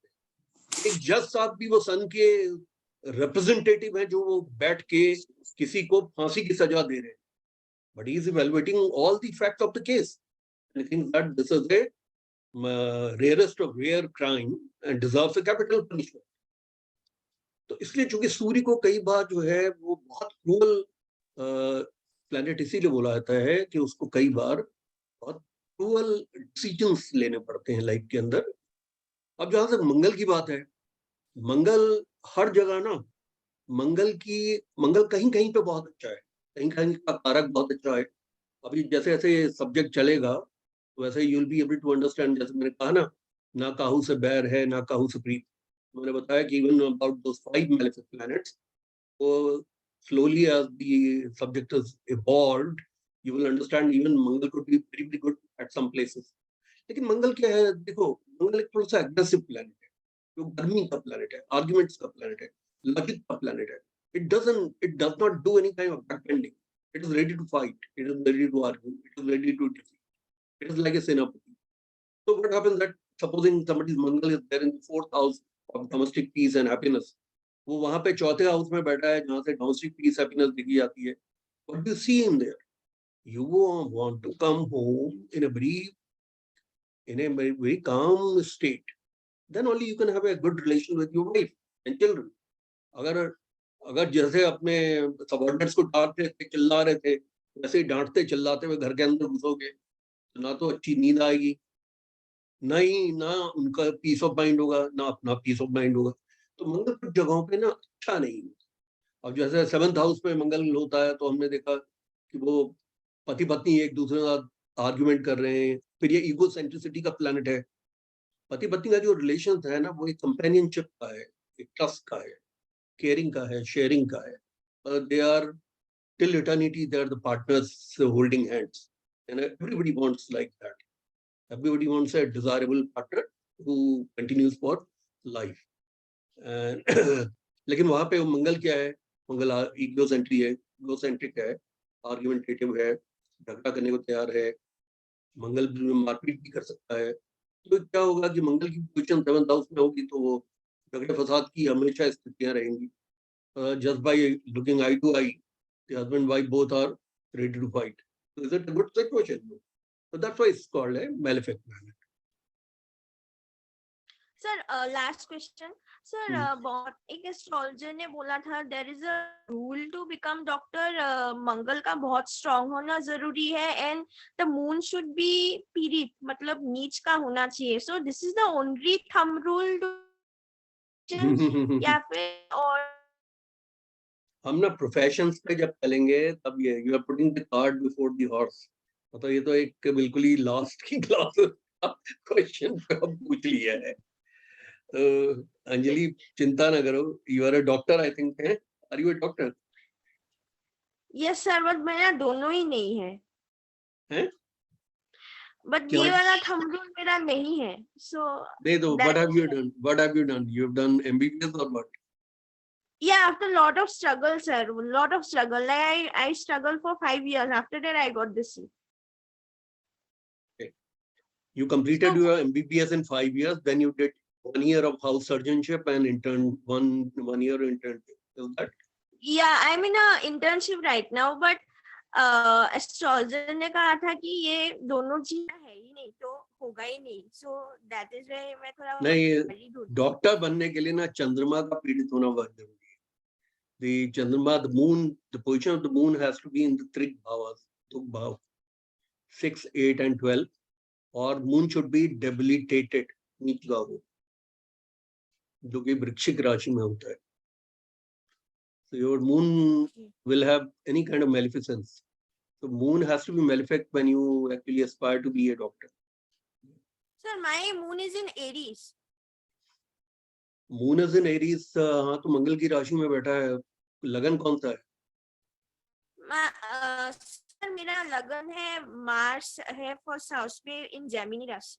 एक जज साहब भी वो सन के रिप्रेजेंटेटिव हैं, जो वो बैठ के किसी को फांसी की सजा दे रहे हैं. But he is evaluating all the facts of the case. And he thinks that this is a rarest of rare crime and deserves a capital punishment. तो इसलिए चूंकि सूर्य को कई बार जो है वो बहुत क्रूअल प्लैनेट इसीलिए बोला जाता है कि उसको कई बार बहुत क्रूअल डिसीजंस लेने पड़ते हैं लाइफ के अंदर. अब जहां से मंगल की बात है, मंगल हर जगह ना, मंगल कहीं कहीं पे बहुत अच्छा है, कहीं कहीं का कारक बहुत अच्छा है. अभी जैसे जैसे सब्जेक्ट चलेगा वैसे you will be able to understand. जैसे मैंने कहा ना काहू से बैर है, ना काहू से प्रीत. मैंने बताया कि even about those 5 malefic planets, so slowly as the subject is evolved, you will understand even Mangal could be very, very good at some places. लेकिन मंगल क्या है, देखो मंगल एक थोड़ा सा एग्रेसिव प्लैनेट है, जो गर्मी का प्लैनेट है, आर्ग्यूमेंट्स का प्लैनेट है, लॉजिक का प्लैनेट है. It does not do any kind of backbending. It is ready to fight. It is ready to argue. It is ready to defeat. It is like a senapati. So what happens that supposing somebody's Mangal is there in the 4th house of domestic peace and happiness, वो वहां पे 4th house में बैठा है जहां से domestic piece happiness दिखी जाती है. What do you see in there? You want to come home in a very calm state. Then only you can have a good relation with your wife and children. अगर जैसे अपने subordinates को डांटते थे, चिल्ला रहे थे, वैसे ही डांटते चिल्लाते हुए घर के अंदर घुसोगे तो ना तो अच्छी नींद आएगी, ना उनका पीस ऑफ माइंड होगा, ना अपना पीस ऑफ माइंड होगा. तो मंगल कुछ जगहों पे ना अच्छा नहीं है. अब जैसे 7th हाउस में मंगल होता है तो हमने देखा कि वो पति पत्नी एक दूसरे के साथ आर्ग्यूमेंट कर रहे हैं. फिर ये ईगो सेंट्रिसिटी का प्लैनेट है. पति पत्नी का जो रिलेशन है ना, वो एक कंपेनियनशिप का है, एक ट्रस्ट का है, केयरिंग का है, शेयरिंग का है. They are till eternity, they are the partners holding hands, and everybody wants like that. Everybody wants a desirable partner who continues for life. लेकिन वहां पे मंगल क्या है, मंगल इगोसेंट्रिक है, आर्ग्यूमेंटेटिव है, झगड़ा करने को तैयार है, मंगल मारपीट भी कर सकता है. तो क्या होगा कि मंगल की पोजीशन 7th हाउस में होगी तो वो झगड़े फसाद की हमेशा स्थितियां रहेंगी. Just by looking eye to eye, the husband wife both are ready to fight. So is it a good situation? So that's why it's called a malefic planet. Sir, last question. Sir, एक astrologer ने बोला था there is a rule to become doctor. मंगल का बहुत strong होना जरूरी है and the moon should be पीड़ित, मतलब नीच का होना चाहिए. So this is the only thumb rule to या फिर और हम ना प्रोफेशंस पे जब चलेंगे तब ये you are putting the cart before the horse. तो ये तो एक बिल्कुल ही लास्ट की क्लास क्वेश्चन पूछ लिया है. तो अंजलि चिंता ना करो, you are a doctor I think है. Are you a doctor? Yes sir, but मेरा दोनों ही नहीं है। हैं? बट क्या? ये वाला थंब रूल मेरा नहीं है, सो नहीं तो what have you done? What have you done? You've done MBBS or what? yeah, after lot of struggle sir, lot of struggle, like I struggled for 5 years. After that I got this seat. You completed So- your MBBS in 5 years, then you did 1 year of house surgeonship and intern one year internship. Is that? yeah, I'm in a internship right now, but astrologer ने कहा था कि ये दोनों चीज है ही नहीं, तो होगा ही नहीं, सो दैट इज व्हाई मैं थोड़ा नहीं, worried हूँ। डॉक्टर बनने के लिए ना चंद्रमा का पीड़ित होना बहुत जरूरी है। The Chandrama, the moon, the position of the moon has to be in the three bhavas, Tuk bhav, 6, 8 and 12, or moon should be debilitated, नीच भाव, जो कि वृश्चिक राशि में होता है। So your moon will have any kind of maleficence. So moon has to be malefic when you actually aspire to be a doctor. Sir, my moon is in Aries. Moon is in Aries, हाँ तो मंगल की राशि में बैठा है। लगन कौन सा है? सर मेरा लगन है मार्स है फर्स्ट हाउस में इन जेमिनी राशि।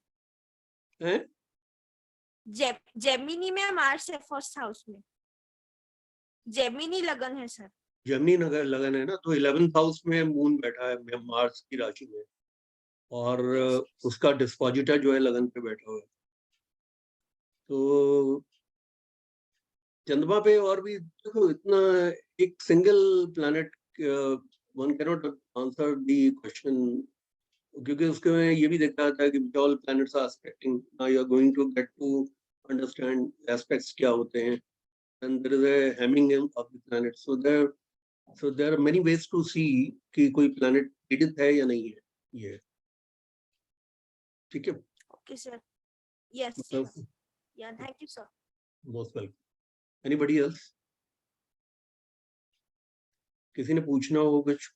हैं? जेमिनी में मार्स है फर्स्ट हाउस में, जेमिनी लगन है सर। जेमिनी नगर लगन है ना, तो 11th हाउस में मून बैठा है मार्स की राशि में, और उसका डिस्पोजिटर जो है लगन पे बैठा हुआ है। तो चंद्रमा पे और भी देखो, इतना एक single planet one can not answer the question, क्योंकि उसके में ये भी देखा जाता है कि all planets are aspecting, now you are going to get to understand aspects क्या होते हैं, and there is a hemming of the planet, so there are many ways to see कि कोई प्लैनेट पीड़ित है या नहीं है। ये ठीक है? ओके सर, यस या, thank you sir. Most welcome. Anybody else? किसी ने पूछना हो कुछ?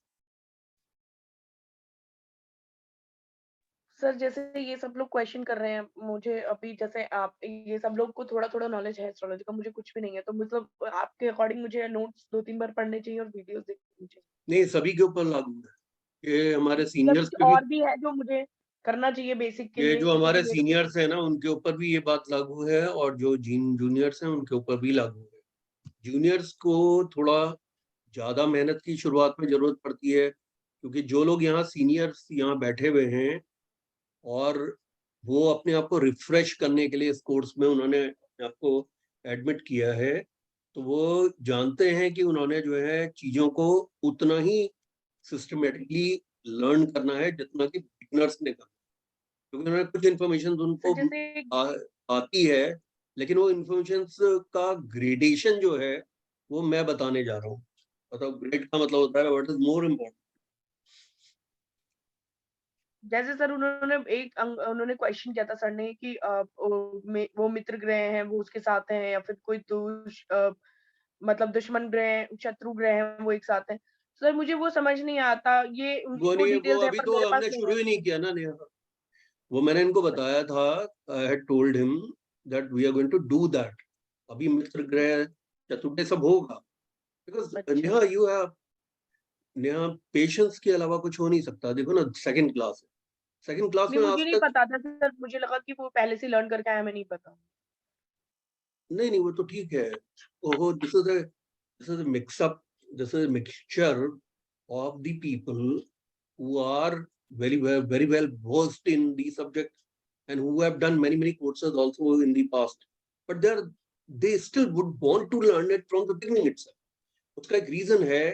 सर जैसे ये सब लोग क्वेश्चन कर रहे हैं मुझे अभी, जैसे आप ये सब लोग को थोड़ा थोड़ा नॉलेज है एस्ट्रोलॉजी का, मुझे कुछ भी नहीं है, तो मतलब आपके अकॉर्डिंग मुझे नोट्स 2-3 बार पढ़ने चाहिए और वीडियोस देखनी चाहिए? नहीं, सभी के ऊपर लागू है। ये हमारे सीनियर्स कुछ पे भी, और भी है जो मुझे करना चाहिए बेसिक के ये लिए? जो हमारे सीनियर्स हैं ना, उनके ऊपर भी ये बात लागू है, और जो जूनियर्स हैं उनके ऊपर भी लागू है। जूनियर्स को थोड़ा ज्यादा मेहनत की शुरुआत में जरूरत पड़ती है, क्योंकि जो लोग यहाँ सीनियर्स यहाँ बैठे हुए हैं और वो अपने आप को रिफ्रेश करने के लिए इस कोर्स में उन्होंने अपने आप को एडमिट किया है, तो वो जानते हैं कि उन्होंने जो है चीजों को उतना ही सिस्टमेटिकली लर्न करना है जितना कि बिगिनर्स ने करना, क्योंकि उन्होंने कुछ इन्फॉर्मेशन उनको जैसे आती है, लेकिन वो इन्फॉर्मेशन का ग्रेडेशन जो है वो मैं बताने जा रहा हूँ। मतलब ग्रेड का मतलब होता है व्हाट इज मोर इम्पोर्टेंट। जैसे सर उन्होंने क्वेश्चन किया था सर ने कि वो मित्र ग्रह हैं वो उसके साथ हैं, या फिर कोई मतलब दुश्मन ग्रह, शत्रु ग्रह हैं वो एक साथ हैं। सर मुझे वो समझ नहीं आता, ये वो नहीं, वो डिटेल्स है अभी पर तो मेरे पास हमने नहीं शुरू है। ही नहीं किया ना नेहा। वो मैंने इनको बताया था, I had told him that we are going to do that. अभी मित्र ग्रह चतुर्थ सब होगा, because Neha you have, Neha patience के अलावा कुछ हो नहीं सकता। देखो ना, सेकंड क्लास है, सेकंड क्लास नहीं में आज मुझे नहीं तक पता था सर, मुझे लगा कि वो पहले से लर्न करके आया, मैं नहीं पता। नहीं, वो तो ठीक है। ओहो, this is a mix up, this is mixture of the people who are very well versed in the subject and who have done many courses also in the past, but they still would want to learn it from the beginning itself. उसका एक reason है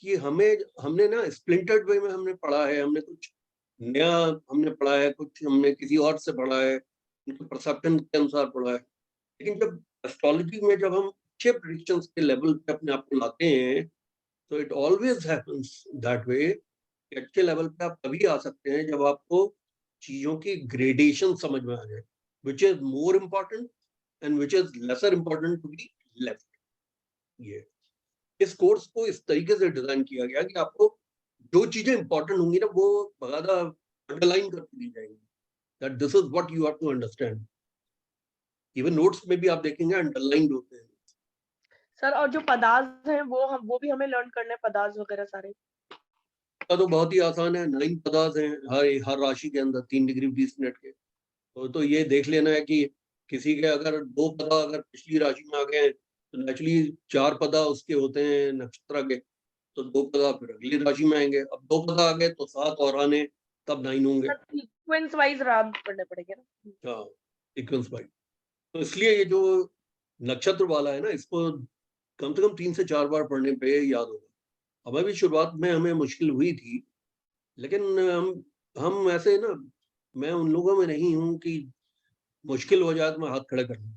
कि हमने ना स्प्लिंटर्ड वे में हमने पढ़ा है, हमने कुछ नया हमने पढ़ा है, कुछ हमने किसी और से पढ़ा है, उनके परसेप्शन के अनुसार पढ़ा है। लेकिन जब एस्ट्रोलॉजी में जब हम अच्छे प्रेडिक्शंस के लेवल पे अपने आप को लाते हैं, तो it always happens that way. अच्छे लेवल पे आप तभी आ सकते हैं जब आपको चीजों की ग्रेडेशन समझ में आ जाए, which is more important and which is lesser important to be left. ये इस कोर्स को इस तरीके से डिजाइन किया गया कि आपको जो चीजें इंपॉर्टेंट होंगी ना वो बकायदा अंडरलाइन करके दी जाएंगी, that this is what you have to understand. Even notes में भी आप देखेंगे अंडरलाइंड होते हैं। सर और जो पदार्थ हैं वो भी हमें लर्न करने हैं, पदार्थ वगैरह सारे। का तो बहुत ही आसान है, 9 पदार्थ हैं हर राशि के अंदर 3 डिग्री 20 मिनट के। तो ये देख लेना है कि किसी के अगर 2 पदा अगर पिछली राशि में आ गए हैं तो नेचुरली 4 पदा उसके होते हैं नक्षत्र के, तो 2 पदा फिर अगली राशि में आएंगे। अब 2 पदा आ गए तो 7 और आने, तब 9 होंगे। सीक्वेंस वाइज रात पढ़ने पड़ेंगे ना। हाँ, सीक्वेंस वाइज। तो इसलिए ये जो नक्षत्र वाला है ना, इसको कम से कम 3 से 4 बार पढ़ने पे याद होगा। हमें भी शुरुआत में हमें मुश्किल हुई थी, लेकिन हम ऐसे ना, मैं उन लोगों में नहीं हूँ कि मुश्किल हो जाए तो मैं हाथ खड़े कर लूं।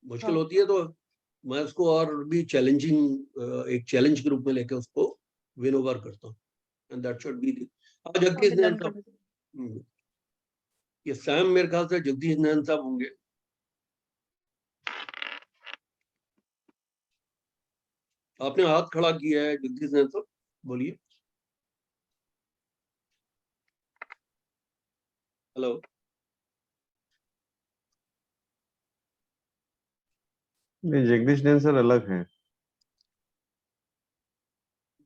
मुश्किल हाँ। होती है तो मैं उसको और भी चैलेंजिंग, एक चैलेंज के रूप में लेके उसको विन ओवर करता हूँ। एंड दैट शुड बी आज जगदीश नैन साहब, ये सैम मेरे ख्याल से जगदीश नैन साहब होंगे। आपने हाथ खड़ा किया है जगदीश नैन साहब, बोलिए। हेलो, नहीं, जगदीश नैन सर अलग हैं।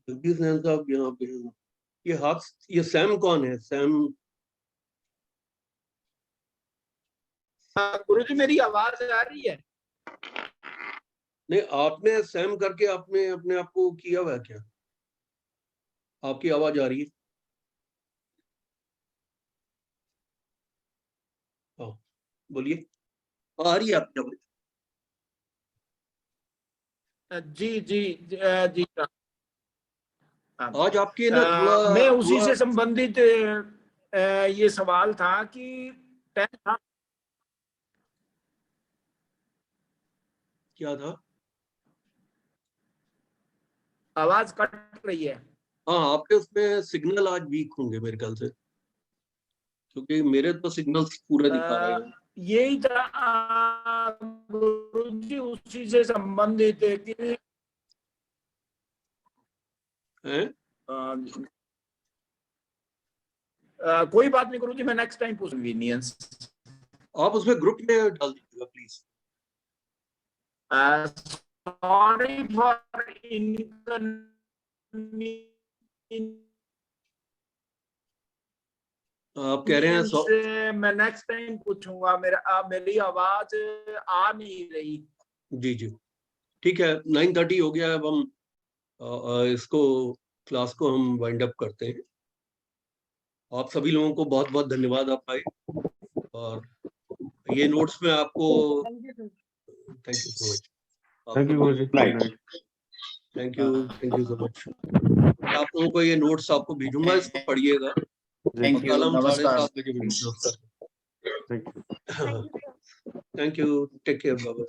जगदीश नैन साहब यहाँ पे हैं। ये हाथ, ये सैम कौन है? सैम, गुरुजी मेरी आवाज आ रही है? नहीं, आपने सैम करके आपने अपने आप को किया हुआ है क्या? आपकी आवाज आ रही है? हाँ, बोलिए। आ रही है आपकी आवाज? जी जी जी आज आपके ना थोड़ा मैं उसी से संबंधित ये सवाल था कि क्या था? आवाज कट रही है। हाँ, आपके उसमें सिग्नल आज वीक होंगे मेरे ख्याल से, क्योंकि मेरे तो सिग्नल्स पूरे दिखा रहे हैं। यही था गुरुजी, उसी से संबंधित है कि कोई बात नहीं गुरुजी, मैं नेक्स्ट टाइम पूछ कन्वीनियंस। आप उसमें ग्रुप में डाल दीजिएगा प्लीज। सॉरी फॉर आप कह रहे हैं से मैं नेक्स्ट टाइम पूछूंगा, मेरी आवाज आ नहीं रही। जी जी, ठीक है। 9:30 हो गया, अब हम इसको क्लास को हम वाइंड अप करते हैं। आप सभी लोगों को बहुत बहुत धन्यवाद, आप आए। और ये नोट्स में आपको thank you so much. Thank you Guruji. Thank you so much. आप लोगों को ये नोट्स आपको भेजूंगा, इसको पढ़िएगा। थैंक यू, कल हम नमस्कार। 7:30 बजे मिलेंगे। Thank you, take care Baba.